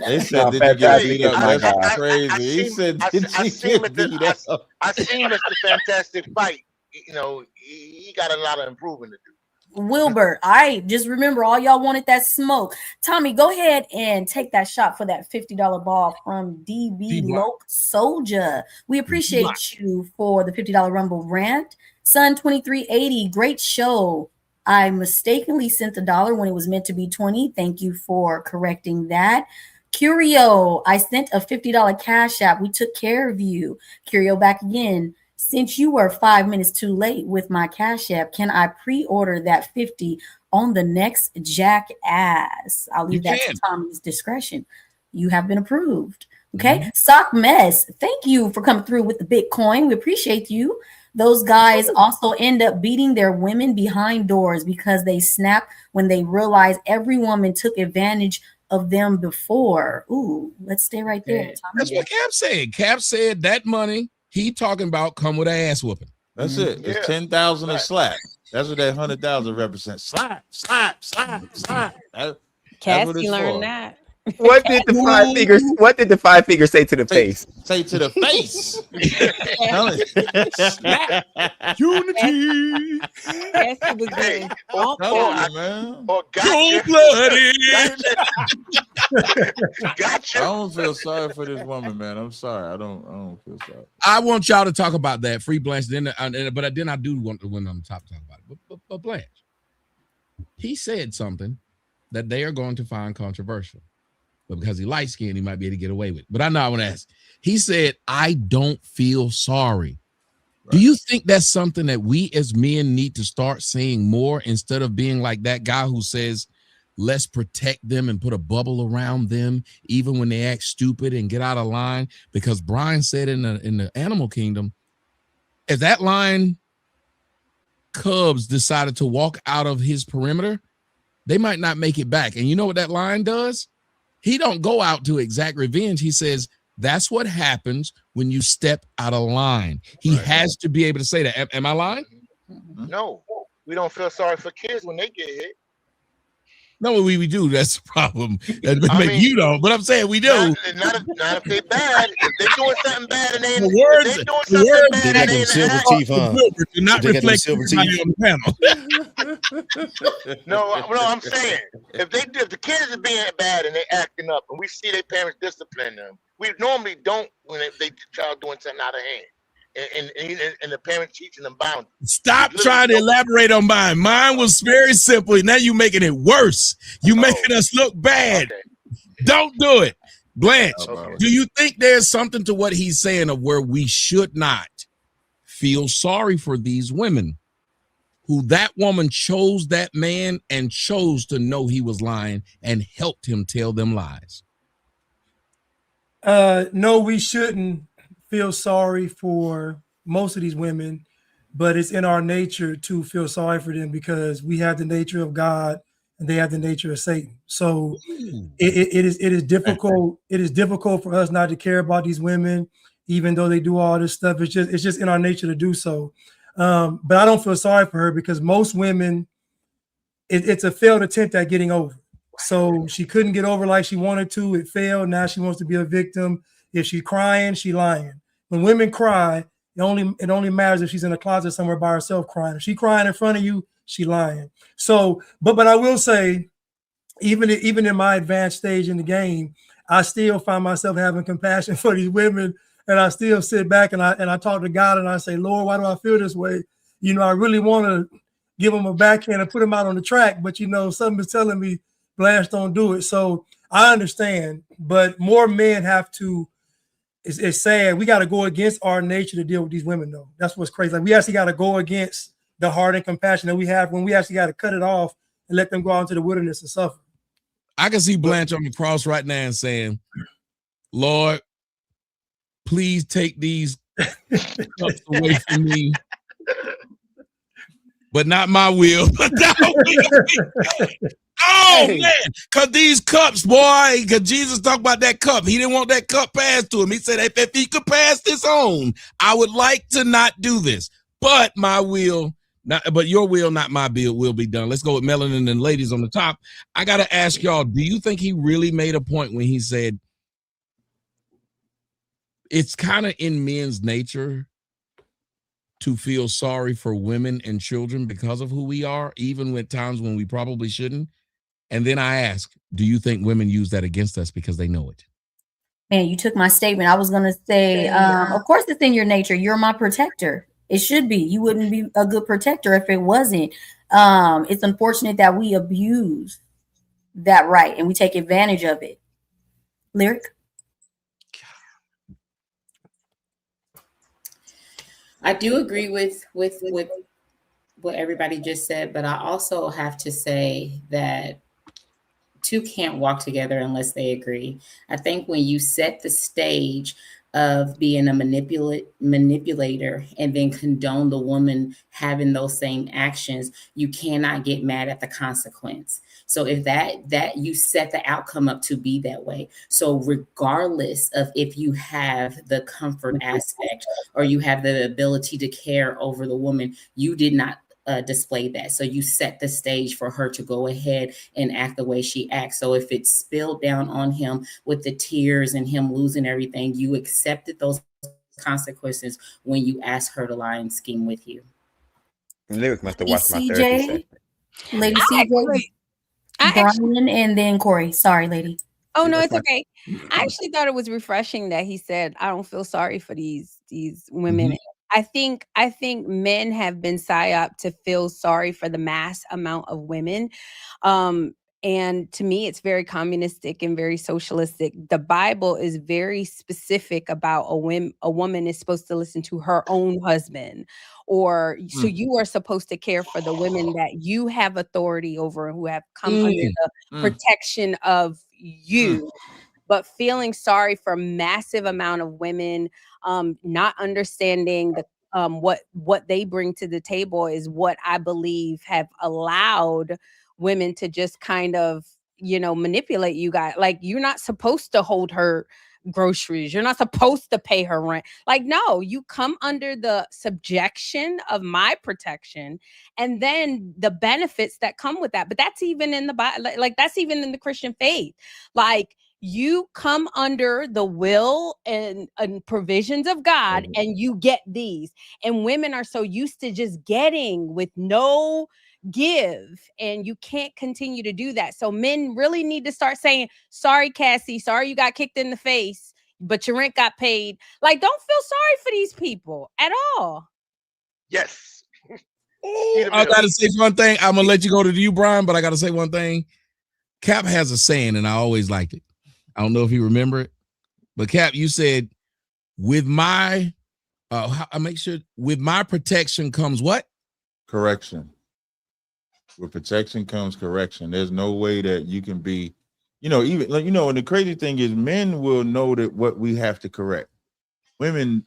Speaker 10: They said, did you get beat up? That's crazy. He said, did you get beat up?
Speaker 13: I seen Mr. Fantastic fight. You know, he got a lot of improving to do.
Speaker 5: Wilbur, I just remember all y'all wanted that smoke. Tommy, go ahead and take that shot for that $50 ball from DB Loke Soldier. We appreciate you for the $50 Rumble rant. Sun 2380, great show. I mistakenly sent $1 when it was meant to be 20. Thank you for correcting that. Curio, I sent a $50 cash app. We took care of you. Curio back again. Since you were 5 minutes too late with my cash app, can I pre-order that 50 on the next jackass? I'll leave that to Tommy's discretion. You have been approved. Okay. Sock Mess, thank you for coming through with the Bitcoin. We appreciate you. Those guys also end up beating their women behind doors because they snap when they realize every woman took advantage of them before. Ooh, let's stay right there. Tommy.
Speaker 3: That's what Cap said. Cap said that money he talking about come with an ass whooping.
Speaker 10: That's it. It's 10,000 a slap. That's what that 100,000 represents. Slap.
Speaker 12: Cassie learned that.
Speaker 1: What did the five figures? What did the five figures say to the face?
Speaker 10: Say to the face.
Speaker 12: Unity. Cassie was
Speaker 13: Hey,
Speaker 10: gotcha. I don't feel sorry for this woman, man. I'm sorry. I don't feel sorry.
Speaker 3: I want y'all to talk about that free Blanche. But then I do want to win on the top to talk about it. But Blanche, he said something that they are going to find controversial. But because he light skinned, he might be able to get away with it. But I know I want to ask. He said, I don't feel sorry. Right. Do you think that's something that we as men need to start saying more instead of being like that guy who says, let's protect them and put a bubble around them, even when they act stupid and get out of line? Because Brian said in the animal kingdom, if that lion cubs decided to walk out of his perimeter, they might not make it back. And you know what that lion does? He don't go out to exact revenge. He says, that's what happens when you step out of line. He has to be able to say that. Am I lying?
Speaker 13: No, we don't feel sorry for kids when they get hit.
Speaker 3: No, we do. That's the problem. You don't, but I'm saying we do.
Speaker 13: Not if they bad. If they're doing something bad and they
Speaker 3: the words do not reflect on the
Speaker 13: panel. No, I'm saying if the kids are being bad and they acting up, and we see their parents discipline them, we normally don't when they child doing something out of hand. and the parent teaching them boundaries.
Speaker 3: Stop trying to elaborate on mine. Mine was very simple. Now you're making it worse. You making us look bad.
Speaker 13: Okay.
Speaker 3: Don't do it. Blanche, do you think there's something to what he's saying of where we should not feel sorry for these women who that woman chose that man and chose to know he was lying and helped him tell them lies?
Speaker 11: No, we shouldn't feel sorry for most of these women, but it's in our nature to feel sorry for them because we have the nature of God and they have the nature of Satan. So it is difficult. It is difficult for us not to care about these women, even though they do all this stuff. It's just in our nature to do so. But I don't feel sorry for her because most women, it's a failed attempt at getting over. So she couldn't get over like she wanted to. It failed. Now she wants to be a victim. If she's crying, she lying. When women cry, it only matters if she's in a closet somewhere by herself crying. If she crying in front of you, she lying. So, but I will say, even in my advanced stage in the game, I still find myself having compassion for these women, and I still sit back and I talk to God and I say, Lord, why do I feel this way? You know, I really want to give them a backhand and put them out on the track, but you know, something is telling me, Blanche, don't do it. So I understand, but more men have to. It's sad. We got to go against our nature to deal with these women, though. That's what's crazy. Like we actually got to go against the heart and compassion that we have when we actually got to cut it off and let them go out into the wilderness and suffer.
Speaker 3: I can see Blanche on the cross right now and saying, Lord, please take these cups away from me, but not my will. Oh, man, because these cups, boy, because Jesus talked about that cup. He didn't want that cup passed to him. He said, if he could pass this on, I would like to not do this, but my will, but your will, not my will be done. Let's go with Melanin and ladies on the top. I got to ask y'all, do you think he really made a point when he said, it's kind of in men's nature to feel sorry for women and children because of who we are, even with times when we probably shouldn't? And then I ask, do you think women use that against us because they know it?
Speaker 5: Man, you took my statement. I was going to say, of course, it's in your nature. You're my protector. It should be. You wouldn't be a good protector if it wasn't. It's unfortunate that we abuse that right and we take advantage of it. Lyric?
Speaker 8: I do agree with what everybody just said, but I also have to say that two can't walk together unless they agree. I think when you set the stage of being a manipulator and then condone the woman having those same actions, you cannot get mad at the consequence. So if that you set the outcome up to be that way. So regardless of if you have the comfort aspect or you have the ability to care over the woman, you did not display that. So you set the stage for her to go ahead and act the way she acts. So if it spilled down on him with the tears and him losing everything, you accepted those consequences when you asked her to lie and scheme with you.
Speaker 1: Lyric must have watched my therapy.
Speaker 5: Lady CJ, Brian, and then Corey. Sorry, lady.
Speaker 12: Oh no, it's okay. I actually thought it was refreshing that he said, "I don't feel sorry for these women." Mm-hmm. I think men have been psyoped to feel sorry for the mass amount of women. And to me, it's very communistic and very socialistic. The Bible is very specific about a woman is supposed to listen to her own husband, or so you are supposed to care for the women that you have authority over and who have come under the protection of you. But feeling sorry for massive amount of women, not understanding the what they bring to the table is what I believe have allowed women to just kind of, manipulate you guys. Like, you're not supposed to hold her groceries. You're not supposed to pay her rent. Like, no, you come under the subjection of my protection and then the benefits that come with that. But that's even in the Bible, like that's even in the Christian faith. Like, you come under the will and provisions of God and you get these. And women are so used to just getting with no give, and you can't continue to do that. So men really need to start saying, sorry, Cassie, sorry you got kicked in the face. but your rent got paid. Like, don't feel sorry for these people at all.
Speaker 13: Yes.
Speaker 3: I gotta say one thing. I'm gonna let you go to you, Brian, but I gotta say one thing. Cap has a saying, and I always liked it. I don't know if you remember it, but Cap, you said, "With my, I make sure with my protection comes what?
Speaker 10: Correction. With protection comes correction. There's no way that you can be, even like and the crazy thing is, men will know that what we have to correct. Women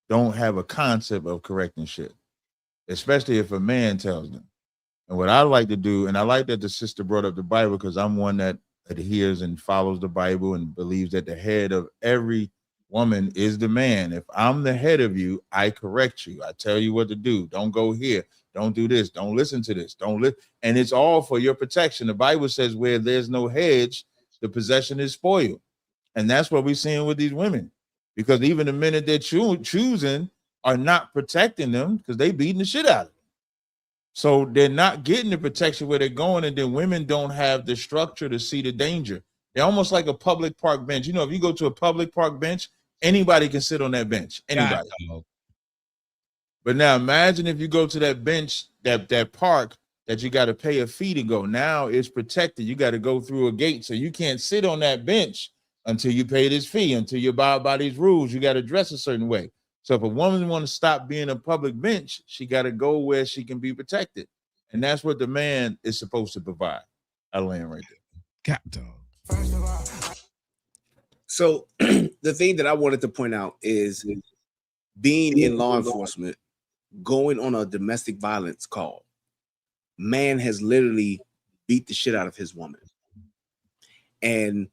Speaker 10: don't have a concept of correcting shit, especially if a man tells them. And what I like to do, and I like that the sister brought up the Bible, because I'm one that adheres and follows the Bible and believes that the head of every woman is the man. If I'm the head of you, I correct you. I tell you what to do. Don't go here. Don't do this. Don't listen to this. Don't listen. And it's all for your protection. The Bible says where there's no hedge, the possession is spoiled. And that's what we're seeing with these women, because even the men that they're choosing are not protecting them, because they beating the shit out of them. So they're not getting the protection where they're going, and then women don't have the structure to see the danger. They're almost like a public park bench. If you go to a public park bench, anybody can sit on that bench. Anybody. But now imagine if you go to that bench, that park that you got to pay a fee to go. Now it's protected. You got to go through a gate, so you can't sit on that bench until you pay this fee, until you abide by these rules. You got to dress a certain way. So if a woman wants to stop being a public bench, she got to go where she can be protected. And that's what the man is supposed to provide. I land right there.
Speaker 2: So the thing that I wanted to point out is being in law enforcement, going on a domestic violence call, man has literally beat the shit out of his woman. And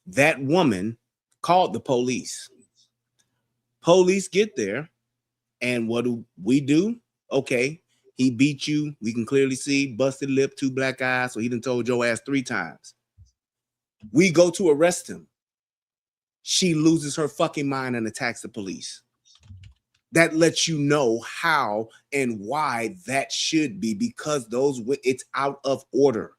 Speaker 2: that woman called the police. Police get there, and what do we do? Okay, he beat you. We can clearly see busted lip, 2 black eyes, so he done told your ass 3 times. We go to arrest him. She loses her fucking mind and attacks the police. That lets you know how and why that should be, because it's out of order.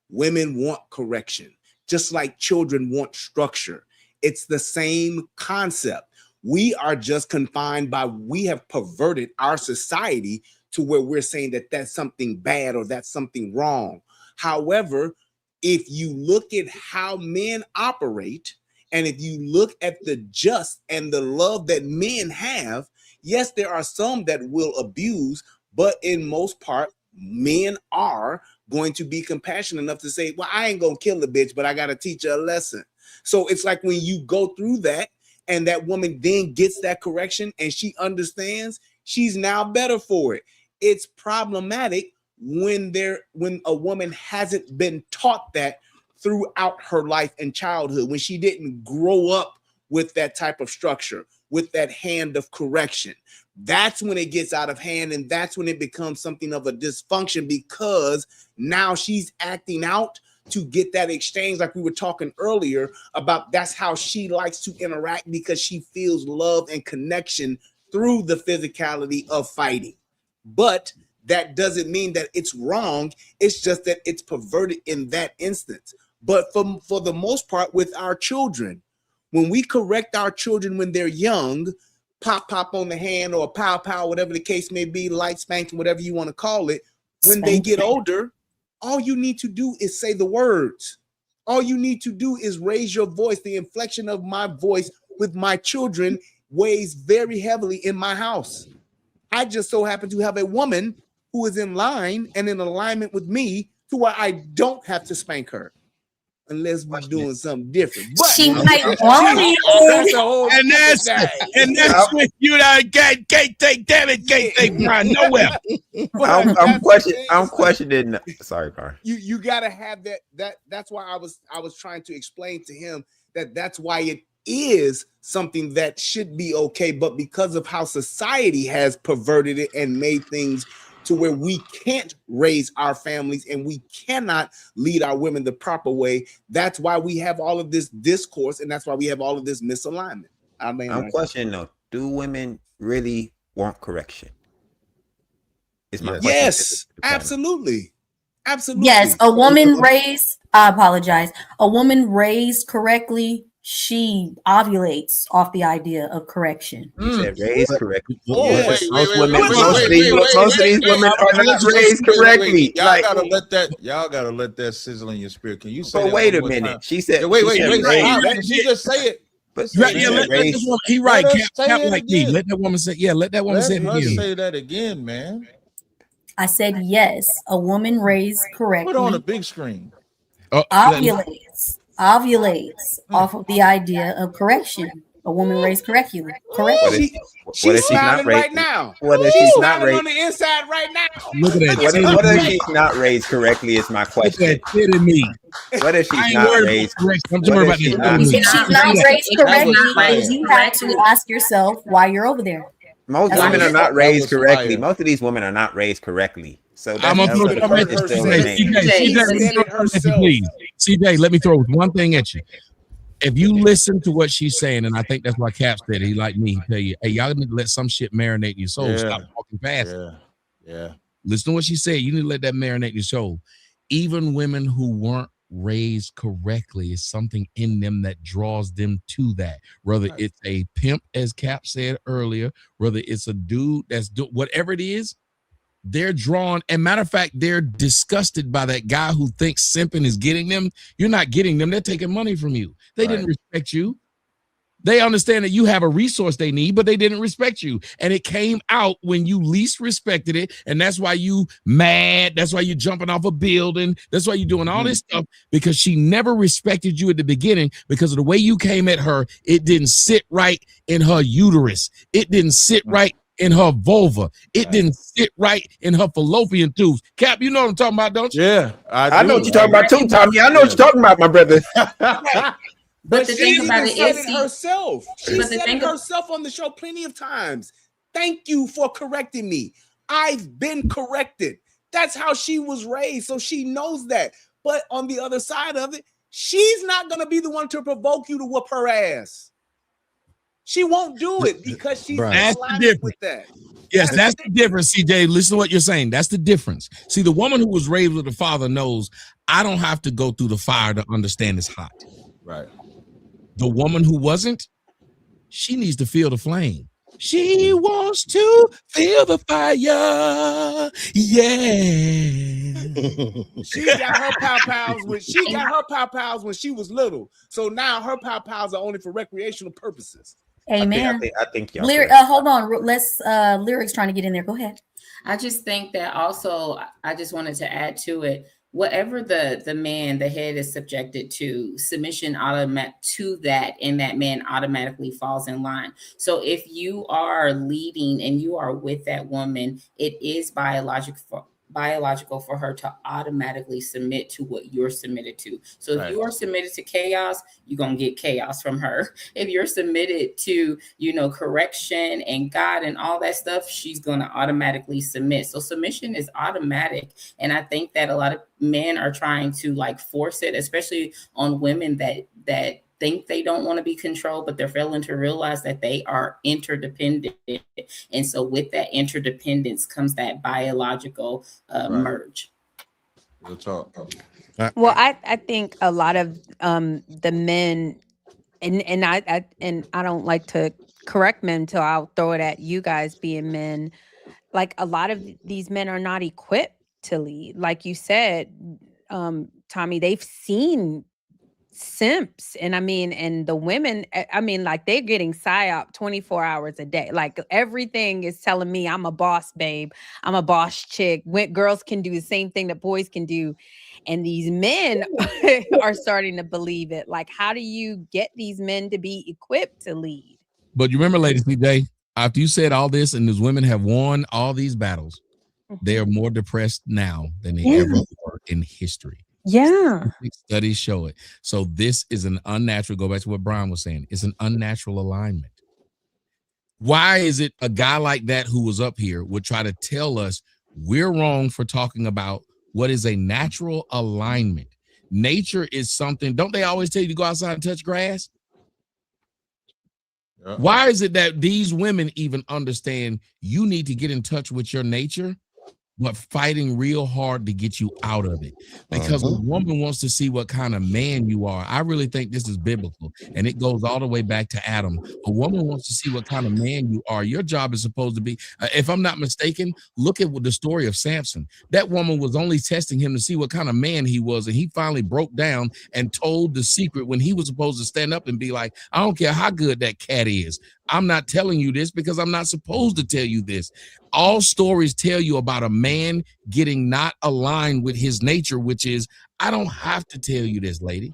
Speaker 2: Women want correction, just like children want structure. It's the same concept. We are just confined by, we have perverted our society to where we're saying that that's something bad or that's something wrong. However, if you look at how men operate, and if you look at the just and the love that men have, yes, there are some that will abuse, but in most part, men are going to be compassionate enough to say, well, I ain't gonna kill the bitch, but I gotta teach her a lesson. So it's like when you go through that, and that woman then gets that correction and she understands, she's now better for it. It's problematic when a woman hasn't been taught that throughout her life and childhood, when she didn't grow up with that type of structure, with that hand of correction. That's when it gets out of hand, and that's when it becomes something of a dysfunction, because now she's acting out to get that exchange, like we were talking earlier about. That's how she likes to interact, because she feels love and connection through the physicality of fighting. But that doesn't mean that it's wrong. It's just that it's perverted in that instance. But for the most part, with our children, when we correct our children when they're young, pop on the hand or pow, whatever the case may be, light spanking, whatever you want to call it, when they get older, all you need to do is say the words. All you need to do is raise your voice. The inflection of my voice with my children weighs very heavily in my house. I just so happen to have a woman who is in line and in alignment with me to where I don't have to spank her unless we're doing something different. But
Speaker 5: she might want it.
Speaker 3: And that's when you can't take Brian nowhere.
Speaker 1: I'm questioning. Sorry, Brian.
Speaker 2: You gotta have that's why I was trying to explain to him that's why it is something that should be okay, but because of how society has perverted it and made things to where we can't raise our families and we cannot lead our women the proper way, that's why we have all of this discourse, and that's why we have all of this misalignment.
Speaker 1: I'm questioning though, do women really want correction?
Speaker 2: Yes, absolutely.
Speaker 5: Yes, a woman raised, I apologize, a woman raised correctly she ovulates off the idea of correction.
Speaker 1: You said raised correctly.
Speaker 10: Most
Speaker 1: of these women are not raised correctly.
Speaker 10: Y'all gotta let that sizzle in your spirit. Can you say?
Speaker 1: But wait a minute. She said.
Speaker 10: Wait.
Speaker 1: She
Speaker 10: just say it.
Speaker 3: Let this woman, he right. Cap like me. Let that woman say. Yeah, let that woman say it again.
Speaker 10: Say that again, man.
Speaker 5: I said yes. A woman raised correctly.
Speaker 10: Put on a big screen.
Speaker 5: Ovulates off of the idea of correction. A woman raised correctly. Correct.
Speaker 2: She's smiling right now.
Speaker 1: What if she's not
Speaker 2: smiling
Speaker 1: raised
Speaker 2: on the inside right now?
Speaker 3: Look at that.
Speaker 1: What if she's not raised correctly? Is my question.
Speaker 3: Look at that in me.
Speaker 1: What if she's not raised correctly?
Speaker 5: If she's not raised correctly, then you have to ask yourself why you're over there.
Speaker 1: Most women are not raised correctly. Most of these women are not raised correctly. So that's,
Speaker 3: I'm gonna throw it at you. CJ, let me throw one thing at you. If you listen to what she's saying, and I think that's why Cap said he like me, he tell you, hey, y'all need to let some shit marinate in your soul. Stop talking fast.
Speaker 10: Yeah.
Speaker 3: Listen to what she said. You need to let that marinate in your soul. Even women who weren't raised correctly, is something in them that draws them to that. Whether it's a pimp, as Cap said earlier, whether it's a dude that's whatever it is, they're drawn. And matter of fact, they're disgusted by that guy who thinks simping is getting them. You're not getting them. They're taking money from you. They didn't respect you. They understand that you have a resource they need, but they didn't respect you. And it came out when you least respected it. And that's why you mad. That's why you're jumping off a building. That's why you're doing all this stuff, because she never respected you at the beginning because of the way you came at her. It didn't sit right in her uterus. It didn't sit right in her vulva. It didn't sit right in her fallopian tubes. Cap, you know what I'm talking about, don't you?
Speaker 10: Yeah,
Speaker 1: I know what you're talking about too, Tommy. I know what you're talking about, my brother.
Speaker 2: But
Speaker 8: the
Speaker 2: she
Speaker 8: thing about
Speaker 2: even
Speaker 8: it
Speaker 2: said
Speaker 8: is,
Speaker 2: it herself. She
Speaker 8: but the
Speaker 2: said
Speaker 8: thing
Speaker 2: it herself on the show plenty of times. Thank you for correcting me. I've been corrected. That's how she was raised, so she knows that. But on the other side of it, she's not going to be the one to provoke you to whoop her ass. She won't do it because she's aligned with that.
Speaker 3: Yes, that's the difference, CJ. Listen to what you're saying. That's the difference. See, the woman who was raised with a father knows I don't have to go through the fire to understand it's hot.
Speaker 10: Right.
Speaker 3: The woman who wasn't, she needs to feel the flame. She wants to feel the fire. Yeah.
Speaker 2: She got her pow-pows when she was little. So now her pow-pows are only for recreational purposes.
Speaker 5: Amen.
Speaker 1: I think y'all.
Speaker 5: Hold on. Let's Lyric's trying to get in there. Go ahead.
Speaker 8: I just think that also, I just wanted to add to it, whatever the man, the head is subjected to, submission to that, and that man automatically falls in line. So if you are leading and you are with that woman, it is biological for her to automatically submit to what you're submitted to. So if you are submitted to chaos, you're going to get chaos from her. If you're submitted to, correction and God and all that stuff, she's going to automatically submit. So submission is automatic. And I think that a lot of men are trying to force it, especially on women that think they don't want to be controlled, but they're failing to realize that they are interdependent. And so with that interdependence comes that biological merge.
Speaker 10: We'll talk.
Speaker 12: Well, I think a lot of the men, and I don't like to correct men until I'll throw it at you guys being men. Like a lot of these men are not equipped to lead. Like you said, Tommy, they've seen simps, and the women, they're getting psyop 24 hours a day. Like everything is telling me I'm a boss babe, I'm a boss chick. Girls can do the same thing that boys can do, and these men are starting to believe it. Like, how do you get these men to be equipped to lead?
Speaker 3: But you remember, ladies, CJ, after you said all this and these women have won all these battles, they are more depressed now than they ever were in history.
Speaker 12: Yeah.
Speaker 3: Studies show it. So this is an unnatural, go back to what Brian was saying, it's an unnatural alignment. Why is it a guy like that who was up here would try to tell us we're wrong for talking about what is a natural alignment? Nature is something, don't they always tell you to go outside and touch grass? Yeah. Why is it that these women even understand you need to get in touch with your nature but fighting real hard to get you out of it. Because a woman wants to see what kind of man you are. I really think this is biblical, and it goes all the way back to Adam. A woman wants to see what kind of man you are. Your job is supposed to be, if I'm not mistaken, look at the story of Samson. That woman was only testing him to see what kind of man he was, and he finally broke down and told the secret when he was supposed to stand up and be like, I don't care how good that cat is. I'm not telling you this because I'm not supposed to tell you this. All stories tell you about a man getting not aligned with his nature, which is, I don't have to tell you this, lady.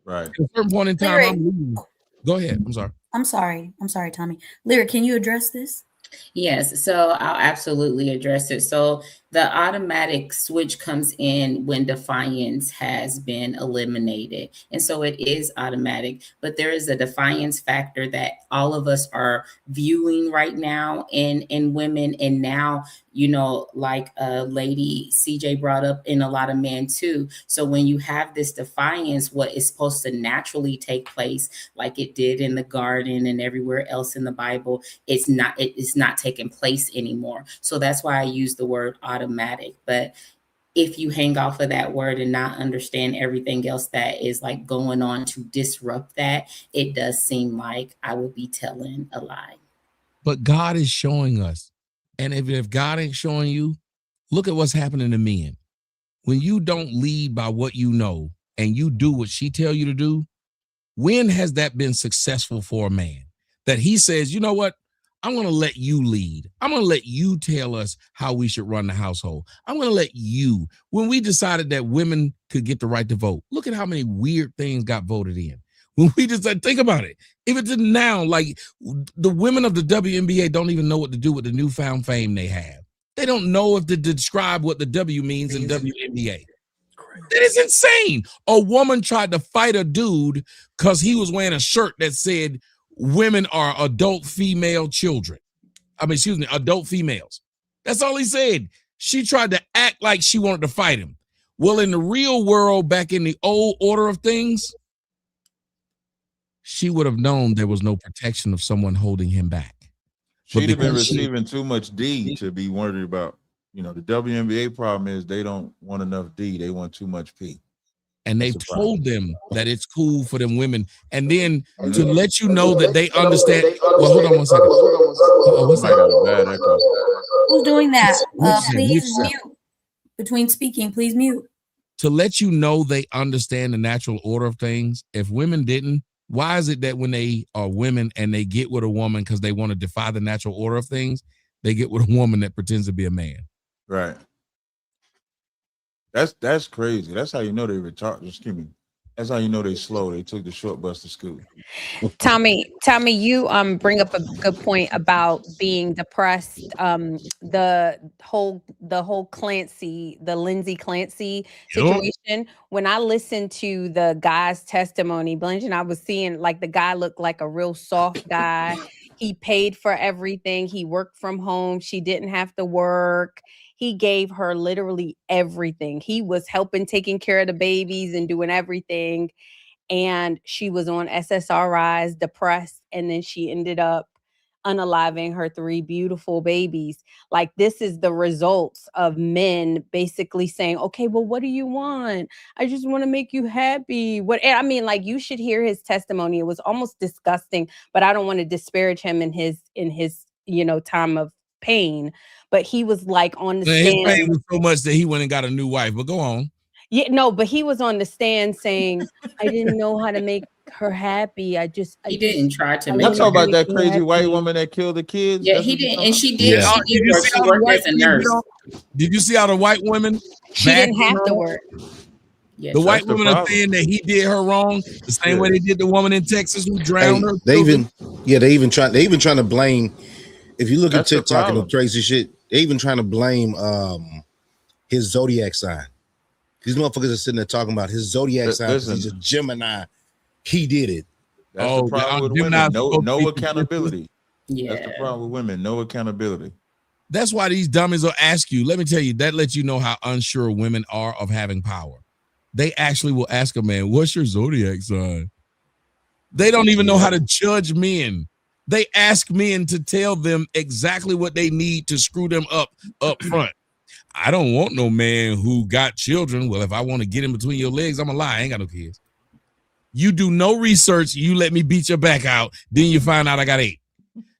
Speaker 10: Right.
Speaker 3: At a certain point in time, I'm leaving. Go ahead. I'm sorry.
Speaker 5: I'm sorry, Tommy. Lyric, can you address this?
Speaker 8: Yes, so I'll absolutely address it. So the automatic switch comes in when defiance has been eliminated. And so it is automatic, but there is a defiance factor that all of us are viewing right now in women. And now, you know, like lady CJ brought up, in a lot of men too. So when you have this defiance, what is supposed to naturally take place, like it did in the garden and everywhere else in the Bible, it's not taking place anymore. So that's why I use the word automatic. But if you hang off of that word and not understand everything else that is like going on to disrupt that, it does seem like I would be telling a lie.
Speaker 3: But God is showing us. And if God ain't showing you, look at what's happening to men. When you don't lead by what you know and you do what she tell you to do, when has that been successful for a man? That he says, you know what? I'm going to let you lead. I'm going to let you tell us how we should run the household. I'm going to let you. When we decided that women could get the right to vote, look at how many weird things got voted in. When we decided, think about it. Even to now, like the women of the WNBA don't even know what to do with the newfound fame they have. They don't know if to describe what the W means in WNBA. That is insane. A woman tried to fight a dude because he was wearing a shirt that said, women are adult female children. Adult females. That's all he said. She tried to act like she wanted to fight him. Well, in the real world, back in the old order of things, she would have known there was no protection of someone holding him back.
Speaker 10: She'd have been receiving too much D to be worried about. You know, the WNBA problem is they don't want enough D. They want too much P.
Speaker 3: And they've told them that it's cool for them women. And then to let you know that they understand. Well, hold on one second. What's that?
Speaker 5: Who's doing that? Please mute. Between speaking, please mute.
Speaker 3: To let you know they understand the natural order of things. If women didn't, why is it that when they are women and they get with a woman because they want to defy the natural order of things, they get with a woman that pretends to be a man?
Speaker 10: Right. That's crazy. That's how you know they retarded. Excuse me. That's how you know they slow. They took the short bus to school.
Speaker 12: Tommy, you bring up a good point about being depressed. The whole Clancy, the Lindsay Clancy situation. When I listened to the guy's testimony, Blanche and I was seeing like the guy looked like a real soft guy. He paid for everything. He worked from home. She didn't have to work. He gave her literally everything. He was helping taking care of the babies and doing everything. And she was on SSRIs, depressed. And then she ended up unaliving her 3 beautiful babies. Like, this is the results of men basically saying, okay, well, what do you want? I just want to make you happy. Like, you should hear his testimony. It was almost disgusting, but I don't want to disparage him in his, time of pain. But he was like on the stand.
Speaker 3: His pain was so much that he went and got a new wife. But go on.
Speaker 12: Yeah, no, but he was on the stand saying, I didn't know how to make her happy. He
Speaker 8: didn't try to make
Speaker 10: her. Y'all talk about that crazy white woman that killed the kids?
Speaker 8: Yeah, he didn't. And she did. Yeah. She worked as a nurse.
Speaker 3: Did you see how the white women?
Speaker 12: She didn't have to work.
Speaker 3: Yes, the white women are saying that he did her wrong the same way they did the woman in Texas who drowned her.
Speaker 4: They even trying to blame. If you look at TikTok and the crazy shit, they even trying to blame his zodiac sign. These motherfuckers are sitting there talking about his zodiac sign. He's a Gemini. He did it.
Speaker 10: That's the problem with women. No accountability. Yeah. That's the problem with women. No accountability.
Speaker 3: That's why these dummies will ask you. Let me tell you, that lets you know how unsure women are of having power. They actually will ask a man, what's your zodiac sign? They don't even know how to judge men. They ask men to tell them exactly what they need to screw them up front. I don't want no man who got children. Well, if I want to get in between your legs, I'm a lie. I ain't got no kids. You do no research. You let me beat your back out. Then you find out I got 8.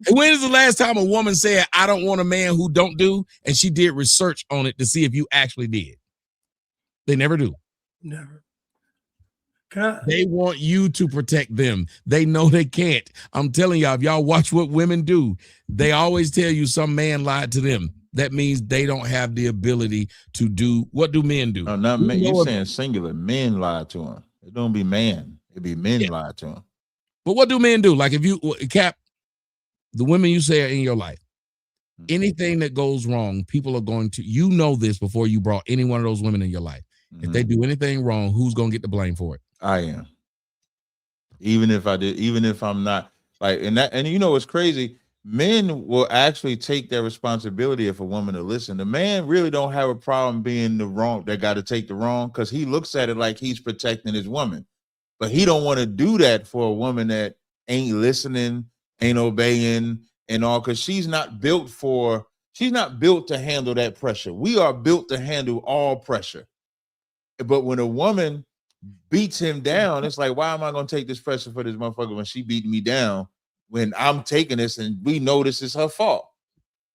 Speaker 3: And when is the last time a woman said, I don't want a man who don't do, and she did research on it to see if you actually did? They never do.
Speaker 11: Never.
Speaker 3: They want you to protect them. They know they can't. I'm telling y'all, if y'all watch what women do, they always tell you some man lied to them. That means they don't have the ability to do. What do men do?
Speaker 10: No, not men. You're saying singular. Men lie to them. It don't be man. It be men lie to them.
Speaker 3: But what do men do? Like if you, Cap, the women you say are in your life, anything that goes wrong, people are going to, you know this before you brought any one of those women in your life. If they do anything wrong, who's going to get the blame for it?
Speaker 10: I am. Even if I did, even if I'm not like, and you know what's crazy? Men will actually take their responsibility if a woman will listen. The man really don't have a problem being the wrong. They got to take the wrong because he looks at it like he's protecting his woman, but he don't want to do that for a woman that ain't listening, ain't obeying, and all. Because she's not built to handle that pressure. We are built to handle all pressure. But when a woman beats him down, it's like, why am I going to take this pressure for this motherfucker when she beat me down when I'm taking this and we know this is her fault?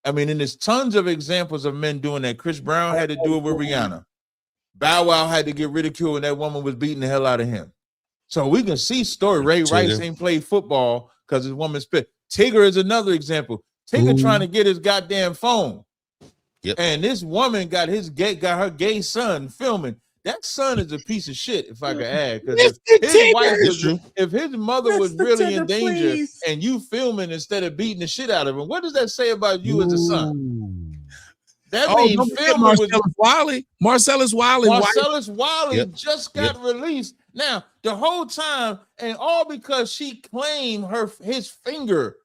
Speaker 10: I mean, and there's tons of examples of men doing that. Chris Brown had to do it with Rihanna. Bow Wow had to get ridiculed when that woman was beating the hell out of him. So we can see story. Ray Rice ain't played football because his woman spit. Tigger is another example. Tigger trying to get his goddamn phone. And this woman got her gay son filming. That son is a piece of shit, if I could add. Because if his mother was really in danger and you filming instead of beating the shit out of him, what does that say about you as a son? That means filming
Speaker 3: Marcellus
Speaker 10: Wiley just got released. Now, the whole time, and all because she claimed his finger.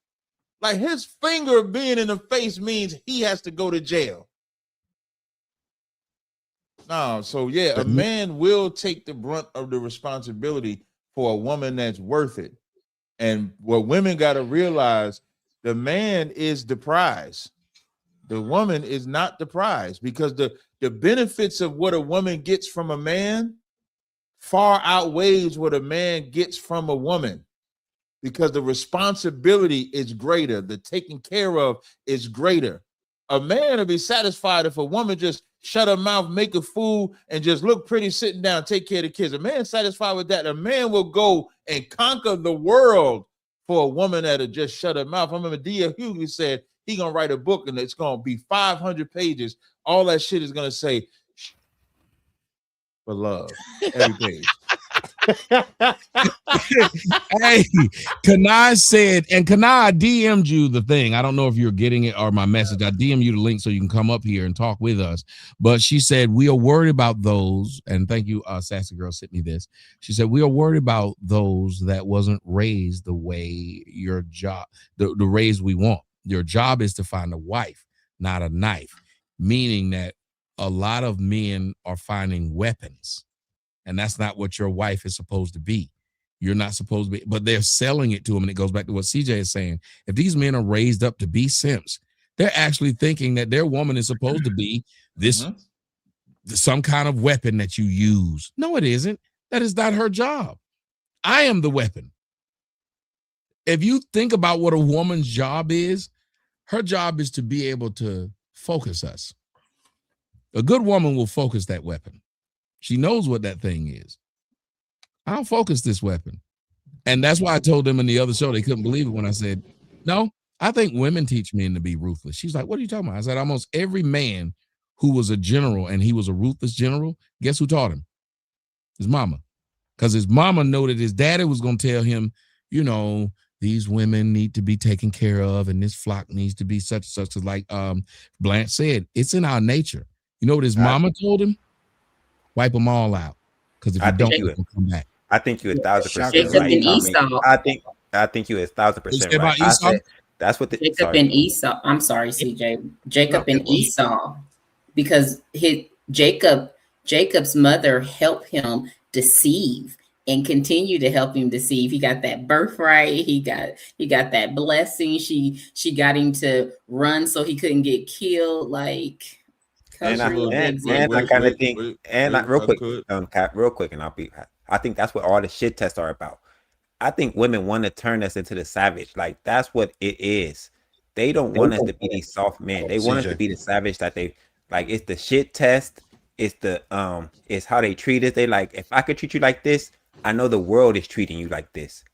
Speaker 10: Like his finger being in the face means he has to go to jail. No, so yeah, a man will take the brunt of the responsibility for a woman that's worth it. And what women got to realize, the man is the prize. The woman is not the prize, because the benefits of what a woman gets from a man far outweighs what a man gets from a woman, because the responsibility is greater. The taking care of is greater. A man will be satisfied if a woman just shut her mouth, make a food, and just look pretty sitting down, take care of the kids. A man satisfied with that. A man will go and conquer the world for a woman that'll just shut her mouth. I remember D.L. Hughley said he gonna write a book and it's gonna be 500 pages. All that shit is gonna say for love every page.
Speaker 3: Hey, Kanai said, and Kanai DM'd you the thing. I don't know if you're getting it or my message. I DM'd you the link so you can come up here and talk with us. But she said, we are worried about those, and thank you, Sassy Girl sent me this. She said, we are worried about those that wasn't raised the way your job, the raise we want. Your job is to find a wife, not a knife, meaning that a lot of men are finding weapons. And that's not what your wife is supposed to be. You're not supposed to be, but they're selling it to them. And it goes back to what CJ is saying. If these men are raised up to be simps, they're actually thinking that their woman is supposed to be this, some kind of weapon that you use. No, it isn't. That is not her job. I am the weapon. If you think about what a woman's job is, her job is to be able to focus us. A good woman will focus that weapon. She knows what that thing is. I'll focus this weapon. And that's why I told them in the other show, they couldn't believe it when I said, no, I think women teach men to be ruthless. She's like, what are you talking about? I said, almost every man who was a general and he was a ruthless general, guess who taught him? His mama. Because his mama knew that his daddy was going to tell him, you know, these women need to be taken care of and this flock needs to be such and such. Like Blanche said, it's in our nature. You know what his mama told him? Wipe them all out, because if you don't, they'll come back.
Speaker 1: I think you 1,000%
Speaker 8: Jacob
Speaker 1: right.
Speaker 8: and Esau.
Speaker 1: I think you 1,000% right.
Speaker 3: I said,
Speaker 1: that's what
Speaker 8: Jacob and Esau. I'm sorry, CJ. Jacob and Esau, because Jacob's mother helped him deceive and continue to help him deceive. He got that birthright. He got that blessing. She got him to run so he couldn't get killed. Like.
Speaker 1: And I kind of think, real quick, and I think that's what all the shit tests are about. I think women want to turn us into the savage. Like that's what it is. They don't want us to be these soft men. They want us to be the savage that they like. It's the shit test. It's the it's how they treat us. They like, if I could treat you like this, I know the world is treating you like this.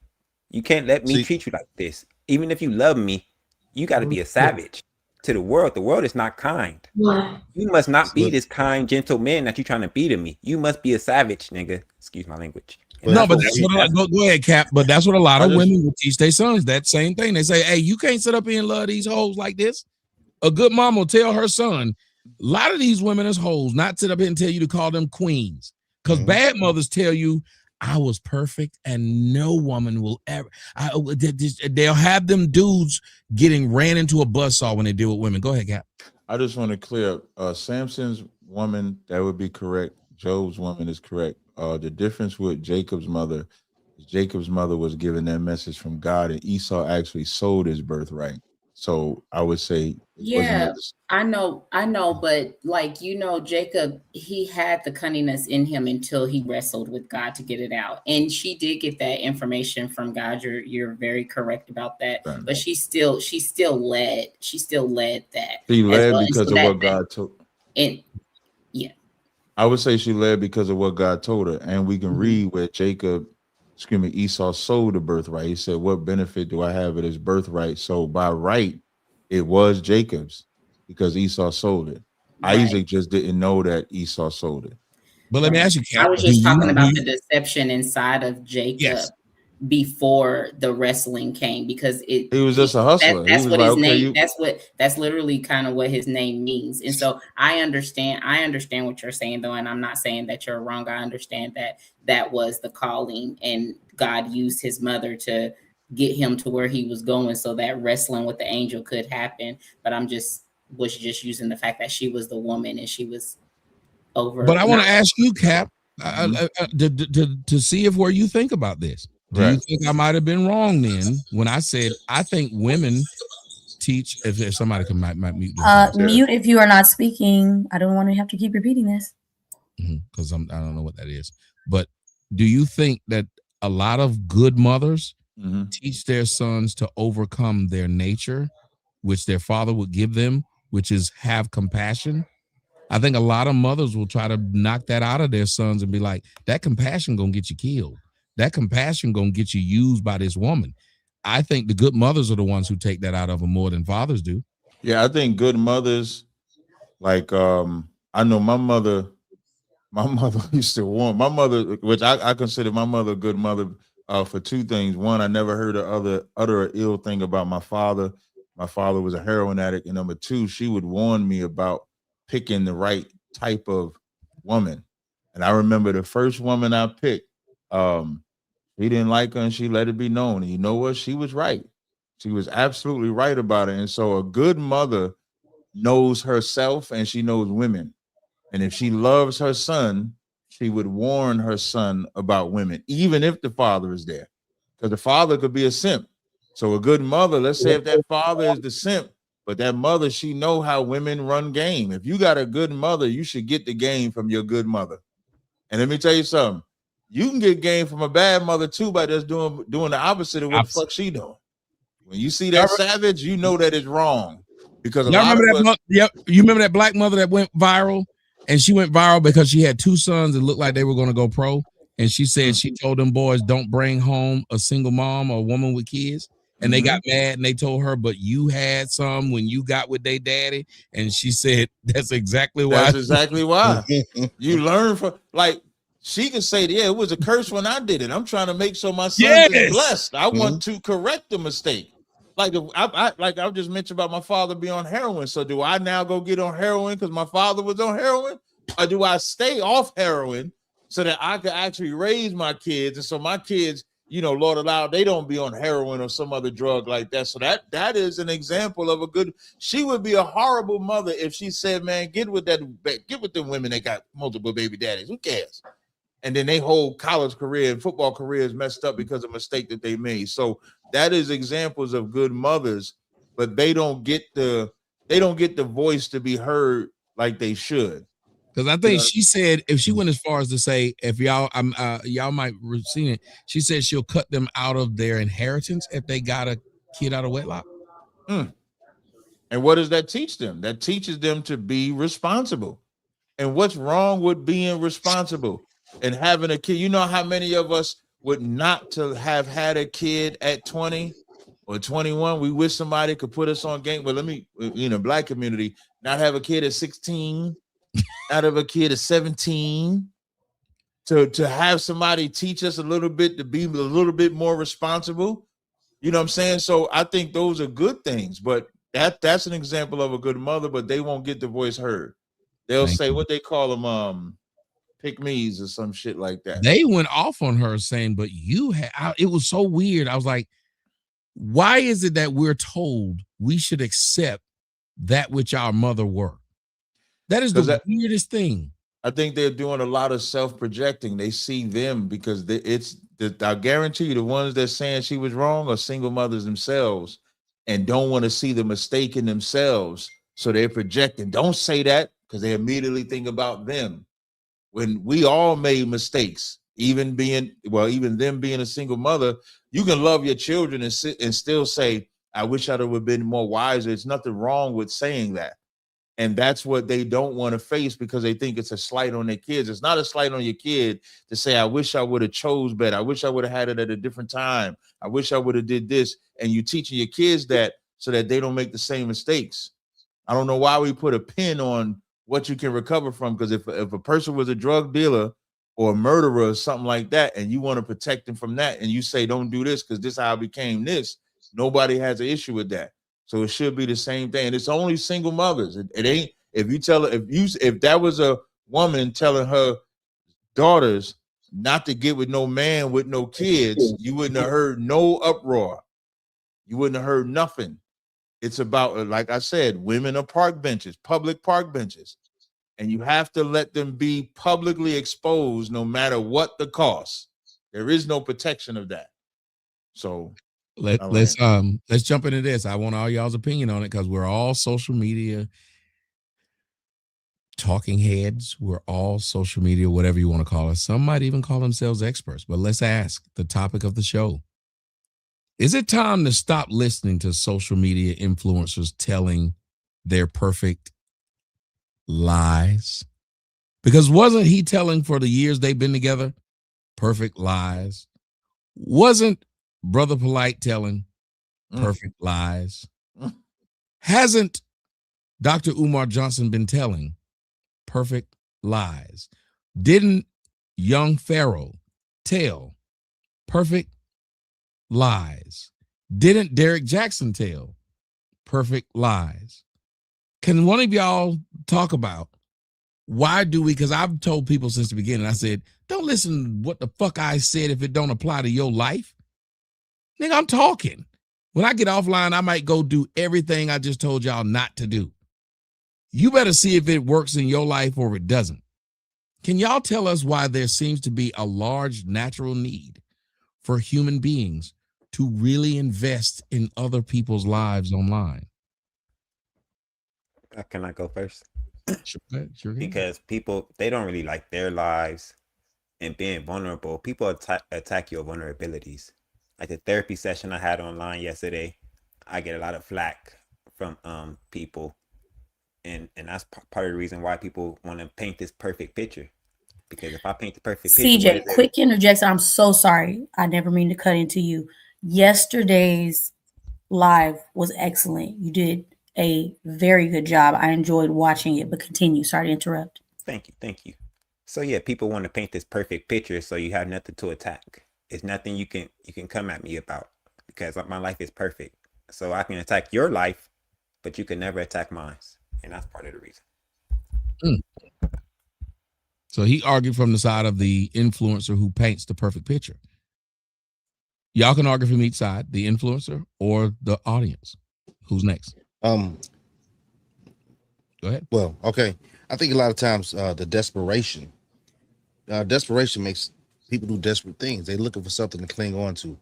Speaker 1: You can't let me treat you like this. Even if you love me, you got to be a savage to the world. The world is not kind. You must not be this kind, gentle man that you're trying to be to me. You must be a savage, nigga. Excuse my language. And
Speaker 3: no, but that's what go ahead, Cap. But that's what a lot of women will teach their sons. That same thing. They say, "Hey, you can't sit up here and love these hoes like this." A good mom will tell her son, "A lot of these women is hoes. Not sit up here and tell you to call them queens." Because bad mothers tell you, "I was perfect, and no woman will ever." They'll have them dudes getting ran into a buzzsaw when they deal with women. Go ahead, Cap.
Speaker 10: I just want to clear up. Samson's woman, that would be correct. Job's woman is correct. The difference with Jacob's mother was given that message from God, and Esau actually sold his birthright. So I would say,
Speaker 8: yeah, I know, but like, you know, Jacob, he had the cunningness in him until he wrestled with God to get it out. And she did get that information from God. You're very correct about that. Right. But she still led that.
Speaker 10: She led because of what God told.
Speaker 8: And yeah.
Speaker 10: I would say she led because of what God told her. And we can read where Esau sold the birthright. He said, "What benefit do I have of this birthright?" So by right, it was Jacob's because Esau sold it. Right. Isaac just didn't know that Esau sold it.
Speaker 3: But let me ask you, Kat,
Speaker 8: I was just talking about the deception inside of Jacob before the wrestling came, because he
Speaker 10: was just a hustler.
Speaker 8: That's what his name. That's literally kind of what his name means. And so I understand what you're saying, though, and I'm not saying that you're wrong. I understand that was the calling, and God used his mother to get him to where he was going, so that wrestling with the angel could happen. But was just using the fact that she was the woman and she was over.
Speaker 3: But I want to ask you, Cap, to see if where you think about this. Do you think I might have been wrong then when I said I think women teach? If somebody can might mute.
Speaker 5: Mute if you are not speaking. I don't want to have to keep repeating this.
Speaker 3: Because I don't know what that is. But do you think that a lot of good mothers teach their sons to overcome their nature, which their father would give them, which is have compassion? I think a lot of mothers will try to knock that out of their sons and be like, that compassion gonna get you killed. That compassion gonna get you used by this woman. I think the good mothers are the ones who take that out of them more than fathers do.
Speaker 10: Yeah, I think good mothers, like I know my mother used to warn my mother, which I consider my mother a good mother for two things. One, I never heard her utter an ill thing about my father. My father was a heroin addict. And number two, she would warn me about picking the right type of woman. And I remember the first woman I picked, he didn't like her and she let it be known. And you know what? She was right. She was absolutely right about it. And so a good mother knows herself and she knows women. And if she loves her son, she would warn her son about women, even if the father is there, because the father could be a simp. So a good mother, let's say if that father is the simp, but that mother, she know how women run game. If you got a good mother, you should get the game from your good mother. And let me tell you something. You can get game from a bad mother too by just doing the opposite of what the fuck she doing. When you see that savage, you know that it's wrong. Because
Speaker 3: you remember that black mother that went viral, and she went viral because she had two sons that looked like they were going to go pro, and she said she told them boys don't bring home a single mom or a woman with kids, and they got mad and they told her, but you had some when you got with their daddy, and she said that's exactly why.
Speaker 10: That's exactly why. You learn from, like, she can say, yeah, it was a curse when I did it. I'm trying to make sure my son is blessed. I want to correct the mistake. Like I just mentioned about my father being on heroin. So do I now go get on heroin because my father was on heroin? Or do I stay off heroin so that I can actually raise my kids? And so my kids, you know, Lord allow, they don't be on heroin or some other drug like that. So that is an example of a good, she would be a horrible mother if she said, man, get with the women that got multiple baby daddies. Who cares? And then their whole college career and football career is messed up because of a mistake that they made. So that is examples of good mothers, but they don't get the voice to be heard like they should.
Speaker 3: Because I think she said if she went as far as to say if y'all might have seen it, she said she'll cut them out of their inheritance if they got a kid out of wedlock.
Speaker 10: And what does that teach them? That teaches them to be responsible. And what's wrong with being responsible and having a kid? You know how many of us would not to have had a kid at 20 or 21? We wish somebody could put us on game. But let me, in the Black community, not have a kid at 16, not have a kid at 17, to have somebody teach us a little bit, to be a little bit more responsible. You know what I'm saying? So I think those are good things, but that's an example of a good mother, but they won't get their voice heard. They'll say what they call them, pick-me's or some shit like that.
Speaker 3: They went off on her saying, but you had, it was so weird. I was like, why is it that we're told we should accept that which our mother were? That is the weirdest thing.
Speaker 10: I think they're doing a lot of self-projecting. They see them because I guarantee you the ones that saying she was wrong are single mothers themselves and don't want to see the mistake in themselves. So they're projecting. Don't say that because they immediately think about them. When we all made mistakes, even them being a single mother, you can love your children and still say, I wish I would have been more wiser. It's nothing wrong with saying that. And that's what they don't want to face because they think it's a slight on their kids. It's not a slight on your kid to say, I wish I would have chose better. I wish I would have had it at a different time. I wish I would have did this. And you teaching your kids that so that they don't make the same mistakes. I don't know why we put a pin on what you can recover from, because if a person was a drug dealer or a murderer or something like that, and you want to protect them from that, and you say, don't do this because this is how I became this, nobody has an issue with that. So it should be the same thing. And it's only single mothers. It ain't, if that was a woman telling her daughters not to get with no man with no kids, you wouldn't have heard no uproar. You wouldn't have heard nothing. It's about, like I said, women are park benches, public park benches. And you have to let them be publicly exposed no matter what the cost. There is no protection of that. So let's
Speaker 3: jump into this. I want all y'all's opinion on it because we're all social media talking heads. We're all social media, whatever you want to call us. Some might even call themselves experts, but let's ask the topic of the show. Is it time to stop listening to social media influencers telling their perfect lies? Because wasn't he telling for the years they've been together perfect lies? Wasn't Brother Polite telling perfect lies? Hasn't Dr. Umar Johnson been telling perfect lies? Didn't young Pharaoh tell perfect lies? Didn't Derek Jackson tell perfect lies? Can one of y'all talk about why do we, because I've told people since the beginning, I said, don't listen to what the fuck I said if it don't apply to your life. Nigga, I'm talking. When I get offline, I might go do everything I just told y'all not to do. You better see if it works in your life or it doesn't. Can y'all tell us why there seems to be a large natural need for human beings to really invest in other people's lives online?
Speaker 1: Can I go first?
Speaker 3: Sure.
Speaker 1: Because people, they don't really like their lives and being vulnerable. People attack your vulnerabilities. Like the therapy session I had online yesterday, I get a lot of flack from people. And that's part of the reason why people want to paint this perfect picture. Because if I paint the perfect picture,
Speaker 5: CJ, quick interjection. I'm so sorry. I never mean to cut into you. Yesterday's live was excellent. You did a very good job. I enjoyed watching it, but continue. Sorry to interrupt.
Speaker 1: Thank you. So yeah, people want to paint this perfect picture so you have nothing to attack. It's nothing you can come at me about because my life is perfect. So I can attack your life, but you can never attack mine. And that's part of the reason.
Speaker 3: So he argued from the side of the influencer who paints the perfect picture. Y'all can argue from each side, the influencer or the audience. Who's next?
Speaker 4: Go
Speaker 3: ahead.
Speaker 4: Well, okay. I think a lot of times the desperation makes people do desperate things. They're looking for something to cling on to.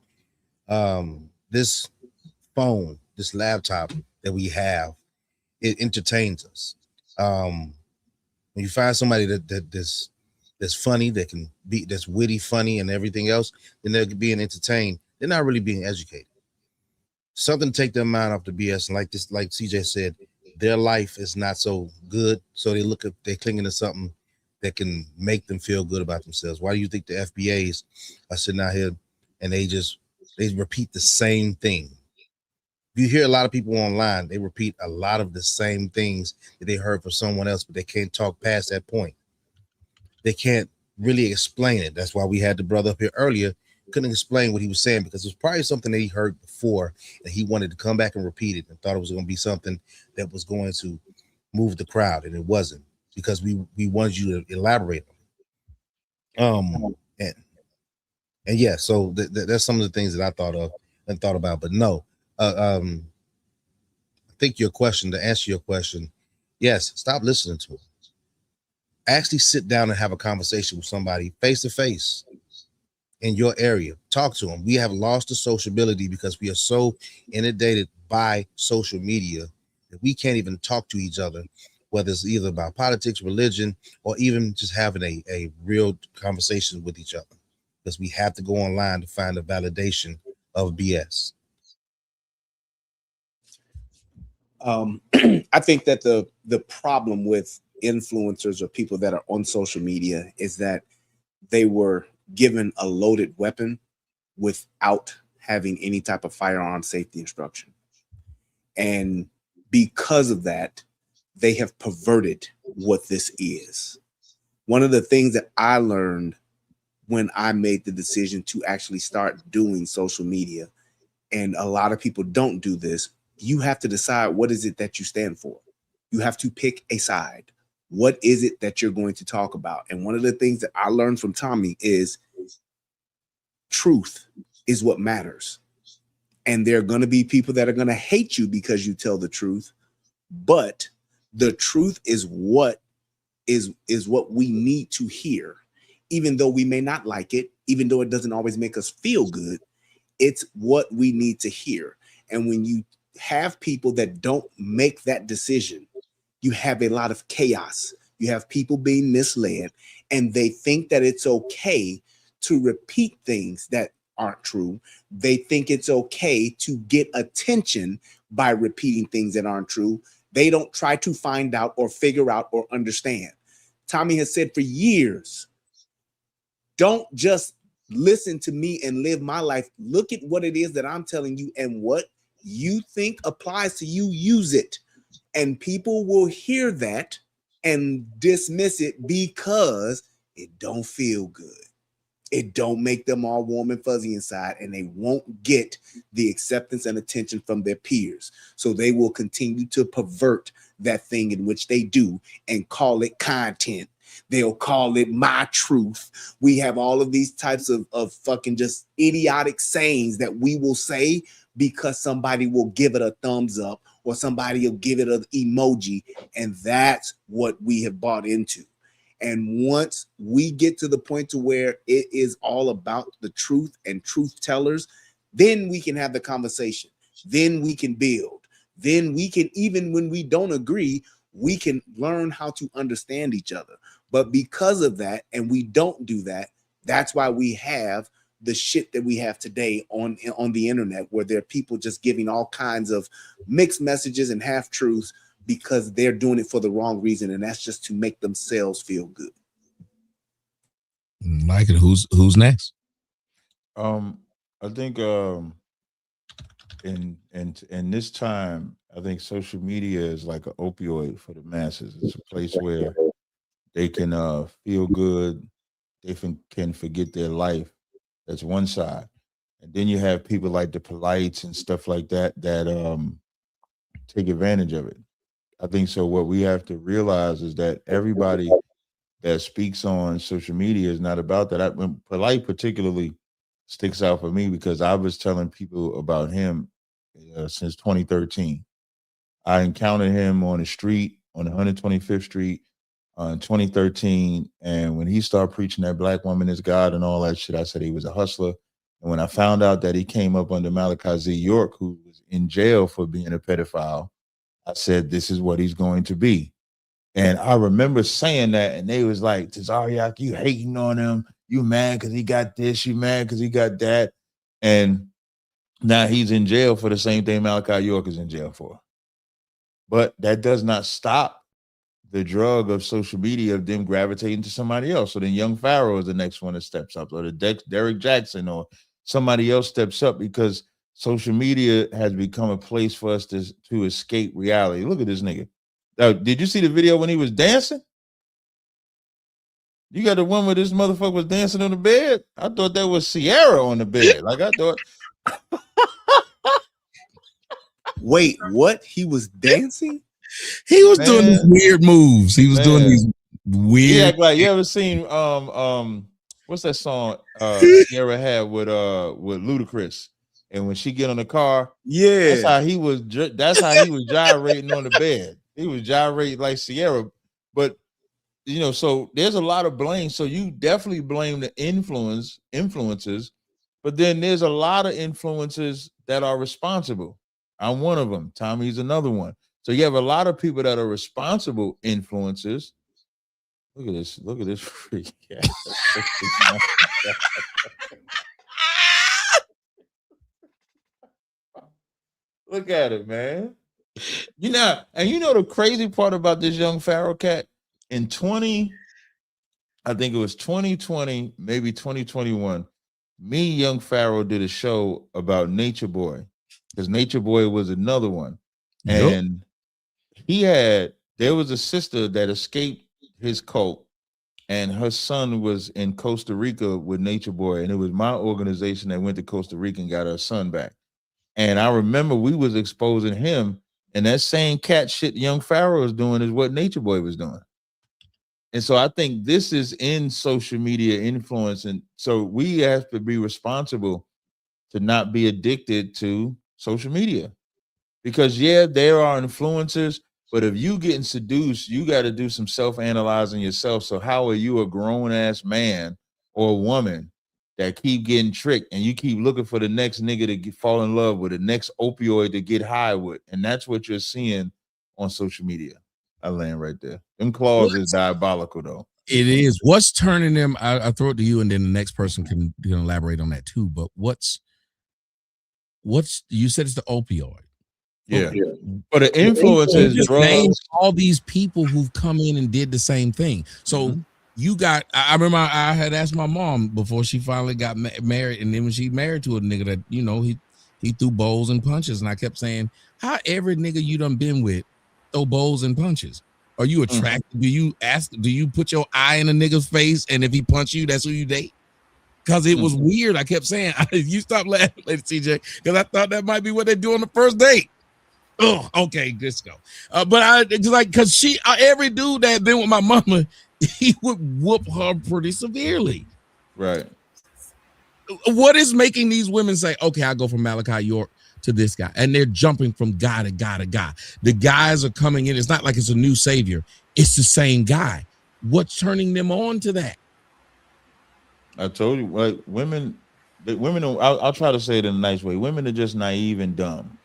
Speaker 4: This phone, this laptop that we have, it entertains us. When you find somebody that's funny, that's witty, funny, and everything else, then they're being entertained. They're not really being educated. Something to take their mind off the BS. And like CJ said, their life is not so good. So they're clinging to something that can make them feel good about themselves. Why do you think the FBAs are sitting out here and they repeat the same thing? You hear a lot of people online, they repeat a lot of the same things that they heard from someone else, but they can't talk past that point. They can't really explain it. That's why we had the brother up here earlier, couldn't explain what he was saying because it was probably something that he heard before and he wanted to come back and repeat it and thought it was going to be something that was going to move the crowd, and it wasn't, because we wanted you to elaborate on it. And yeah, so that's some of the things that I thought of and thought about, but no. I think to answer your question, yes, stop listening to it. Actually sit down and have a conversation with somebody face to face in your area. Talk to them. We have lost the sociability because we are so inundated by social media that we can't even talk to each other, whether it's either about politics, religion, or even just having a real conversation with each other, because we have to go online to find a validation of BS.
Speaker 2: I think that the problem with influencers or people that are on social media is that they were given a loaded weapon without having any type of firearm safety instruction. And because of that, they have perverted what this is. One of the things that I learned when I made the decision to actually start doing social media, and a lot of people don't do this, you have to decide what is it that you stand for. You have to pick a side. What is it that you're going to talk about? And one of the things that I learned from Tommy is truth is what matters. And there are going to be people that are going to hate you because you tell the truth, but the truth is what we need to hear. Even though we may not like it, even though it doesn't always make us feel good, it's what we need to hear. And when you have people that don't make that decision, you have a lot of chaos. You have people being misled, and they think that it's okay to repeat things that aren't true. They think it's okay to get attention by repeating things that aren't true. They don't try to find out or figure out or understand. Tommy has said for years, don't just listen to me and live my life. Look at what it is that I'm telling you, and what you think applies to you, use it. And people will hear that and dismiss it because it don't feel good. It don't make them all warm and fuzzy inside, and they won't get the acceptance and attention from their peers. So they will continue to pervert that thing in which they do and call it content. They'll call it my truth. We have all of these types of fucking just idiotic sayings that we will say because somebody will give it a thumbs up or somebody will give it an emoji. And that's what we have bought into. And once we get to the point to where it is all about the truth and truth tellers, then we can have the conversation. Then we can build. Then we can, even when we don't agree, we can learn how to understand each other. But because of that, and we don't do that, that's why we have the shit that we have today on the internet, where there are people just giving all kinds of mixed messages and half truths because they're doing it for the wrong reason, and that's just to make themselves feel good.
Speaker 3: Mike, who's next?
Speaker 10: I think in this time, I think social media is like an opioid for the masses. It's a place where they can feel good, they can forget their life. That's one side. And then you have people like the Polites and stuff like that take advantage of it. I think so. What we have to realize is that everybody that speaks on social media is not about that. Polite particularly sticks out for me because I was telling people about him since 2013. I encountered him on the street on 125th Street in 2013. And when he started preaching that black woman is God and all that shit, I said he was a hustler. And when I found out that he came up under Malachi Z. York, who was in jail for being a pedophile, I said, this is what he's going to be. And I remember saying that, and they was like, Tazariak, you hating on him. You mad because he got this. You mad because he got that. And now he's in jail for the same thing Malachi York is in jail for. But that does not stop the drug of social media of them gravitating to somebody else. So then Young Pharaoh is the next one that steps up, or the Derek Jackson, or somebody else steps up, because social media has become a place for us to escape reality. Look at this nigga. Did you see the video when he was dancing? You got the one where this motherfucker was dancing on the bed? I thought that was Sierra on the bed. Like I thought.
Speaker 2: Wait, what? He was dancing?
Speaker 3: He was doing these weird moves. He was doing these weird.
Speaker 10: Yeah, like you ever seen what's that song Sierra had with Ludacris? And when she get on the car,
Speaker 2: yeah,
Speaker 10: that's how he was gyrating on the bed. He was gyrating like Sierra. But you know, so there's a lot of blame. So you definitely blame the influencers, but then there's a lot of influencers that are responsible. I'm one of them. Tommy's another one. So you have a lot of people that are responsible influencers. Look at this freak. Look at it, man. You know the crazy part about this Young Pharaoh cat in I think it was 2020, maybe 2021. Me, Young Pharaoh did a show about Nature Boy, because Nature Boy was another one. And there was a sister that escaped his cult, and her son was in Costa Rica with Nature Boy, and it was my organization that went to Costa Rica and got her son back. And I remember we was exposing him, and that same cat shit Young Pharaoh is doing is what Nature Boy was doing. And so I think this is in social media influence, and so we have to be responsible to not be addicted to social media, because there are influencers, but if you getting seduced, you got to do some self-analyzing yourself. So how are you a grown-ass man or a woman that keep getting tricked, and you keep looking for the next nigga to fall in love with, the next opioid to get high with? And that's what you're seeing on social media. I land right there. Them claws is diabolical, though.
Speaker 3: It is. What's turning them? I throw it to you, and then the next person can elaborate on that too. But what's you said it's the opioid.
Speaker 10: Yeah. But the influencers, drugs,
Speaker 3: all these people who've come in and did the same thing. So you got. I remember I had asked my mom before she finally got married, and then when she married to a nigga that he threw bowls and punches, and I kept saying, how every nigga you done been with throw bowls and punches? Are you attracted? Do you put your eye in a nigga's face, and if he punch you, that's who you date? Because it was weird. I kept saying, you stop laughing, Lady CJ, because I thought that might be what they do on the first date. Oh, okay, let's go. But because every dude that had been with my mama, he would whoop her pretty severely.
Speaker 10: Right.
Speaker 3: What is making these women say, okay, I'll go from Malachi York to this guy, and they're jumping from guy to guy to guy? The guys are coming in. It's not like it's a new savior. It's the same guy. What's turning them on to that?
Speaker 10: I told you, like women. I'll try to say it in a nice way. Women are just naive and dumb,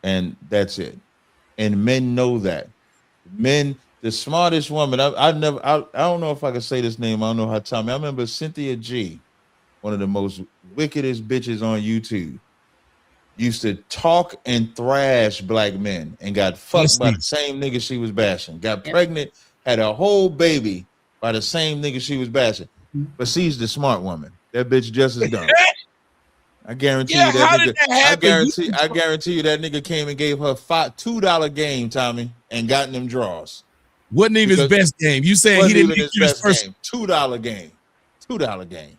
Speaker 10: and that's it. And men know that. Men, the smartest woman. I don't know if I can say this name. I don't know how to tell me. I remember Cynthia G, one of the most wickedest bitches on YouTube, used to talk and thrash black men and got fucked by the same nigga she was bashing. Got pregnant, had a whole baby by the same nigga she was bashing. But she's the smart woman. That bitch just as dumb. I guarantee you that nigga. I guarantee you that nigga came and gave her $2 game, Tommy, and got them draws.
Speaker 3: Wasn't even his best game. You said he didn't
Speaker 10: his best game. $2 game. $2 game.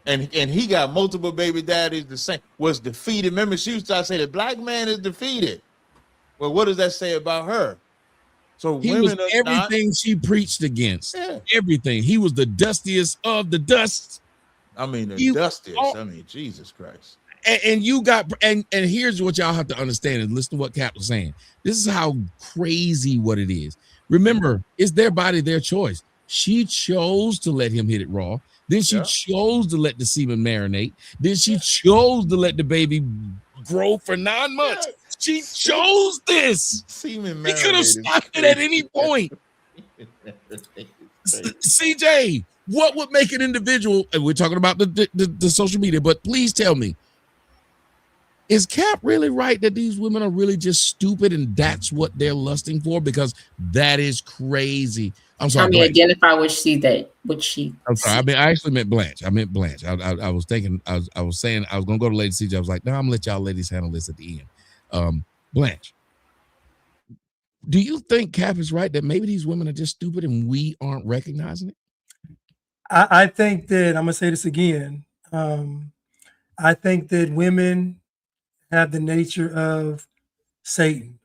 Speaker 10: And he got multiple baby daddies. The same was defeated. Remember, she used to say the black man is defeated. Well, what does that say about her? So
Speaker 3: he
Speaker 10: women
Speaker 3: was everything she preached against.
Speaker 10: Yeah.
Speaker 3: Everything. He was the dustiest of the dust.
Speaker 10: I mean, the dustiest. I mean, Jesus Christ.
Speaker 3: And you got and here's what y'all have to understand and listen to what Cap was saying. This is how crazy what it is. Remember, it's their body, their choice. She chose to let him hit it raw. Then she chose to let the semen marinate. Then she chose to let the baby grow for 9 months. She chose this.
Speaker 10: Semen
Speaker 3: He could have
Speaker 10: marinated.
Speaker 3: stopped it at any point. CJ, what would make an individual, and we're talking about the social media, but please tell me, is Cap really right that these women are really just stupid and that's what they're lusting for? Because that is crazy. I'm sorry.
Speaker 8: Tell me, identify what she.
Speaker 3: I'm sorry. I actually meant Blanche. I meant Blanche. I was thinking. I was saying I was gonna go to Lady CJ. I was like, no, I'm gonna let y'all ladies handle this at the end. Blanche, do you think Cap is right that maybe these women are just stupid and we aren't recognizing it?
Speaker 11: I think that I'm gonna say this again. I think that women have the nature of Satan.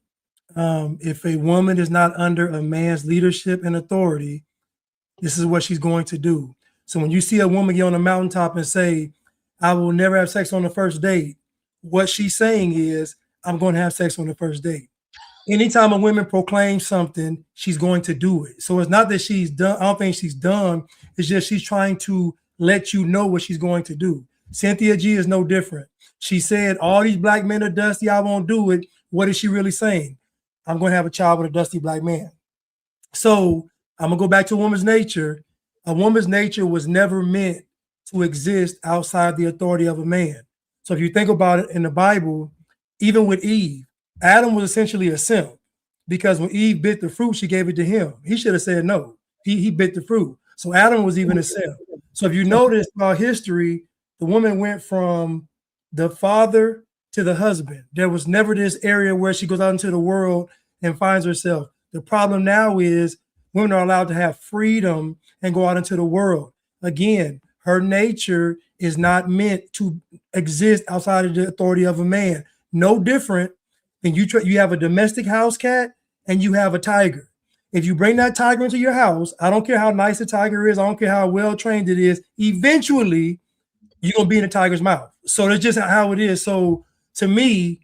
Speaker 11: If a woman is not under a man's leadership and authority, this is what she's going to do. So when you see a woman get on a mountaintop and say, I will never have sex on the first date, what she's saying is, I'm going to have sex on the first date. Anytime a woman proclaims something, she's going to do it. So it's not that she's done. I don't think she's done. It's just she's trying to let you know what she's going to do. Cynthia G is no different. She said, all these black men are dusty. I won't do it. What is she really saying? I'm going to have a child with a dusty black man. So I'm going to go back to a woman's nature. A woman's nature was never meant to exist outside the authority of a man. So if you think about it in the Bible, even with Eve, Adam was essentially a simp because when Eve bit the fruit, she gave it to him. He should have said no. He bit the fruit. So Adam was even a simp. So if you notice about history, the woman went from the father to the husband. There was never this area where she goes out into the world and finds herself. The problem now is women are allowed to have freedom and go out into the world. Again, her nature is not meant to exist outside of the authority of a man. No different than you have a domestic house cat and you have a tiger. If you bring that tiger into your house, I don't care how nice the tiger is, I don't care how well trained it is, eventually you're gonna be in the tiger's mouth. So that's just how it is. So to me,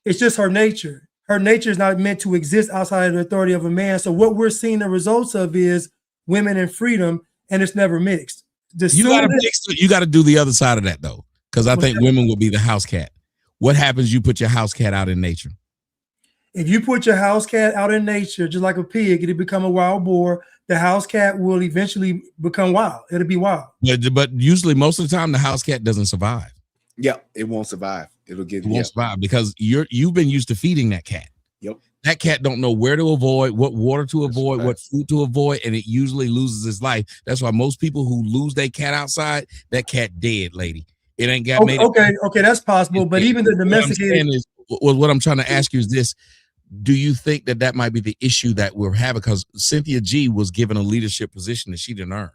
Speaker 11: it's just her nature. Her nature is not meant to exist outside of the authority of a man. So what we're seeing the results of is women and freedom, and it's never mixed.
Speaker 3: You got to do the other side of that though, because I think women will be the house cat. What happens? You put your house cat out in nature.
Speaker 11: If you put your house cat out in nature, just like a pig, it'll become a wild boar. The house cat will eventually become wild. It'll be wild.
Speaker 3: But usually, most of the time, the house cat doesn't survive.
Speaker 2: Yeah, it won't survive. It
Speaker 3: won't survive because you've been used to feeding that cat.
Speaker 2: Yep.
Speaker 3: That cat don't know where to avoid, what water to avoid, what food to avoid, and it usually loses its life. That's why most people who lose their cat outside, that cat dead, lady. It ain't got made.
Speaker 11: Okay, that's possible. But even the domesticated.
Speaker 3: What I'm trying to ask you is this: do you think that might be the issue that we're having? Because Cynthia G was given a leadership position that she didn't earn,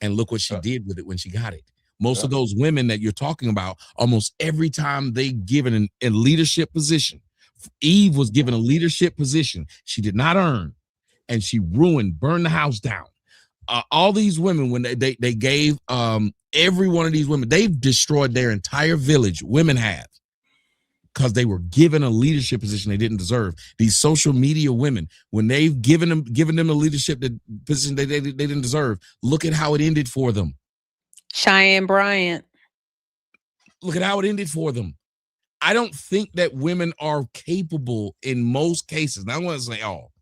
Speaker 3: and look what she did with it when she got it. Most of those women that you're talking about, almost every time they given a leadership position, Eve was given a leadership position she did not earn, and she burned the house down. All these women, when they gave every one of these women, they've destroyed their entire village. Women have, because they were given a leadership position they didn't deserve. These social media women, when they've given them a leadership position they didn't deserve, look at how it ended for them.
Speaker 12: Cheyenne Bryant.
Speaker 3: Look at how it ended for them. I don't think that women are capable in most cases. Now, I want to say all.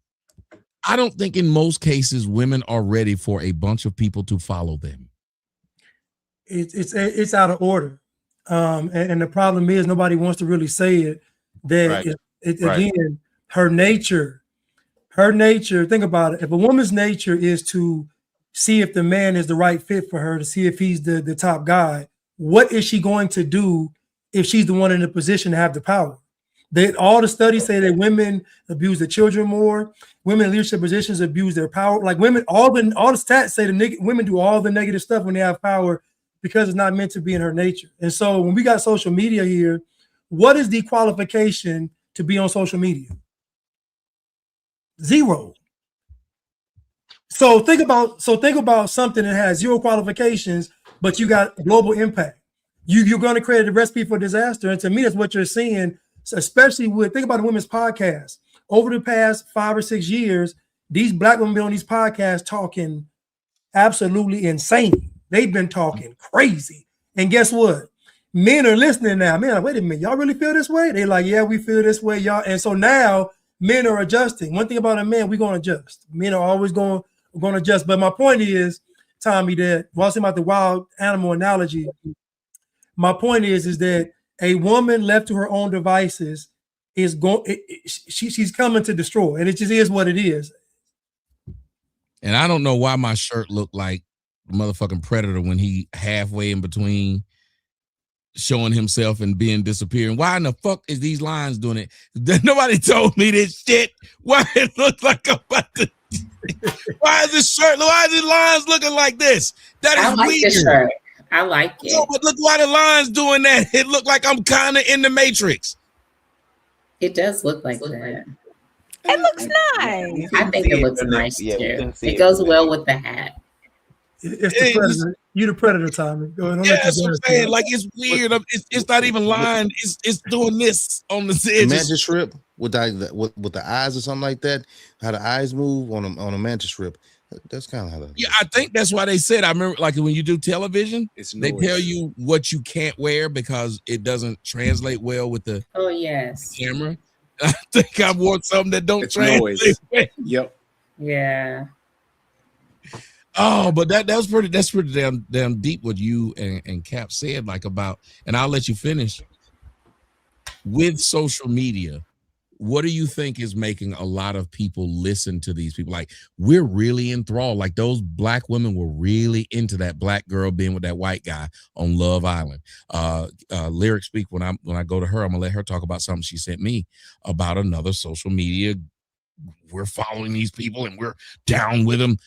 Speaker 3: I don't think in most cases women are ready for a bunch of people to follow them.
Speaker 11: It's out of order. And the problem is nobody wants to really say it. That again, her nature, think about it. If a woman's nature is to see if the man is the right fit for her, to see if he's the top guy, what is she going to do if she's the one in the position to have the power? All the studies say that women abuse the children more. Women in leadership positions abuse their power. Like women, all the stats say women do all the negative stuff when they have power because it's not meant to be in her nature. And so when we got social media here, what is the qualification to be on social media? Zero. So think about something that has zero qualifications, but you got global impact. You're going to create a recipe for disaster. And to me, that's what you're seeing, especially think about the women's podcast. Over the past 5 or 6 years, these black women on these podcasts talking absolutely insane. They've been talking crazy. And guess what? men are listening now. Men are like, wait a minute, y'all really feel this way? They like, yeah, we feel this way, y'all. And so now men are adjusting. One thing about a man, we're going to adjust. Men are always going to adjust. But my point is, Tommy, that while I'm about the wild animal analogy, my point is that a woman left to her own devices is she's coming to destroy, and it just is what it is.
Speaker 3: And I don't know why my shirt looked like the motherfucking Predator when he halfway in between showing himself and being disappearing. Why in the fuck is these lines doing it? Nobody told me this shit. Why it look like I'm about to... Why is this shirt? Why is the lines looking like this? That is weird.
Speaker 8: This shirt. I like it.
Speaker 3: No, but look why the lines doing that. It looked like I'm kind of in the Matrix.
Speaker 8: It does look like that.
Speaker 12: It looks nice.
Speaker 8: I think it looks nice too. It goes well with the hat.
Speaker 11: It's the Predator. You the Predator, Tommy. Go ahead.
Speaker 3: Yeah, that's what I'm saying. Like, it's weird. It's not even lined. It's doing this on the edges.
Speaker 4: Mantis strip with the eyes or something like that. How the eyes move on a mantis strip. That's kind of how that.
Speaker 3: Yeah, I think that's why they said. I remember, like when you do television, they tell you what you can't wear because it doesn't translate well with the camera. I think I wore something that don't translate.
Speaker 2: Yep.
Speaker 8: Yeah.
Speaker 3: Oh, but that's pretty damn deep what you and Cap said, like about, and I'll let you finish. With social media, what do you think is making a lot of people listen to these people? Like, we're really enthralled. Like, those black women were really into that black girl being with that white guy on Love Island. Lyric Speak, when I go to her, I'm gonna let her talk about something she sent me about another social media. We're following these people and we're down with them.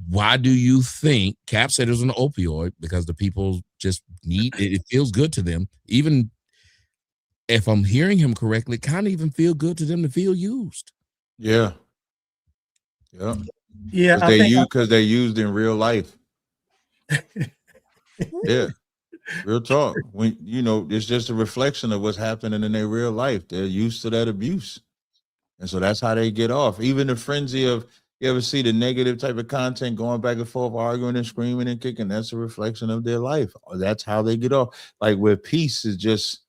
Speaker 3: Why do you think Cap said it was an opioid? Because the people just need it. It feels good to them. Even if I'm hearing him correctly, kind of even feel good to them to feel used.
Speaker 10: Yeah.
Speaker 11: Yeah.
Speaker 10: Because they're used in real life. Yeah. Real talk. When it's just a reflection of what's happening in their real life. They're used to that abuse. And so that's how they get off. Even the frenzy of, you ever see the negative type of content going back and forth, arguing and screaming and kicking? That's a reflection of their life. That's how they get off. Like, where peace is just,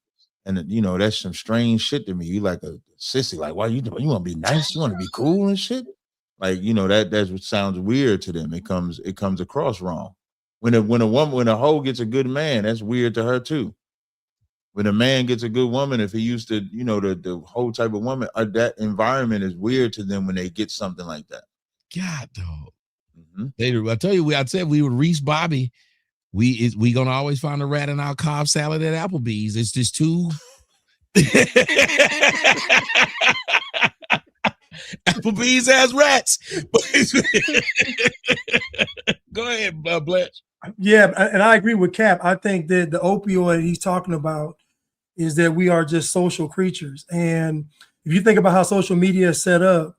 Speaker 10: and that's some strange shit to me. You like a sissy, like, why you want to be nice? You want to be cool and shit? Like, that's what sounds weird to them. It comes across wrong. When a hoe gets a good man, that's weird to her too. When a man gets a good woman, if he used to, the whole type of woman, that environment is weird to them when they get something like that.
Speaker 3: God, dog. Mm-hmm. I tell you, I said we would Reese Bobby. We gonna always find a rat in our Cobb salad at Applebee's. It's just too. Applebee's has rats. Go ahead, Bletch.
Speaker 11: Yeah, and I agree with Cap. I think that the opioid he's talking about is that we are just social creatures. And if you think about how social media is set up,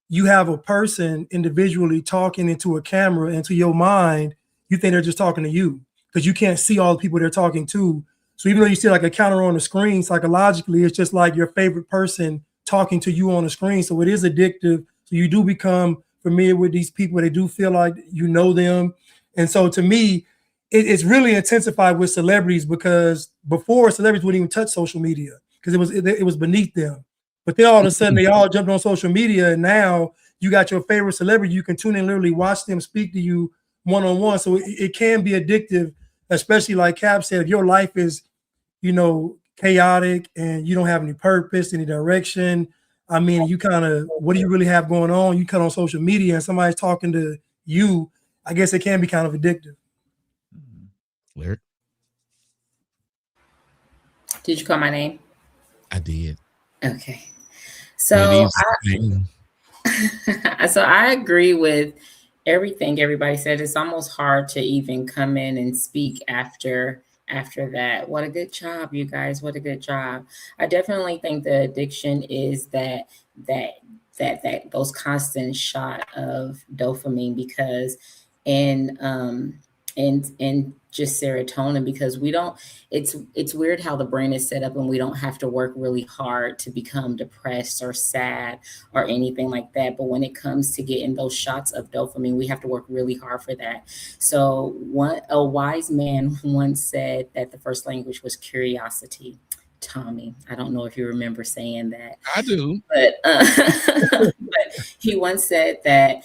Speaker 11: you have a person individually talking into a camera, into your mind, you think they're just talking to you because you can't see all the people they're talking to. So even though you see like a counter on the screen, psychologically, it's just like your favorite person talking to you on the screen. So it is addictive. So you do become familiar with these people. They do feel like you know them. And so to me, it's really intensified with celebrities because before celebrities wouldn't even touch social media because it was beneath them. But then all of a sudden they all jumped on social media, and now you got your favorite celebrity. You can tune in and literally watch them speak to you one-on-one. So it can be addictive, especially like Cap said, if your life is, chaotic and you don't have any purpose, any direction. I mean, you kind of, what do you really have going on? You cut on social media and somebody's talking to you. I guess it can be kind of addictive.
Speaker 3: Lyric.
Speaker 8: Did you call my name?
Speaker 3: I did.
Speaker 8: Okay. So I agree with everything everybody said. It's almost hard to even come in and speak after that. What a good job, you guys. What a good job. I definitely think the addiction is that those constant shot of dopamine, because in and just serotonin, because we don't, it's weird how the brain is set up, and we don't have to work really hard to become depressed or sad or anything like that. But when it comes to getting those shots of dopamine, we have to work really hard for that. So a wise man once said that the first language was curiosity. Tommy, I don't know if you remember saying that.
Speaker 3: I do.
Speaker 8: But, but he once said that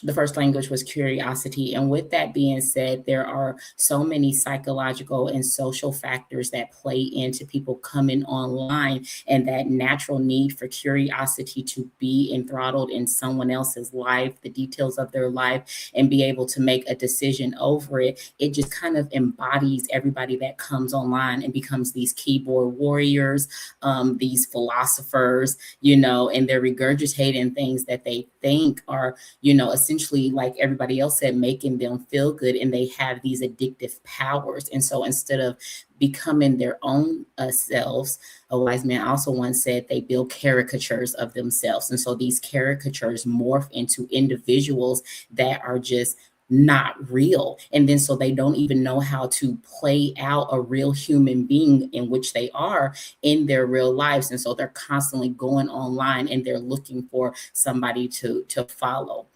Speaker 8: the first language was curiosity. And with that being said, there are so many psychological and social factors that play into people coming online, and that natural need for curiosity to be enthralled in someone else's life, the details of their life, and be able to make a decision over it. It just kind of embodies everybody that comes online and becomes these keyboard warriors, these philosophers, and they're regurgitating things that they think are, essentially, like everybody else said, making them feel good, and they have these addictive powers. And so instead of becoming their own selves, a wise man also once said they build caricatures of themselves. And so these caricatures morph into individuals that are just not real. And then so they don't even know how to play out a real human being in which they are in their real lives. And so they're constantly going online and they're looking for somebody to follow.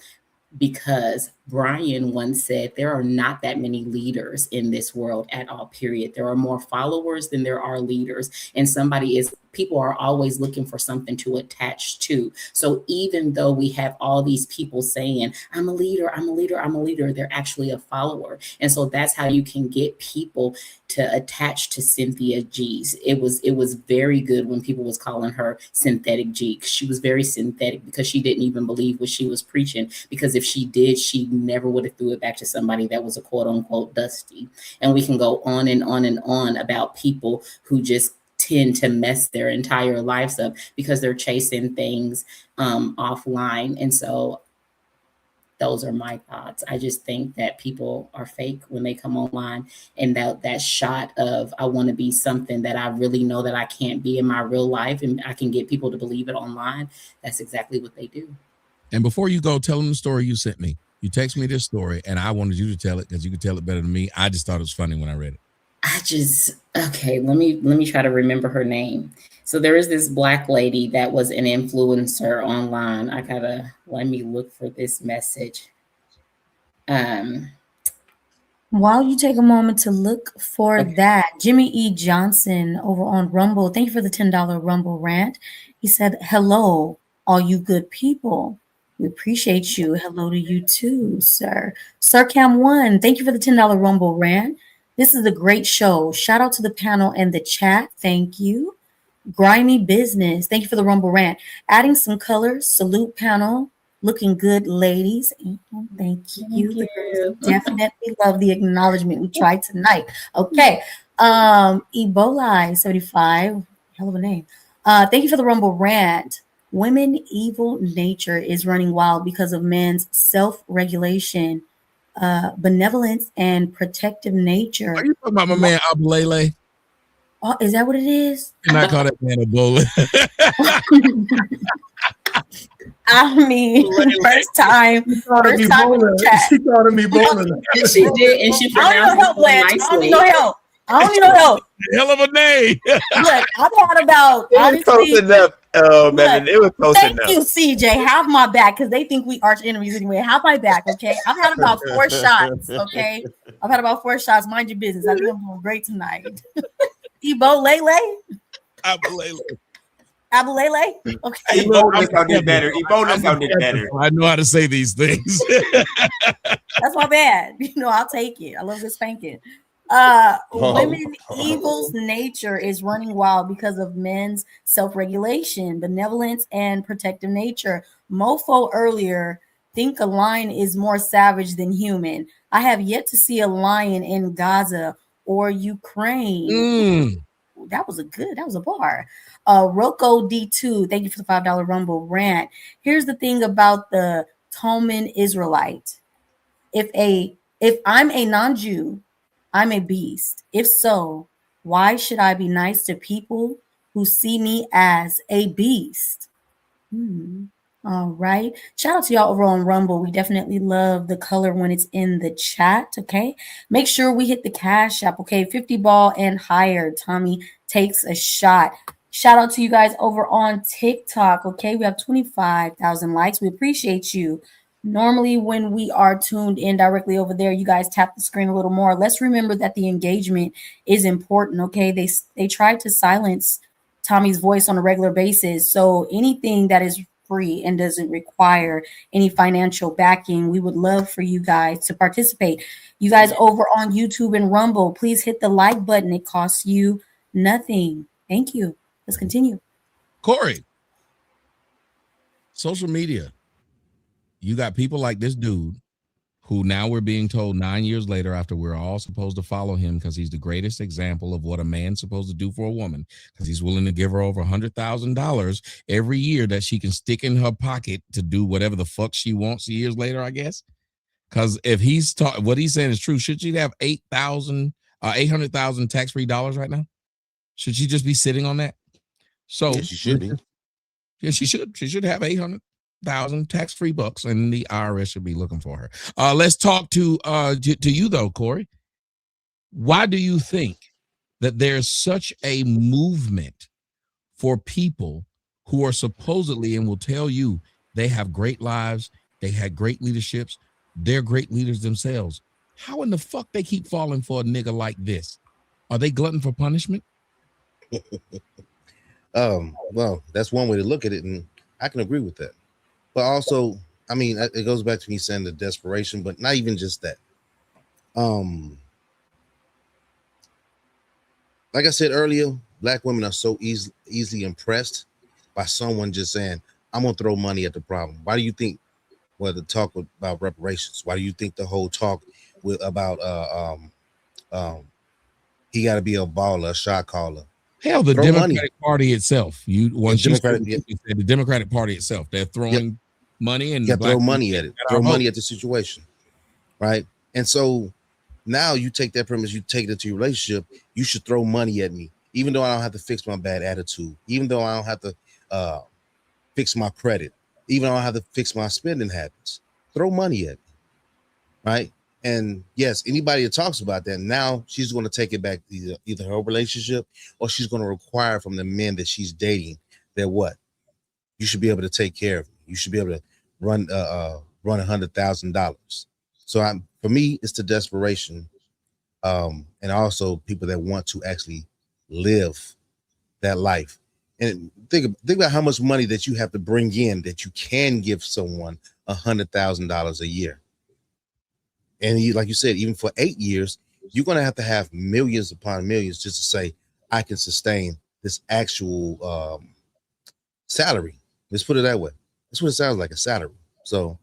Speaker 8: Because Brian once said there are not that many leaders in this world at all, period. There are more followers than there are leaders. And people are always looking for something to attach to. So even though we have all these people saying, I'm a leader, I'm a leader, I'm a leader, they're actually a follower. And so that's how you can get people to attach to Cynthia G's. It was very good when people was calling her Synthetic G. She was very synthetic because she didn't even believe what she was preaching, because if she did, she never would have threw it back to somebody that was a quote unquote dusty. And we can go on and on and on about people who just tend to mess their entire lives up because they're chasing things offline. And so those are my thoughts. I just think that people are fake when they come online, and that shot of, I want to be something that I really know that I can't be in my real life, and I can get people to believe it online. That's exactly what they do.
Speaker 3: And before you go, tell them the story you sent me. You text me this story, and I wanted you to tell it because you could tell it better than me. I just thought it was funny when I read it.
Speaker 8: Okay, let me try to remember her name. So there is this Black lady that was an influencer online. Let me look for this message.
Speaker 5: While you take a moment to look for that, Jimmy E. Johnson over on Rumble, thank you for the $10 Rumble rant. He said, hello, all you good people. We appreciate you. Hello to you too, sir. Sir Cam One, thank you for the $10 Rumble rant. This is a great show. Shout out to the panel and the chat. Thank you. Grimy Business, thank you for the Rumble rant. Adding some colors. Salute panel. Looking good, ladies. Thank you. The girls definitely love the acknowledgement we tried tonight. Okay. Ebola 75. Hell of a name. Thank you for the Rumble rant. Women evil nature is running wild because of men's self-regulation, benevolence, and protective nature.
Speaker 3: Are you talking about my man Abalele?
Speaker 5: Oh, is that what it is?
Speaker 3: You're not call that man Ebola.
Speaker 5: I mean, first time.
Speaker 11: She called him Ebola.
Speaker 8: She did, and she pronounced it nicely.
Speaker 5: I don't need no help. I don't need no help.
Speaker 3: Hell of a name.
Speaker 5: Look, I've had about.
Speaker 1: It was close enough. Oh man, it was close enough.
Speaker 5: Thank you, CJ. Have my back, because they think we arch enemies anyway. Have my back, okay? I've had about 4 shots, okay? I've had about 4 shots. Mind your business. I think I'm doing great tonight. Ebo-Lele?
Speaker 3: Abalele.
Speaker 5: Abalele? Okay.
Speaker 1: Ebola sounded better. Ebola sounded better.
Speaker 3: I know how to say these things.
Speaker 5: That's my bad. I'll take it. I love this spanking. Women evil's nature is running wild because of men's self-regulation, benevolence, and protective nature. Mofo earlier, think a lion is more savage than human. I have yet to see a lion in Gaza or Ukraine. That was a bar. Rocco D2, thank you for the $5 Rumble rant. Here's the thing about the Talmud Israelite. If I'm a non-Jew, I'm a beast. If so, why should I be nice to people who see me as a beast? All right. Shout out to y'all over on Rumble. We definitely love the color when it's in the chat. Okay. Make sure we hit the Cash App. Okay. 50 ball and higher. Tommy takes a shot. Shout out to you guys over on TikTok. Okay. We have 25,000 likes. We appreciate you. Normally, when we are tuned in directly over there, you guys tap the screen a little more. Let's remember that the engagement is important. Okay. They tried to silence Tommy's voice on a regular basis. So anything that is free and doesn't require any financial backing, we would love for you guys to participate. You guys over on YouTube and Rumble, please hit the like button. It costs you nothing. Thank you. Let's continue.
Speaker 3: Corey, social media. You got people like this dude who now we're being told 9 years later, after we're all supposed to follow him because he's the greatest example of what a man's supposed to do for a woman, because he's willing to give her over $100,000 every year that she can stick in her pocket to do whatever the fuck she wants years later, I guess. Because if he's what he's saying is true, should she have 800,000 tax-free dollars right now? Should she just be sitting on that? So
Speaker 4: yeah, she should be.
Speaker 3: Yeah, she should. She should have 800,000 tax-free bucks, and the IRS should be looking for her. Let's talk to you though, Corey. Why do you think that there's such a movement for people who are supposedly, and will tell you they have great lives, they had great leaderships, they're great leaders themselves? How in the fuck they keep falling for a nigga like this? Are they glutton for punishment?
Speaker 4: Well, that's one way to look at it, and I can agree with that. But also, I mean, it goes back to me saying the desperation, but not even just that. Like I said earlier, black women are so easily impressed by someone just saying, I'm going to throw money at the problem. Why do you think, well, the talk about reparations, why do you think the whole talk about he got to be a baller, a shot caller?
Speaker 3: Hell, the Democratic Party itself. The Democratic Party itself, they're throwing money, and
Speaker 4: throw money at it. Throw money at the situation, right? And so now you take that premise, you take it to your relationship. You should throw money at me, even though I don't have to fix my bad attitude, even though I don't have to fix my credit, even though I don't have to fix my spending habits. Throw money at me, right? And yes, anybody that talks about that, now she's going to take it back to either her relationship, or she's going to require from the men that she's dating that what? You should be able to take care of me. You should be able to run $100,000. So for me, it's the desperation, and also people that want to actually live that life. And think about how much money that you have to bring in that you can give someone $100,000 a year. And like you said, even for 8 years, you're going to have millions upon millions just to say, I can sustain this actual salary. Let's put it that way. That's what it sounds like, a salary. So,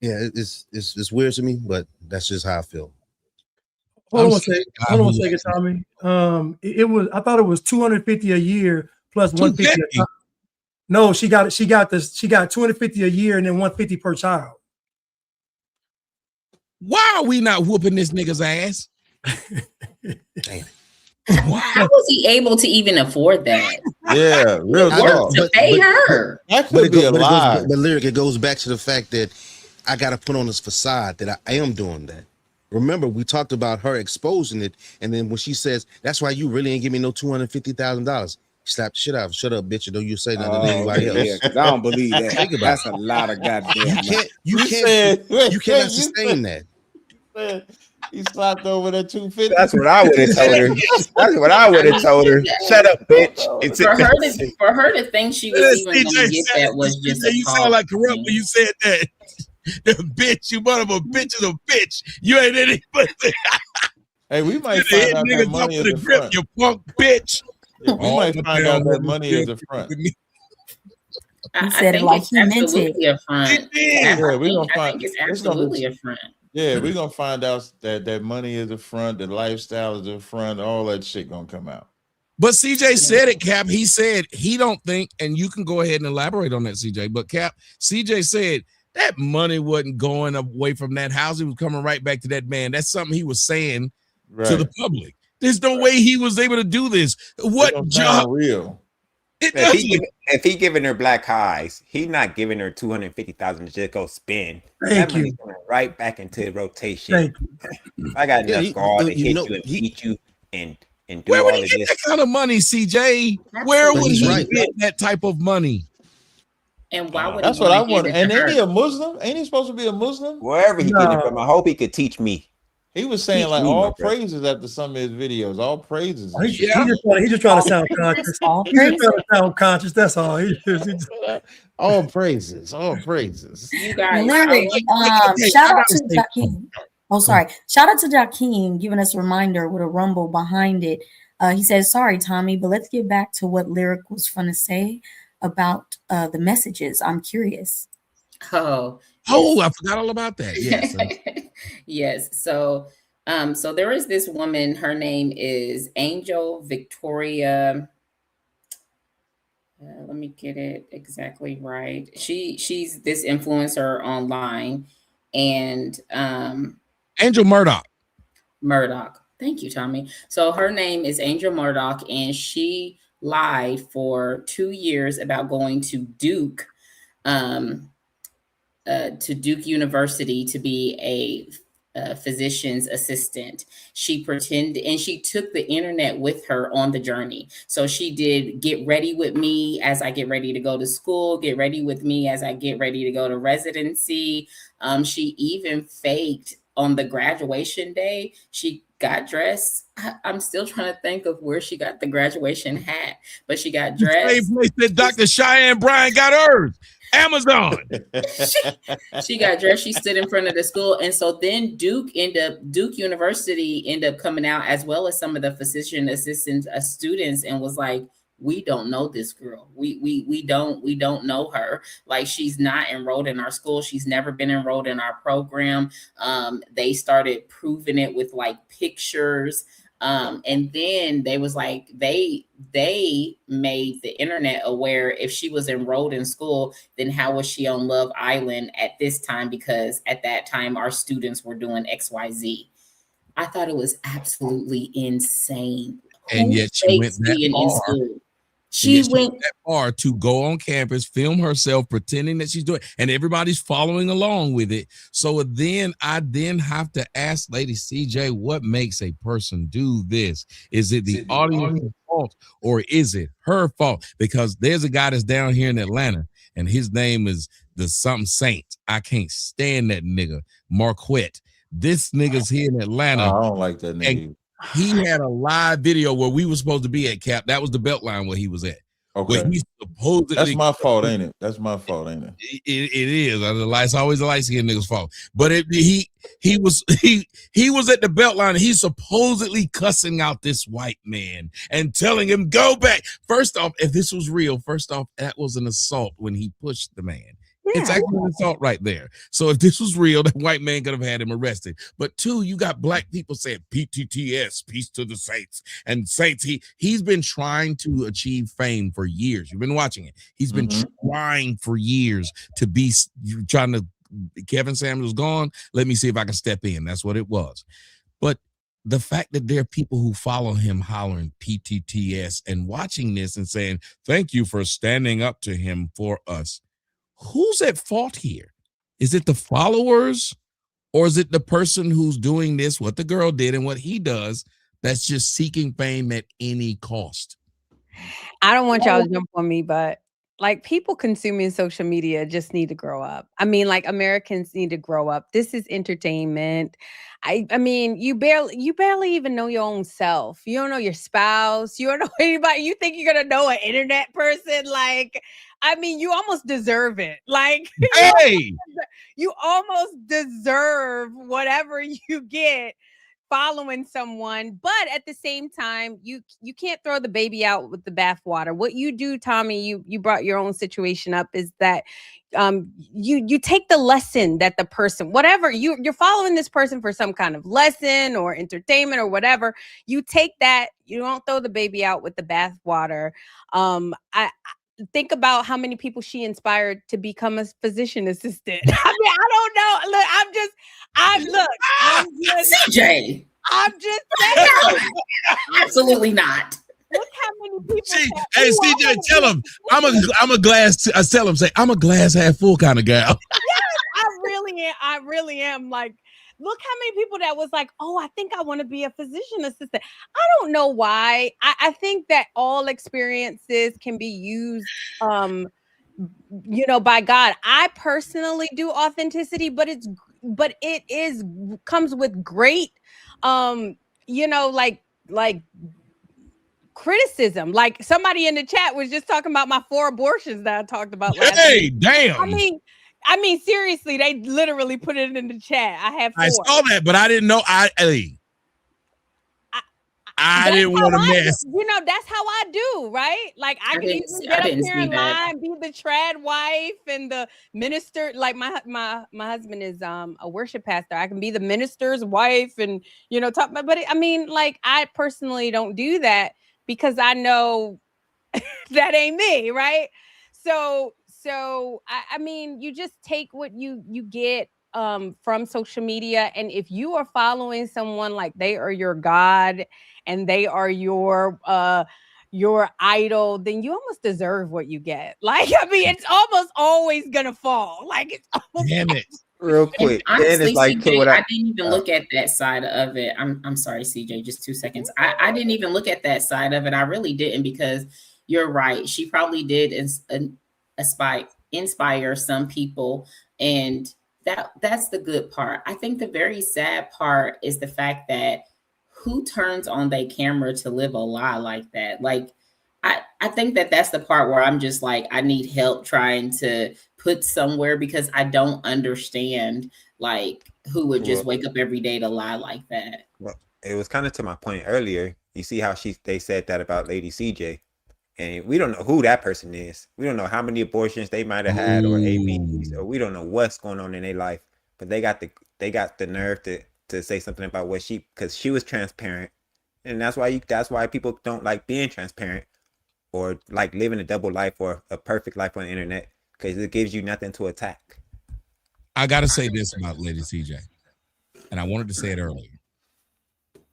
Speaker 4: yeah, it's weird to me, but that's just how I feel.
Speaker 11: Hold on a second, Tommy. I thought it was 250 a year plus 150. No, she got 250 a year and then 150 per child.
Speaker 3: Why are we not whooping this nigga's ass?
Speaker 4: Damn.
Speaker 8: How was he able to even afford that?
Speaker 10: Yeah, real talk.
Speaker 8: To pay her.
Speaker 10: That could be a lie.
Speaker 4: But Lyric, it goes back to the fact that I got to put on this facade that I am doing that. Remember, we talked about her exposing it, and then when she says, "That's why you really ain't give me no $250,000," slap the shit out of her. Shut up, bitch! Don't you say nothing to anybody else?
Speaker 2: Yeah, because I don't believe that.
Speaker 4: Think about
Speaker 2: That's
Speaker 4: it.
Speaker 2: a lot of goddamn.
Speaker 4: You cannot sustain that.
Speaker 10: He slapped over that 250.
Speaker 1: That's what I would have told her. That's what I would have told her. Shut up, bitch.
Speaker 8: For her to think she was even going to get that was just
Speaker 3: you sound like corrupt when you said that. The bitch, you mother of a bitch is a bitch. You ain't anybody.
Speaker 10: Hey, we might find out that money is a front.
Speaker 3: You punk bitch.
Speaker 10: Yeah, we might find out that money is a front.
Speaker 5: He said it like he meant it.
Speaker 8: A front.
Speaker 10: Yeah, we're gonna
Speaker 8: I
Speaker 10: find.
Speaker 8: think it's absolutely a front.
Speaker 10: Yeah, we're gonna find out that money is a front, the lifestyle is a front, all that shit gonna come out.
Speaker 3: But CJ said it, Cap. He said he don't think, and you can go ahead and elaborate on that, CJ. But Cap, CJ said that money wasn't going away from that house. It was coming right back to that man. That's something he was saying to the public. There's no way he was able to do this. What job?
Speaker 10: Real.
Speaker 1: If he giving her black eyes, he not giving her 250,000 to just go spend. That money's going right back into rotation. I got enough guard to hit you and beat you and do
Speaker 3: where
Speaker 1: all
Speaker 3: would
Speaker 1: of
Speaker 3: he get
Speaker 1: this.
Speaker 3: that kind of money, CJ? Where would he get that type of money?
Speaker 8: And why would
Speaker 10: that's what I want? And ain't he a Muslim? Ain't he supposed to be a Muslim?
Speaker 1: Wherever he get it from, I hope he could teach me.
Speaker 10: He was saying like all praises after some of his videos. All praises.
Speaker 11: He just trying to sound conscious. He's just trying to sound conscious. That's all.
Speaker 10: All praises. All praises.
Speaker 8: You guys.
Speaker 5: Shout out to Jakeem. Oh, sorry. Shout out to Jakeem giving us a reminder with a rumble behind it. He says, "Sorry, Tommy, but let's get back to what Lyric was trying to say about the messages. I'm curious."
Speaker 8: Oh,
Speaker 3: I forgot all about that. Yes.
Speaker 8: Yes. So there is this woman, her name is Angel Victoria. Let me get it exactly right. She's this influencer online, and
Speaker 3: Angel Murdoch.
Speaker 8: Thank you, Tommy. So her name is Angel Murdoch, and she lied for 2 years about going to Duke University to be a physician's assistant. She pretended, and she took the internet with her on the journey. So she did get ready with me as I get ready to go to school, get ready with me as I get ready to go to residency. She even faked on the graduation day. She got dressed. I'm still trying to think of where she got the graduation hat, but she got dressed.
Speaker 3: Same place that Dr. Cheyenne Bryant got hers. Amazon.
Speaker 8: She got dressed. She stood in front of the school, and so then Duke University ended up coming out, as well as some of the physician assistants, students, and was like, "We don't know this girl. We don't know her. Like, she's not enrolled in our school. She's never been enrolled in our program." They started proving it with like pictures. And then they was like, they made the internet aware if she was enrolled in school, then how was she on Love Island at this time? Because at that time, our students were doing XYZ. I thought it was absolutely insane.
Speaker 3: And yet she went that far. She went that far to go on campus, film herself, pretending that she's doing, and everybody's following along with it. So I have to ask Lady CJ, what makes a person do this? Is it the audience's fault, or is it her fault? Because there's a guy that's down here in Atlanta, and his name is the something Saint. I can't stand that nigga, Marquette. This nigga's here in Atlanta.
Speaker 10: I don't like that nigga.
Speaker 3: He had a live video where we were supposed to be at, Cap. That was the Beltline where he was at.
Speaker 10: Okay.
Speaker 3: Where he supposedly,
Speaker 10: that's my fault, ain't it? That's my fault, ain't it?
Speaker 3: It is. It's always a light-skinned nigga's fault. But he was at the Beltline, and he's supposedly cussing out this white man and telling him, go back. First off, if this was real, that was an assault when he pushed the man. Yeah. It's actually an assault right there. So if this was real, that white man could have had him arrested. But two, you got black people saying PTTS, peace to the saints. And saints, he's been trying to achieve fame for years. You've been watching it. He's been trying for years to be trying to. Kevin Samuels gone. Let me see if I can step in. That's what it was. But the fact that there are people who follow him hollering PTTS and watching this and saying, thank you for standing up to him for us. Who's at fault here? Is it the followers, or is it the person who's doing this, what the girl did and what he does, that's just seeking fame at any cost?
Speaker 12: I don't want y'all to jump on me, but like, people consuming social media just need to grow up. I mean, like, Americans need to grow up. This is entertainment. I mean, you barely even know your own self. You don't know your spouse. You don't know anybody. You think you're gonna know an internet person? Like, I mean, you almost deserve it. Like,
Speaker 3: hey,
Speaker 12: you almost deserve whatever you get following someone. But at the same time, you can't throw the baby out with the bathwater. What you do, Tommy, you brought your own situation up, is that you take the lesson that the person, whatever, you're following this person for some kind of lesson or entertainment or whatever. You take that, you don't throw the baby out with the bathwater. I think about how many people she inspired to become a physician assistant. I mean, I don't know. Look, I'm just
Speaker 8: CJ.
Speaker 12: I'm just saying.
Speaker 8: Absolutely not.
Speaker 12: Look how
Speaker 3: Hey, CJ, tell him I'm a glass. I tell him, say I'm a glass half full kind of gal.
Speaker 12: Yes, I really am. Like, look how many people that was like, oh, I think I want to be a physician assistant. I don't know why. I think that all experiences can be used, by God. I personally do authenticity, but it comes with great, like criticism. Like somebody in the chat was just talking about my 4 abortions that I talked about last week.
Speaker 3: Damn.
Speaker 12: I mean, seriously, they literally put it in the chat. I have 4.
Speaker 3: I saw that, but I didn't know. I didn't want to mess.
Speaker 12: That's how I do, right? Like I can even get up here and lie and be the trad wife and the minister. Like my husband is a worship pastor. I can be the minister's wife and talk about. But I personally don't do that because I know that ain't me, right? So I mean, you just take what you get from social media, and if you are following someone like they are your God and they are your idol, then you almost deserve what you get. Like, I mean, it's almost always gonna fall. Like, it's almost
Speaker 3: damn it.
Speaker 1: Real quick,
Speaker 8: honestly,
Speaker 1: it's like,
Speaker 8: CJ, I didn't even look at that side of it. I'm sorry, CJ, just 2 seconds. I didn't even look at that side of it. I really didn't, because you're right. She probably did inspire some people, and that's the good part. I think the very sad part is the fact that who turns on their camera to live a lie like that? Like, I think that's the part where I'm just like, I need help trying to put somewhere, because I don't understand like who would just wake up every day to lie like that.
Speaker 1: Well, it was kind of to my point earlier. You see how they said that about Lady CJ. And we don't know who that person is. We don't know how many abortions they might have had or ABs, or we don't know what's going on in their life. But they got the nerve to say something about because she was transparent, and that's why people don't like being transparent or like living a double life or a perfect life on the internet, because it gives you nothing to attack.
Speaker 3: I gotta say this about Lady CJ, and I wanted to say it earlier,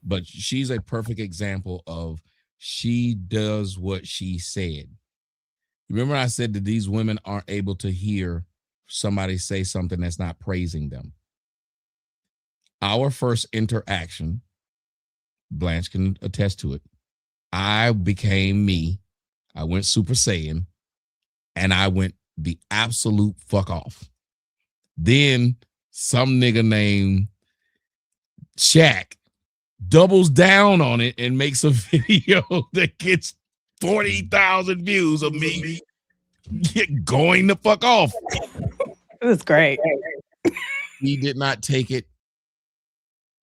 Speaker 3: but she's a perfect example of. She does what she said. Remember I said that these women aren't able to hear somebody say something that's not praising them. Our first interaction, Blanche can attest to it, I became me. I went Super Saiyan, and I went the absolute fuck off. Then some nigga named Shaq doubles down on it and makes a video that gets 40,000 views of me going the fuck off.
Speaker 12: It was great.
Speaker 3: He did not take it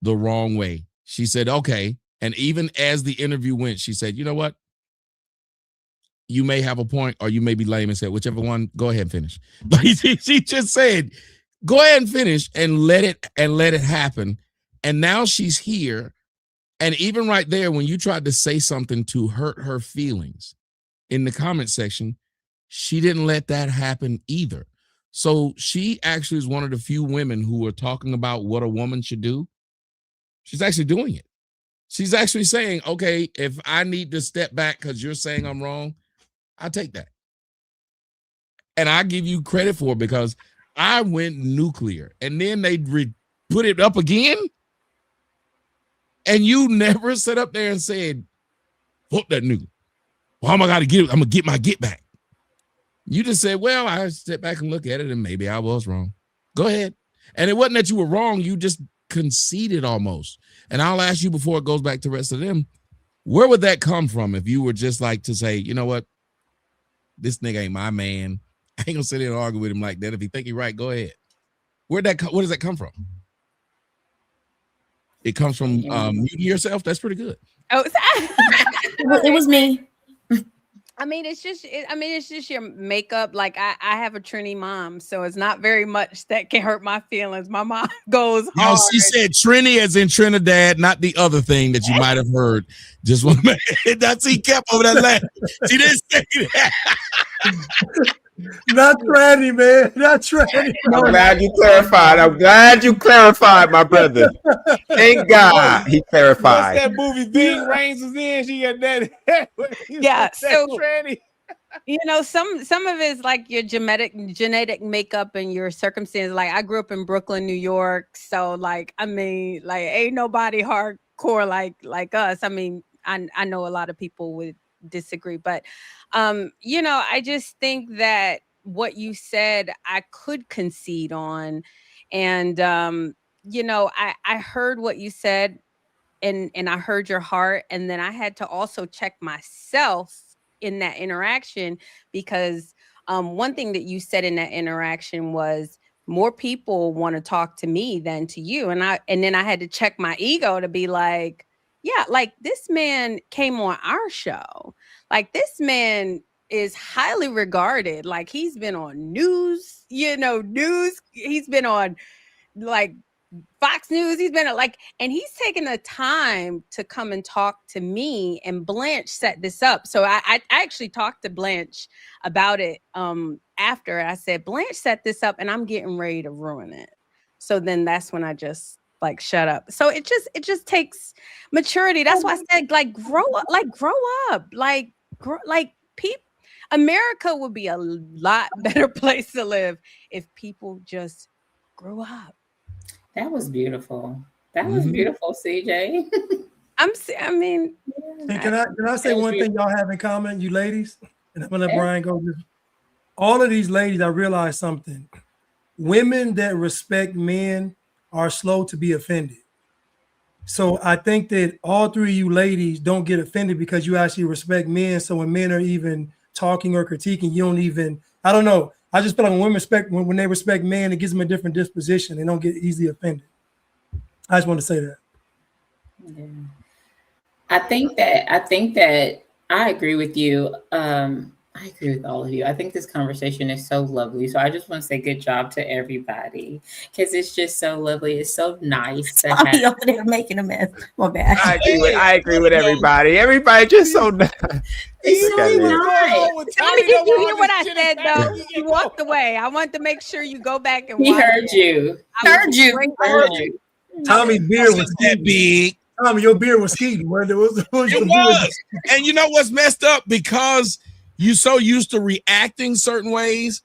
Speaker 3: the wrong way. She said, okay. And even as the interview went, she said, you know what? You may have a point, or you may be lame, and said, whichever one, go ahead and finish. But she just said, go ahead and finish and let it happen. And now she's here. And even right there, when you tried to say something to hurt her feelings in the comment section, she didn't let that happen either. So she actually is one of the few women who are talking about what a woman should do. She's actually doing it. She's actually saying, okay, if I need to step back because you're saying I'm wrong, I'll take that. And I give you credit for it, because I went nuclear, and then they put it up again. And you never sat up there and said, fuck that nigga. Well, I'm gonna get my get back. You just said, well, I step back and look at it, and maybe I was wrong. Go ahead. And it wasn't that you were wrong, you just conceded almost. And I'll ask you before it goes back to the rest of them, where would that come from if you were just like to say, you know what? This nigga ain't my man. I ain't gonna sit there and argue with him like that. If you think he's right, go ahead. Where does that come from? It comes from muting yourself. That's pretty good.
Speaker 12: Oh,
Speaker 5: it was me.
Speaker 12: I mean, it's just your makeup. Like I have a Trini mom, so it's not very much that can hurt my feelings. My mom goes hard.
Speaker 3: No, she said Trini as in Trinidad, not the other thing that you might have heard. Just one minute. That's he kept over that line. She didn't say that.
Speaker 11: Not tranny, man. Not tranny.
Speaker 1: I'm glad you clarified. I'm glad you clarified, my brother. Thank God he
Speaker 2: What's
Speaker 1: clarified.
Speaker 2: that movie? Ving Rhames was in. She got that.
Speaker 12: Yeah, so
Speaker 2: tranny.
Speaker 12: you know, some of it's like your genetic makeup and your circumstances. Like I grew up in Brooklyn, New York, so like I mean, like ain't nobody hardcore like us. I mean, I know a lot of people would disagree, but you know, I just think that what you said I could concede on, and you know, I heard what you said, and I heard your heart, and then I had to also check myself in that interaction, because one thing that you said in that interaction was more people want to talk to me than to you, and then I had to check my ego to be like, yeah, like this man came on our show, like this man is highly regarded, like he's been on news, you know, he's been on like Fox News, he's been like, and he's taken the time to come and talk to me, and Blanche set this up. So I actually talked to Blanche about it after. I said, Blanche set this up and I'm getting ready to ruin it. So then that's when I just like shut up. So it just takes maturity. That's why I said like grow up, America would be a lot better place to live if people just grew up.
Speaker 8: That was beautiful. That was beautiful, CJ.
Speaker 12: I mean,
Speaker 11: Hey, can I say one thing y'all have in common, you ladies? And I'm gonna let Brian go. All of these ladies, I realized something. Women that respect men are slow to be offended. So I think that all three of you ladies don't get offended because you actually respect men. So when men are even talking or critiquing, you don't even, I don't know. I just feel like when women when they respect men, it gives them a different disposition. They don't get easily offended. I just want to say that.
Speaker 8: Yeah. I think that I agree with you. I agree with all of you. I think this conversation is so lovely. So I just want to say good job to everybody, because it's just so lovely. It's so nice to have.
Speaker 5: Over there making a mess. My bad.
Speaker 1: I agree with everybody. Everybody just so nice.
Speaker 8: It's so nice.
Speaker 12: Tommy, did you hear what I said though? You walked away. I want to make sure you go back and
Speaker 8: He
Speaker 12: watch
Speaker 8: heard
Speaker 12: it.
Speaker 8: you.
Speaker 12: Heard you.
Speaker 11: Tommy's beard was
Speaker 3: that big.
Speaker 11: Tommy, your beard was skeeting. It
Speaker 3: was. And you know what's messed up? Because you so used to reacting certain ways,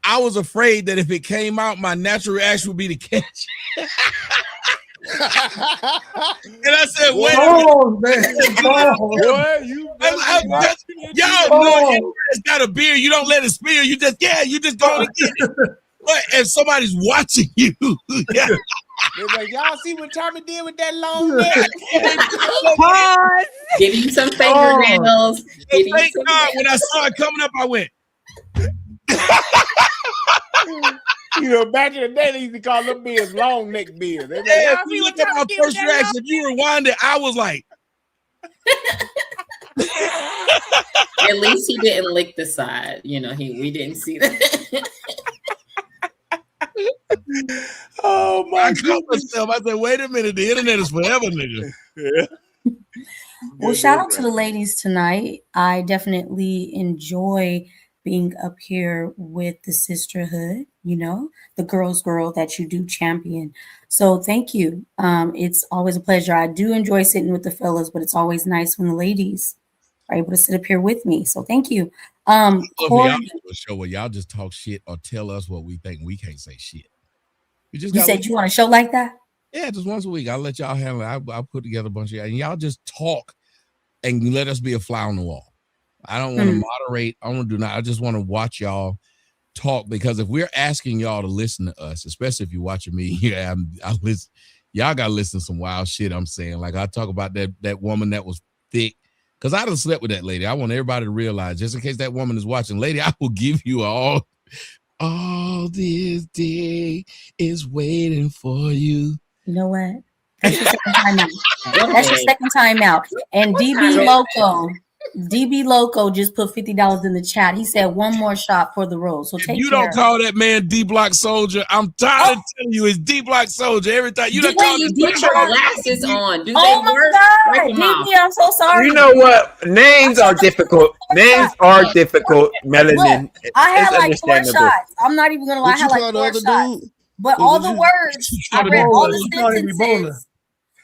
Speaker 3: I was afraid that if it came out, my natural reaction would be to catch. And I said, wait
Speaker 11: a minute.
Speaker 3: It's got a beard. You don't let it spill. You just go and get it. But if somebody's watching you,
Speaker 2: they're like, y'all see what Tommy did with that long neck?
Speaker 12: Pause.
Speaker 8: Give you some fingernails.
Speaker 3: Thank God, when I saw it coming up, I went.
Speaker 2: You know, back in the day, they used to call them beards long neck beards. Like,
Speaker 3: Yeah, if you look at my first reaction, if you rewind it, I was like.
Speaker 8: At least he didn't lick the side. You know, we didn't see that.
Speaker 3: Oh my God! Myself. I said, wait a minute, the internet is forever, nigga.
Speaker 2: Yeah.
Speaker 5: Well, shout out to the ladies tonight. I definitely enjoy being up here with the sisterhood, you know, the girls girl that you do champion. So thank you. It's always a pleasure. I do enjoy sitting with the fellas, but it's always nice when the ladies are able to sit up here with me. So thank you. Corey,
Speaker 3: y'all do a show where y'all just talk shit or tell us what we think. We can't say shit.
Speaker 5: you said you want a show like that?
Speaker 3: Yeah, just once a week. I'll let y'all handle it. I'll put together a bunch of y'all, and y'all just talk and let us be a fly on the wall. I don't want to moderate. I want to do not. I just want to watch y'all talk, because if we're asking y'all to listen to us, especially if you're watching me, yeah, I listen. Y'all got to listen to some wild shit I'm saying. Like I talk about that woman that was thick, because I done slept with that lady. I want everybody to realize, just in case that woman is watching, lady, I will give you all this day is waiting for you.
Speaker 5: You know what? That's your second time out. That's your second time out. And DB Loco. DB Loco just put $50 in the chat. He said one more shot for the road. So take
Speaker 3: You
Speaker 5: care.
Speaker 3: don't call that man D Block Soldier. I'm tired of telling you it's D Block Soldier every time. You don't call
Speaker 8: you
Speaker 3: this
Speaker 8: put your glasses on. Do
Speaker 5: Oh
Speaker 8: they
Speaker 5: my
Speaker 8: work?
Speaker 5: God,
Speaker 8: Break 'em off.
Speaker 5: DB, I'm so sorry.
Speaker 1: You know what? Names are difficult. Names are difficult. Melanin.
Speaker 5: I had
Speaker 1: It's
Speaker 5: like 4
Speaker 1: understandable.
Speaker 5: shots. I'm not even gonna lie. I
Speaker 4: What you
Speaker 5: had like
Speaker 4: call the
Speaker 5: 4
Speaker 4: other
Speaker 5: shots.
Speaker 4: dude?
Speaker 5: But
Speaker 4: What
Speaker 5: all
Speaker 4: was
Speaker 5: the
Speaker 4: you-
Speaker 5: words, I
Speaker 11: Ebola.
Speaker 5: read all the
Speaker 11: You call him
Speaker 5: sentences.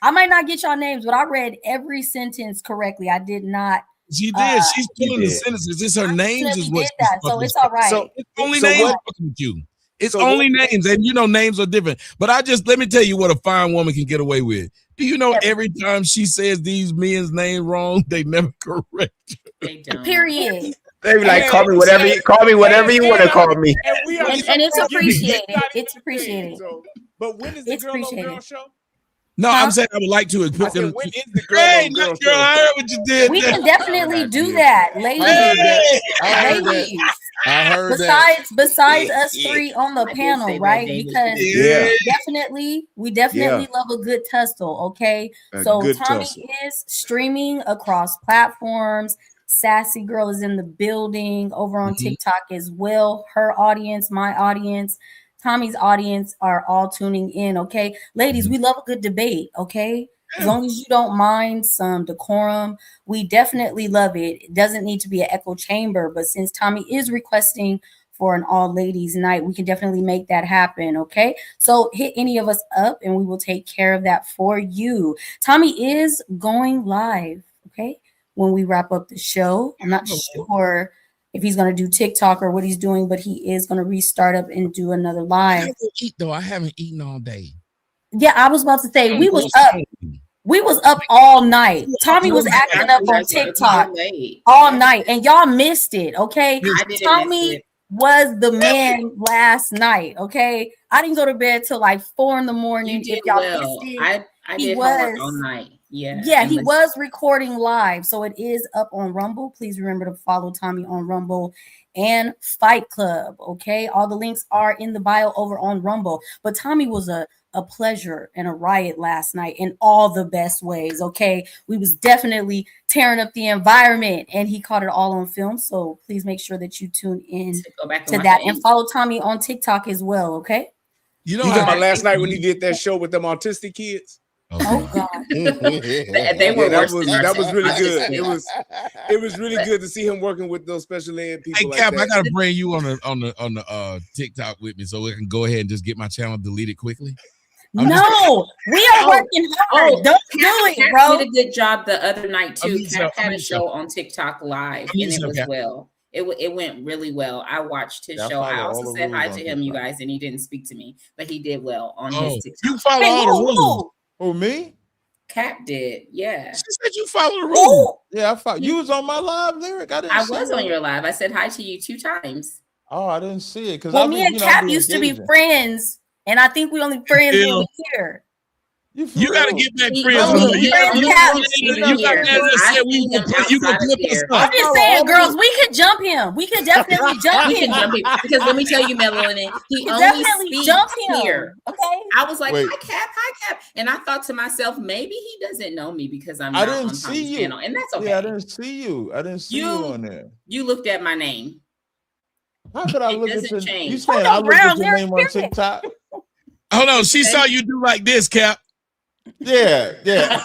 Speaker 5: I might not get y'all names, but I read every sentence correctly. I did not.
Speaker 3: She did. She's
Speaker 1: You
Speaker 3: pulling the
Speaker 1: did.
Speaker 3: sentences. It's her names is
Speaker 5: definitely
Speaker 3: what
Speaker 5: did that, so it's all right.
Speaker 10: So,
Speaker 3: it's only
Speaker 10: so
Speaker 3: names
Speaker 10: what-
Speaker 3: fucking with you. It's
Speaker 10: so
Speaker 3: only
Speaker 10: what-
Speaker 3: names, and you know names are different. But let me tell you what a fine woman can get away with. Do you know every time she says these men's names wrong, they never correct her.
Speaker 8: They don't.
Speaker 5: Period.
Speaker 1: They be like, call me whatever you want to call me.
Speaker 2: And we are
Speaker 5: And it's
Speaker 2: so
Speaker 5: appreciated.
Speaker 2: not
Speaker 5: It's
Speaker 2: even
Speaker 5: appreciated.
Speaker 2: so- But when is the
Speaker 5: It's
Speaker 2: Girl on Girl
Speaker 5: appreciated.
Speaker 2: show?
Speaker 3: No,
Speaker 5: Huh?
Speaker 3: I'm saying I would like to
Speaker 2: I
Speaker 3: put
Speaker 2: said,
Speaker 3: them.
Speaker 2: when is the Girl
Speaker 3: Hey,
Speaker 2: on Girl
Speaker 3: girl,
Speaker 2: show?
Speaker 3: I heard what you did.
Speaker 5: We
Speaker 3: there.
Speaker 5: can definitely do that, ladies.
Speaker 4: I heard that. I heard that.
Speaker 5: Ladies.
Speaker 4: I heard that.
Speaker 5: Besides us three on the
Speaker 8: I did
Speaker 5: panel,
Speaker 8: say that,
Speaker 5: right?
Speaker 8: David.
Speaker 5: Because
Speaker 1: Yeah.
Speaker 5: we definitely love a good tussle. Okay, so
Speaker 10: good
Speaker 5: Tommy
Speaker 10: tussle.
Speaker 5: is streaming across platforms. Sassy Girl is in the building over on TikTok as well. Her audience, my audience, Tommy's audience are all tuning in. Okay, ladies, we love a good debate. Okay. As long as you don't mind some decorum, we definitely love it. It doesn't need to be an echo chamber, but since Tommy is requesting for an all ladies night, we can definitely make that happen. Okay. So hit any of us up and we will take care of that for you. Tommy is going live. Okay. When we wrap up the show, I'm not sure if he's going to do TikTok or what he's doing, but he is going to restart up and do another
Speaker 3: I
Speaker 5: live.
Speaker 3: haven't eaten, though. I haven't eaten all day.
Speaker 5: Yeah, I was about to say we was up. We was up all night. Tommy was acting up on TikTok all night, and y'all missed it. Okay, Tommy was the man last night. Okay, I didn't go to bed till like 4 in the morning.
Speaker 8: You did
Speaker 5: If y'all
Speaker 8: well.
Speaker 5: missed it,
Speaker 8: I
Speaker 5: he
Speaker 8: did homework
Speaker 5: was-
Speaker 8: all night. Yeah.
Speaker 5: yeah,
Speaker 8: and
Speaker 5: he
Speaker 8: listen.
Speaker 5: was recording live, so it is up on Rumble. Please remember to follow Tommy on Rumble and Fight Club. Okay, all the links are in the bio over on Rumble. But Tommy was a pleasure and a riot last night in all the best ways. Okay, we was definitely tearing up the environment, and he caught it all on film. So please make sure that you tune in
Speaker 8: Go back
Speaker 5: to
Speaker 8: watch
Speaker 5: that
Speaker 8: it.
Speaker 5: and follow Tommy on TikTok as well. Okay.
Speaker 3: You
Speaker 2: You
Speaker 3: know,
Speaker 2: talking
Speaker 3: I,
Speaker 2: about last night when he did that show with them autistic kids?
Speaker 5: Oh God.
Speaker 8: They were
Speaker 2: Yeah,
Speaker 8: worse than
Speaker 2: that was really
Speaker 8: ourselves.
Speaker 2: good. It was really good to see him working with those special ed people.
Speaker 3: hey
Speaker 2: like
Speaker 3: Cap, I
Speaker 2: that.
Speaker 3: gotta bring you on the TikTok with me so we can go ahead and just get my channel deleted quickly. I'm just-
Speaker 5: No, we are working hard. Don't do it,
Speaker 8: Kat
Speaker 5: bro.
Speaker 8: did a good job the other night
Speaker 3: I
Speaker 8: too.
Speaker 3: mean,
Speaker 8: Kat
Speaker 3: so-
Speaker 8: had a show on TikTok live,
Speaker 3: I mean,
Speaker 8: and it
Speaker 3: so,
Speaker 8: was
Speaker 3: Kat.
Speaker 8: well. It went really well. I watched his
Speaker 4: Yeah, I
Speaker 8: show. I
Speaker 4: follow all
Speaker 8: also
Speaker 4: the
Speaker 8: said hi
Speaker 4: rules
Speaker 8: to
Speaker 4: on
Speaker 8: him, you
Speaker 4: TikTok.
Speaker 8: guys, and he didn't speak to me, but he did well on
Speaker 3: Oh,
Speaker 8: his TikTok.
Speaker 3: you follow
Speaker 5: Hey,
Speaker 3: all the rules.
Speaker 10: Who, me?
Speaker 8: Kat did, yeah.
Speaker 3: She said you follow the rules.
Speaker 10: Yeah, I thought you was on my live lyric. I didn't.
Speaker 8: I
Speaker 10: see
Speaker 8: was
Speaker 10: it.
Speaker 8: on your live. I said hi to you 2 times.
Speaker 10: Oh, I didn't see it because
Speaker 5: Well, me and Cap used to be friends, and I think we only friends
Speaker 3: Yeah.
Speaker 5: when we here.
Speaker 3: You gotta get back
Speaker 8: He-
Speaker 3: friends
Speaker 8: no,
Speaker 3: with her.
Speaker 8: he-
Speaker 3: You gotta
Speaker 8: he-
Speaker 3: you
Speaker 8: he-
Speaker 3: gotta-
Speaker 8: he-
Speaker 3: you gotta
Speaker 8: he-
Speaker 3: just
Speaker 8: I
Speaker 3: say we
Speaker 8: seen him
Speaker 3: you gonna
Speaker 8: outside of
Speaker 3: clip us
Speaker 8: here.
Speaker 3: up.
Speaker 5: I'm just saying, girls, we could jump him. We could definitely jump
Speaker 8: We
Speaker 5: him.
Speaker 8: can jump him because let me tell you, Melanie, he
Speaker 5: We
Speaker 8: only
Speaker 5: definitely
Speaker 8: speaks
Speaker 5: jump him.
Speaker 8: here.
Speaker 5: Okay.
Speaker 8: I was like,
Speaker 10: Wait.
Speaker 8: hi Cap, and I thought to myself, maybe he doesn't know me because I'm
Speaker 10: I
Speaker 8: not
Speaker 10: didn't
Speaker 8: on
Speaker 10: see
Speaker 8: Tommy's
Speaker 10: you.
Speaker 8: channel, and that's okay.
Speaker 10: Yeah, I didn't see you. I didn't see you
Speaker 8: You-
Speaker 10: on there.
Speaker 8: You looked at my name.
Speaker 10: How could I
Speaker 8: It
Speaker 10: look at
Speaker 8: doesn't
Speaker 10: your?
Speaker 8: change.
Speaker 10: You saying
Speaker 5: Hold
Speaker 10: I
Speaker 5: on,
Speaker 10: look at
Speaker 5: Brown,
Speaker 10: your
Speaker 5: you're
Speaker 10: name on
Speaker 5: spirit.
Speaker 10: TikTok?
Speaker 3: Hold on, she saw you do like this, Cap.
Speaker 10: Yeah, yeah.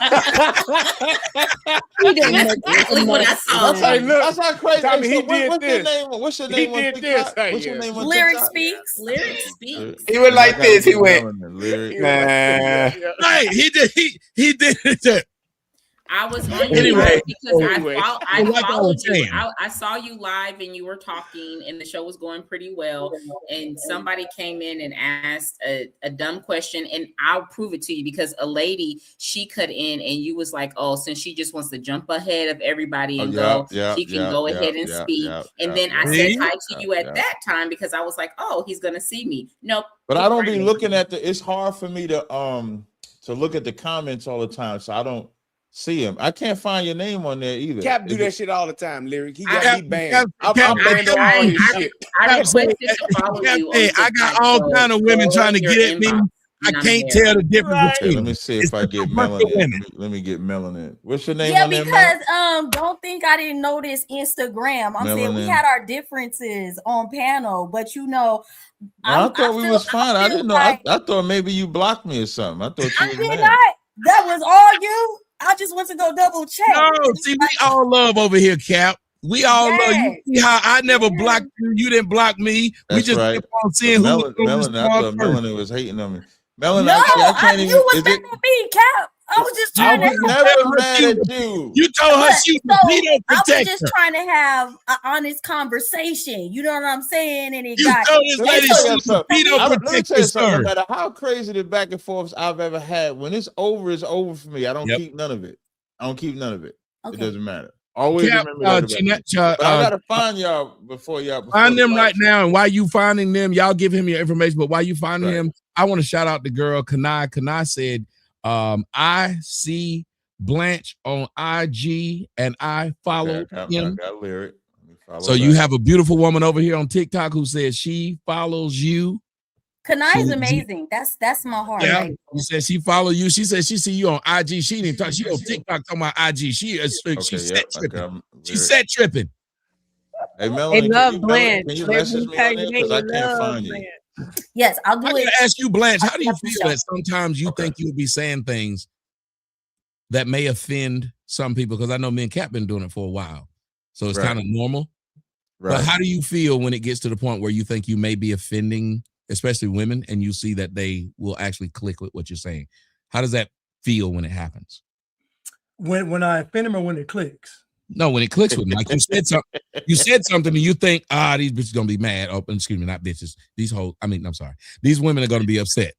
Speaker 8: That's exactly what I saw.
Speaker 10: That's
Speaker 2: Hey,
Speaker 10: like,
Speaker 2: look,
Speaker 10: that's not crazy.
Speaker 2: Tommy,
Speaker 10: Hey,
Speaker 2: he
Speaker 10: so
Speaker 2: did
Speaker 10: what's
Speaker 2: this.
Speaker 10: your name? What's your
Speaker 2: He
Speaker 10: name on
Speaker 2: did
Speaker 10: TikTok?
Speaker 2: this,
Speaker 10: What's your
Speaker 2: yeah.
Speaker 10: name on
Speaker 5: Lyric
Speaker 10: TikTok?
Speaker 5: speaks.
Speaker 8: Lyric speaks.
Speaker 1: He went like this. He went,
Speaker 10: Lyric.
Speaker 1: nah.
Speaker 3: Right, he did it.
Speaker 8: I was on your
Speaker 3: Anyway,
Speaker 8: live because
Speaker 2: anyway.
Speaker 8: I
Speaker 3: Like I
Speaker 8: followed
Speaker 3: was
Speaker 8: you.
Speaker 3: saying.
Speaker 8: I saw you live and you were talking and the show was going pretty well. And somebody came in and asked a dumb question, and I'll prove it to you because a lady, she cut in and you was like, oh, since she just wants to jump ahead of everybody and go, she can go ahead and speak. And then I said hi to you at that time because I was like, oh, he's gonna see me. Nope.
Speaker 10: But
Speaker 8: he
Speaker 10: I don't
Speaker 8: ran
Speaker 10: be
Speaker 8: it.
Speaker 10: looking at the. It's hard for me to look at the comments all the time, so I don't see him. I can't find your name on there either.
Speaker 2: Cap do
Speaker 10: Is
Speaker 2: that
Speaker 10: it-
Speaker 2: shit all the time, Lyric. He
Speaker 3: Cap-
Speaker 2: got me banned.
Speaker 3: Cap-
Speaker 2: I'm
Speaker 3: Cap-
Speaker 2: banned on all his
Speaker 8: I-
Speaker 2: shit.
Speaker 8: I
Speaker 3: Cap
Speaker 8: requested
Speaker 3: said-
Speaker 8: to follow
Speaker 3: Cap
Speaker 8: you. on
Speaker 3: said, I got
Speaker 8: TikTok,
Speaker 3: all
Speaker 8: so
Speaker 3: kind of women
Speaker 8: go
Speaker 3: trying to
Speaker 8: in your
Speaker 3: get at me.
Speaker 8: inbox,
Speaker 3: I
Speaker 8: and I'm
Speaker 3: can't
Speaker 8: there.
Speaker 3: tell the difference
Speaker 5: Right.
Speaker 3: between
Speaker 10: Let me see
Speaker 3: It's
Speaker 10: if I get
Speaker 3: commercial
Speaker 10: melanin.
Speaker 3: women.
Speaker 10: Let me get melanin. What's your name
Speaker 5: Yeah,
Speaker 10: on there,
Speaker 5: because don't think I didn't notice Instagram. I'm saying we
Speaker 10: Melanin.
Speaker 5: had our differences on panel, but you know,
Speaker 10: I thought we was fine. I didn't know.
Speaker 5: like-
Speaker 10: I thought maybe you blocked me or something. I thought you
Speaker 5: I
Speaker 10: was
Speaker 5: did
Speaker 10: mad.
Speaker 5: not. That was all you. I just went to go double check.
Speaker 3: No, see, we all love over here, Cap. We all love you. See how I never blocked you, you didn't block me. We
Speaker 10: That's
Speaker 3: just
Speaker 10: right.
Speaker 3: kept on seeing who was gonna
Speaker 10: Melanin, I thought
Speaker 3: respond first.
Speaker 10: Melanin was hating on me. Melanin,
Speaker 5: No,
Speaker 10: I can't even.
Speaker 5: you was
Speaker 10: Is
Speaker 5: mad
Speaker 10: it?
Speaker 5: at me, Cap. I was just trying
Speaker 10: I was
Speaker 5: to.
Speaker 10: never mad at you.
Speaker 3: You told her she was
Speaker 5: So,
Speaker 3: Peter
Speaker 5: I was
Speaker 3: protector.
Speaker 5: just trying to have an honest conversation. You know what I'm saying? And it
Speaker 3: You
Speaker 5: got.
Speaker 3: told this
Speaker 5: and
Speaker 3: lady
Speaker 5: so-
Speaker 3: she was a Peter
Speaker 10: Let me tell
Speaker 3: protector,
Speaker 10: you something. No
Speaker 3: sir.
Speaker 10: matter how crazy the back and forths I've ever had, when it's over for me. I don't
Speaker 3: Yep.
Speaker 10: keep none of it. I don't keep none of it.
Speaker 5: Okay.
Speaker 10: It doesn't matter. Always
Speaker 3: Cap,
Speaker 10: remember that. about me.
Speaker 3: Jeanette,
Speaker 10: But I gotta find y'all before
Speaker 3: find
Speaker 10: the
Speaker 3: them right
Speaker 10: lights-
Speaker 3: now, and while you finding them, y'all give him your information. But while you finding
Speaker 10: Right.
Speaker 3: him, I want to shout out the girl Kanai. Kanai said, "I see Blanche on IG, and I follow
Speaker 10: Okay, I
Speaker 3: him."
Speaker 10: got lyric. Let me follow
Speaker 3: So you
Speaker 10: back.
Speaker 3: have a beautiful woman over here on TikTok who says she follows you.
Speaker 5: Kanai is
Speaker 3: She-
Speaker 5: amazing. That's my heart.
Speaker 3: Yeah,
Speaker 5: Right?
Speaker 3: you said she follow you. She said she see you on IG. She didn't talk. She on TikTok talking about IG. She is
Speaker 10: Okay,
Speaker 3: she
Speaker 10: yep,
Speaker 3: set
Speaker 10: I
Speaker 3: tripping.
Speaker 10: got 'em.
Speaker 3: She
Speaker 10: Lyric.
Speaker 3: set tripping.
Speaker 10: Hey, Melanie,
Speaker 12: love
Speaker 10: can
Speaker 12: Blanche.
Speaker 10: you
Speaker 12: Let
Speaker 10: message
Speaker 12: me
Speaker 10: me
Speaker 12: tell
Speaker 10: on
Speaker 12: you,
Speaker 10: there
Speaker 12: they
Speaker 10: because I can't
Speaker 12: love
Speaker 10: find you.
Speaker 12: Blanche.
Speaker 5: Yes, I'll do
Speaker 3: I
Speaker 5: it.
Speaker 3: gotta ask you, Blanche, how do you
Speaker 5: After the
Speaker 3: feel
Speaker 5: show.
Speaker 3: that sometimes you
Speaker 10: Okay.
Speaker 3: think you'll be saying things that may offend some people? Because I know me and Cap been doing it for a while, so it's
Speaker 10: Right.
Speaker 3: kind of normal.
Speaker 10: Right.
Speaker 3: But how do you feel when it gets to the point where you think you may be offending, especially women, and you see that they will actually click with what you're saying? How does that feel when it happens?
Speaker 11: When I offend him or when it clicks.
Speaker 3: No, when it clicks with them, like you said something, and you think, these bitches gonna be mad. Oh, excuse me, not bitches. These whole, I'm sorry. These women are gonna be upset.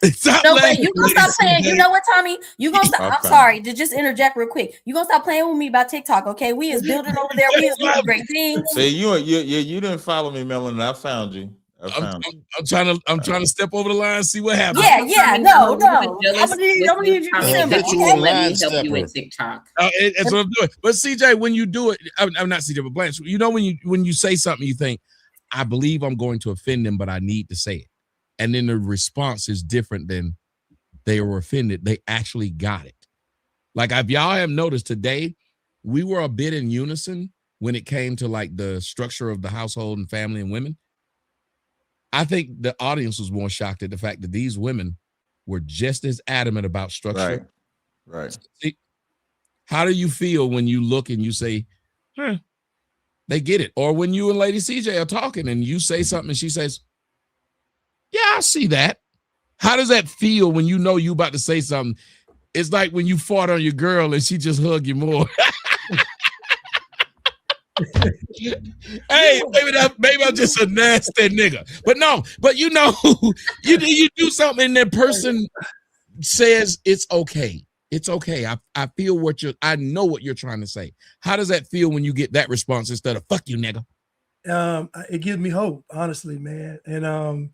Speaker 3: Stop
Speaker 5: No, but
Speaker 3: laughing,
Speaker 5: you gonna
Speaker 3: ladies
Speaker 5: stop
Speaker 3: and
Speaker 5: playing. You
Speaker 3: gentlemen.
Speaker 5: know what, Tommy? You gonna stop. I'm
Speaker 10: Okay.
Speaker 5: sorry to just interject real quick. You gonna stop playing with me about TikTok, okay? We is building over there. We is doing great things.
Speaker 10: See, you didn't follow me, Melanie. I found you.
Speaker 3: I'm trying to step over the line and see what happens.
Speaker 5: Yeah, no. I'm
Speaker 8: Jealous
Speaker 5: gonna need
Speaker 8: with
Speaker 5: you
Speaker 8: you,
Speaker 5: to
Speaker 8: Tommy,
Speaker 5: remember.
Speaker 8: that you
Speaker 5: Okay?
Speaker 8: won't let me help you with TikTok.
Speaker 3: That's what I'm doing. But CJ, when you do it, I'm not CJ, but Blanche. You know when you say something, you think, I believe I'm going to offend them, but I need to say it, and then the response is different than they were offended. They actually got it. Like if y'all have noticed today, we were a bit in unison when it came to like the structure of the household and family and women. I think the audience was more shocked at the fact that these women were just as adamant about structure.
Speaker 10: Right.
Speaker 3: See, how do you feel when you look and you say, they get it? Or when you and Lady CJ are talking and you say something and she says, yeah, I see that. How does that feel when you know you about to say something? It's like when you fought on your girl and she just hug you more. Hey, maybe I'm just a nasty nigga. But no, you know, you do something and that person says it's okay. It's okay. I feel I know what you're trying to say. How does that feel when you get that response instead of fuck you, nigga?
Speaker 11: It gives me hope, honestly, man. And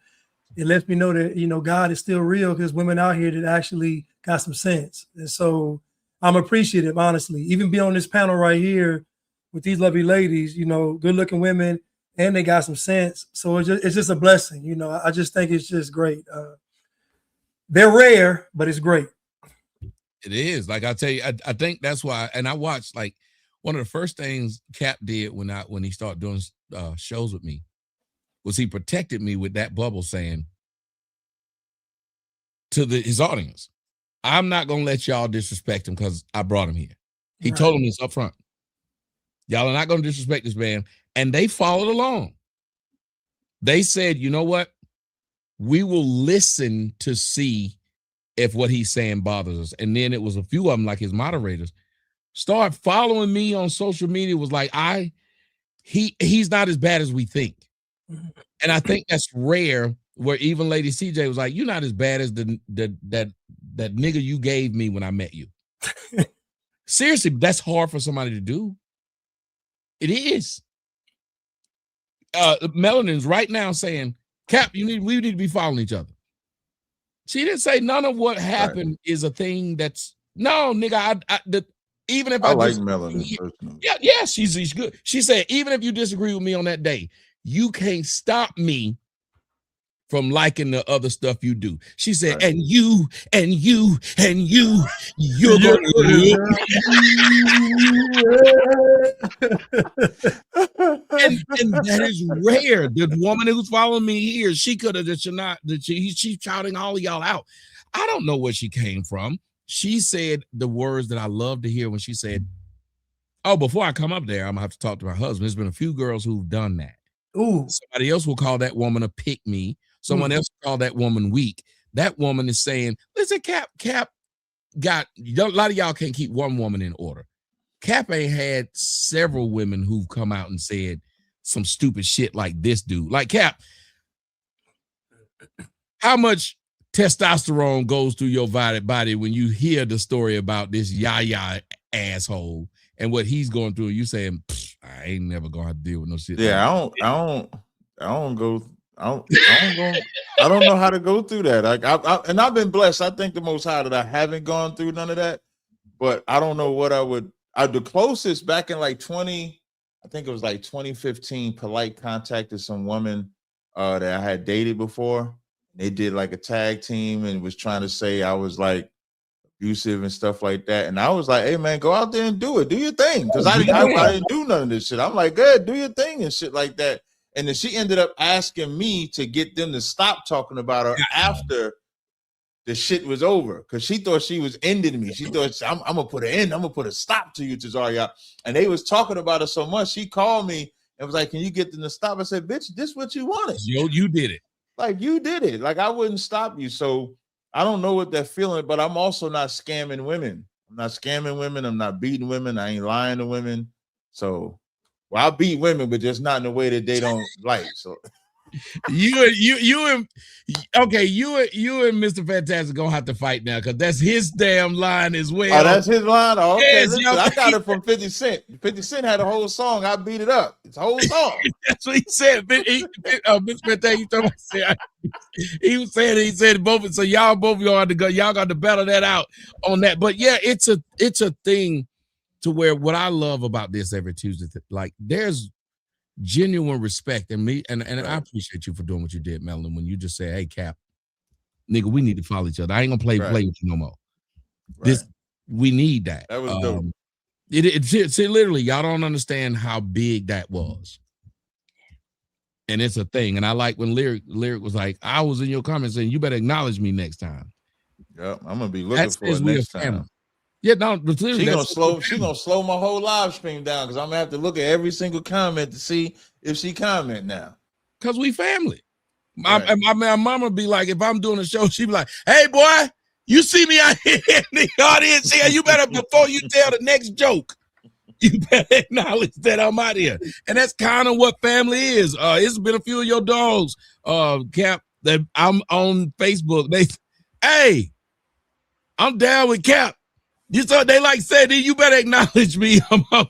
Speaker 11: it lets me know that, God is still real because women out here that actually got some sense. And so I'm appreciative, honestly. Even being on this panel right here with these lovely ladies, good looking women, and they got some sense. So it's just a blessing. I just think it's just great. They're rare, but it's great.
Speaker 3: It is. Like I tell you, I think that's why. And I watched like one of the first things Cap did when he started doing shows with me was he protected me with that bubble saying to his audience, I'm not gonna let y'all disrespect him because I brought him here. He told him this up front. Y'all are not gonna disrespect this man. And they followed along. They said, you know what? We will listen to see if what he's saying bothers us. And then it was a few of them, like his moderators, start following me on social media, was like, he's not as bad as we think. And I think that's rare, where even Lady CJ was like, you're not as bad as that nigga you gave me when I met you. Seriously, that's hard for somebody to do. It is. Melanin's right now saying, Cap, we need to be following each other. She didn't say none of what happened is a thing that's no, nigga. Even if
Speaker 10: I like Melanin personally.
Speaker 3: Yeah, she's good. She said, even if you disagree with me on that day, you can't stop me from liking the other stuff you do. She said, and you, and you, and you, you're going and that is rare. The woman who's following me here, she could have just not, she's shouting all of y'all out. I don't know where she came from. She said the words that I love to hear when she said, oh, before I come up there, I'm gonna have to talk to my husband. There's been a few girls who've done that.
Speaker 11: Ooh.
Speaker 3: Somebody else will call that woman a pick me. Someone else will call that woman weak. That woman is saying, listen, Cap got, a lot of y'all can't keep one woman in order. Cap ain't had several women who've come out and said some stupid shit like this dude. Like, Cap, how much testosterone goes through your body when you hear the story about this Yaya asshole and what he's going through? You saying, I ain't never gonna have to deal with no shit.
Speaker 10: Yeah,
Speaker 3: like
Speaker 10: I don't know how to go through that. Like and I've been blessed. I thank the Most High that I haven't gone through none of that. But I don't know what I would. The closest back in like 2015, Polite contacted some woman that I had dated before. They did like a tag team and was trying to say I was like abusive and stuff like that. And I was like, hey man, go out there and do it. Do your thing. Because I didn't do none of this shit. I'm like, good, do your thing and shit like that. And then she ended up asking me to get them to stop talking about her after the shit was over. Because she thought she was ending me. She thought, I'm gonna put an end, I'm gonna put a stop to you, Tazaria. And they was talking about her so much, she called me and was like, can you get them to stop? I said, bitch, this what you wanted.
Speaker 3: Yo, you did it.
Speaker 10: Like, you did it. Like, I wouldn't stop you. So I don't know what they're feeling, but I'm also not scamming women. I'm not scamming women. I'm not beating women. I ain't lying to women. So, well, I beat women, but just not in the way that they don't like. So
Speaker 3: you and Mr. Fantastic gonna have to fight now because that's his damn line as well.
Speaker 10: Oh, that's his line? Oh, okay.
Speaker 3: Yes,
Speaker 10: Listen, I got it from 50 Cent. 50 Cent had a whole song. I beat it up. It's a whole song.
Speaker 3: That's what he said. Mr. Fantastic, he was saying, he said both. So y'all both y'all had to go. Y'all got to battle that out on that. But yeah, it's a thing to where what I love about this every Tuesday, like there's genuine respect in me, and I appreciate you for doing what you did, Melon, when you just say, hey Cap, nigga, we need to follow each other. I ain't gonna play with you no more. This we need that.
Speaker 10: That was dope.
Speaker 3: It literally, y'all don't understand how big that was. And it's a thing. And I like when Lyric was like, I was in your comments saying you better acknowledge me next time.
Speaker 10: Yep, I'm gonna be looking for it next time.
Speaker 3: Yeah, no, but
Speaker 10: she gonna slow my whole live stream down because I'm gonna have to look at every single comment to see if she comment now.
Speaker 3: Because we family. My mama be like, if I'm doing a show, she be like, hey boy, you see me out here in the audience here, you better, before you tell the next joke, you better acknowledge that I'm out here. And that's kind of what family is. It's been a few of your dogs, Cap, that I'm on Facebook. Hey, I'm down with Cap. You thought they like said, you better acknowledge me.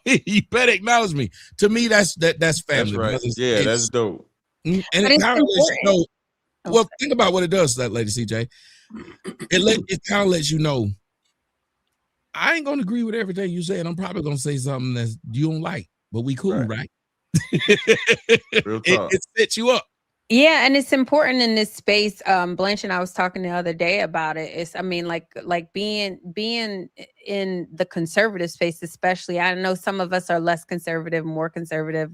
Speaker 3: You better acknowledge me. To me, that's family.
Speaker 10: That's right. Yeah, that's dope.
Speaker 3: And it kind of lets you know. Well, think about what it does, that lady CJ. It kind of lets you know. I ain't gonna agree with everything you say, and I'm probably gonna say something that you don't like, but we cool, right? It sets you up.
Speaker 12: Yeah, and it's important in this space. Blanche and I was talking the other day about it. It's, I mean, like being in the conservative space, especially. I know some of us are less conservative, more conservative.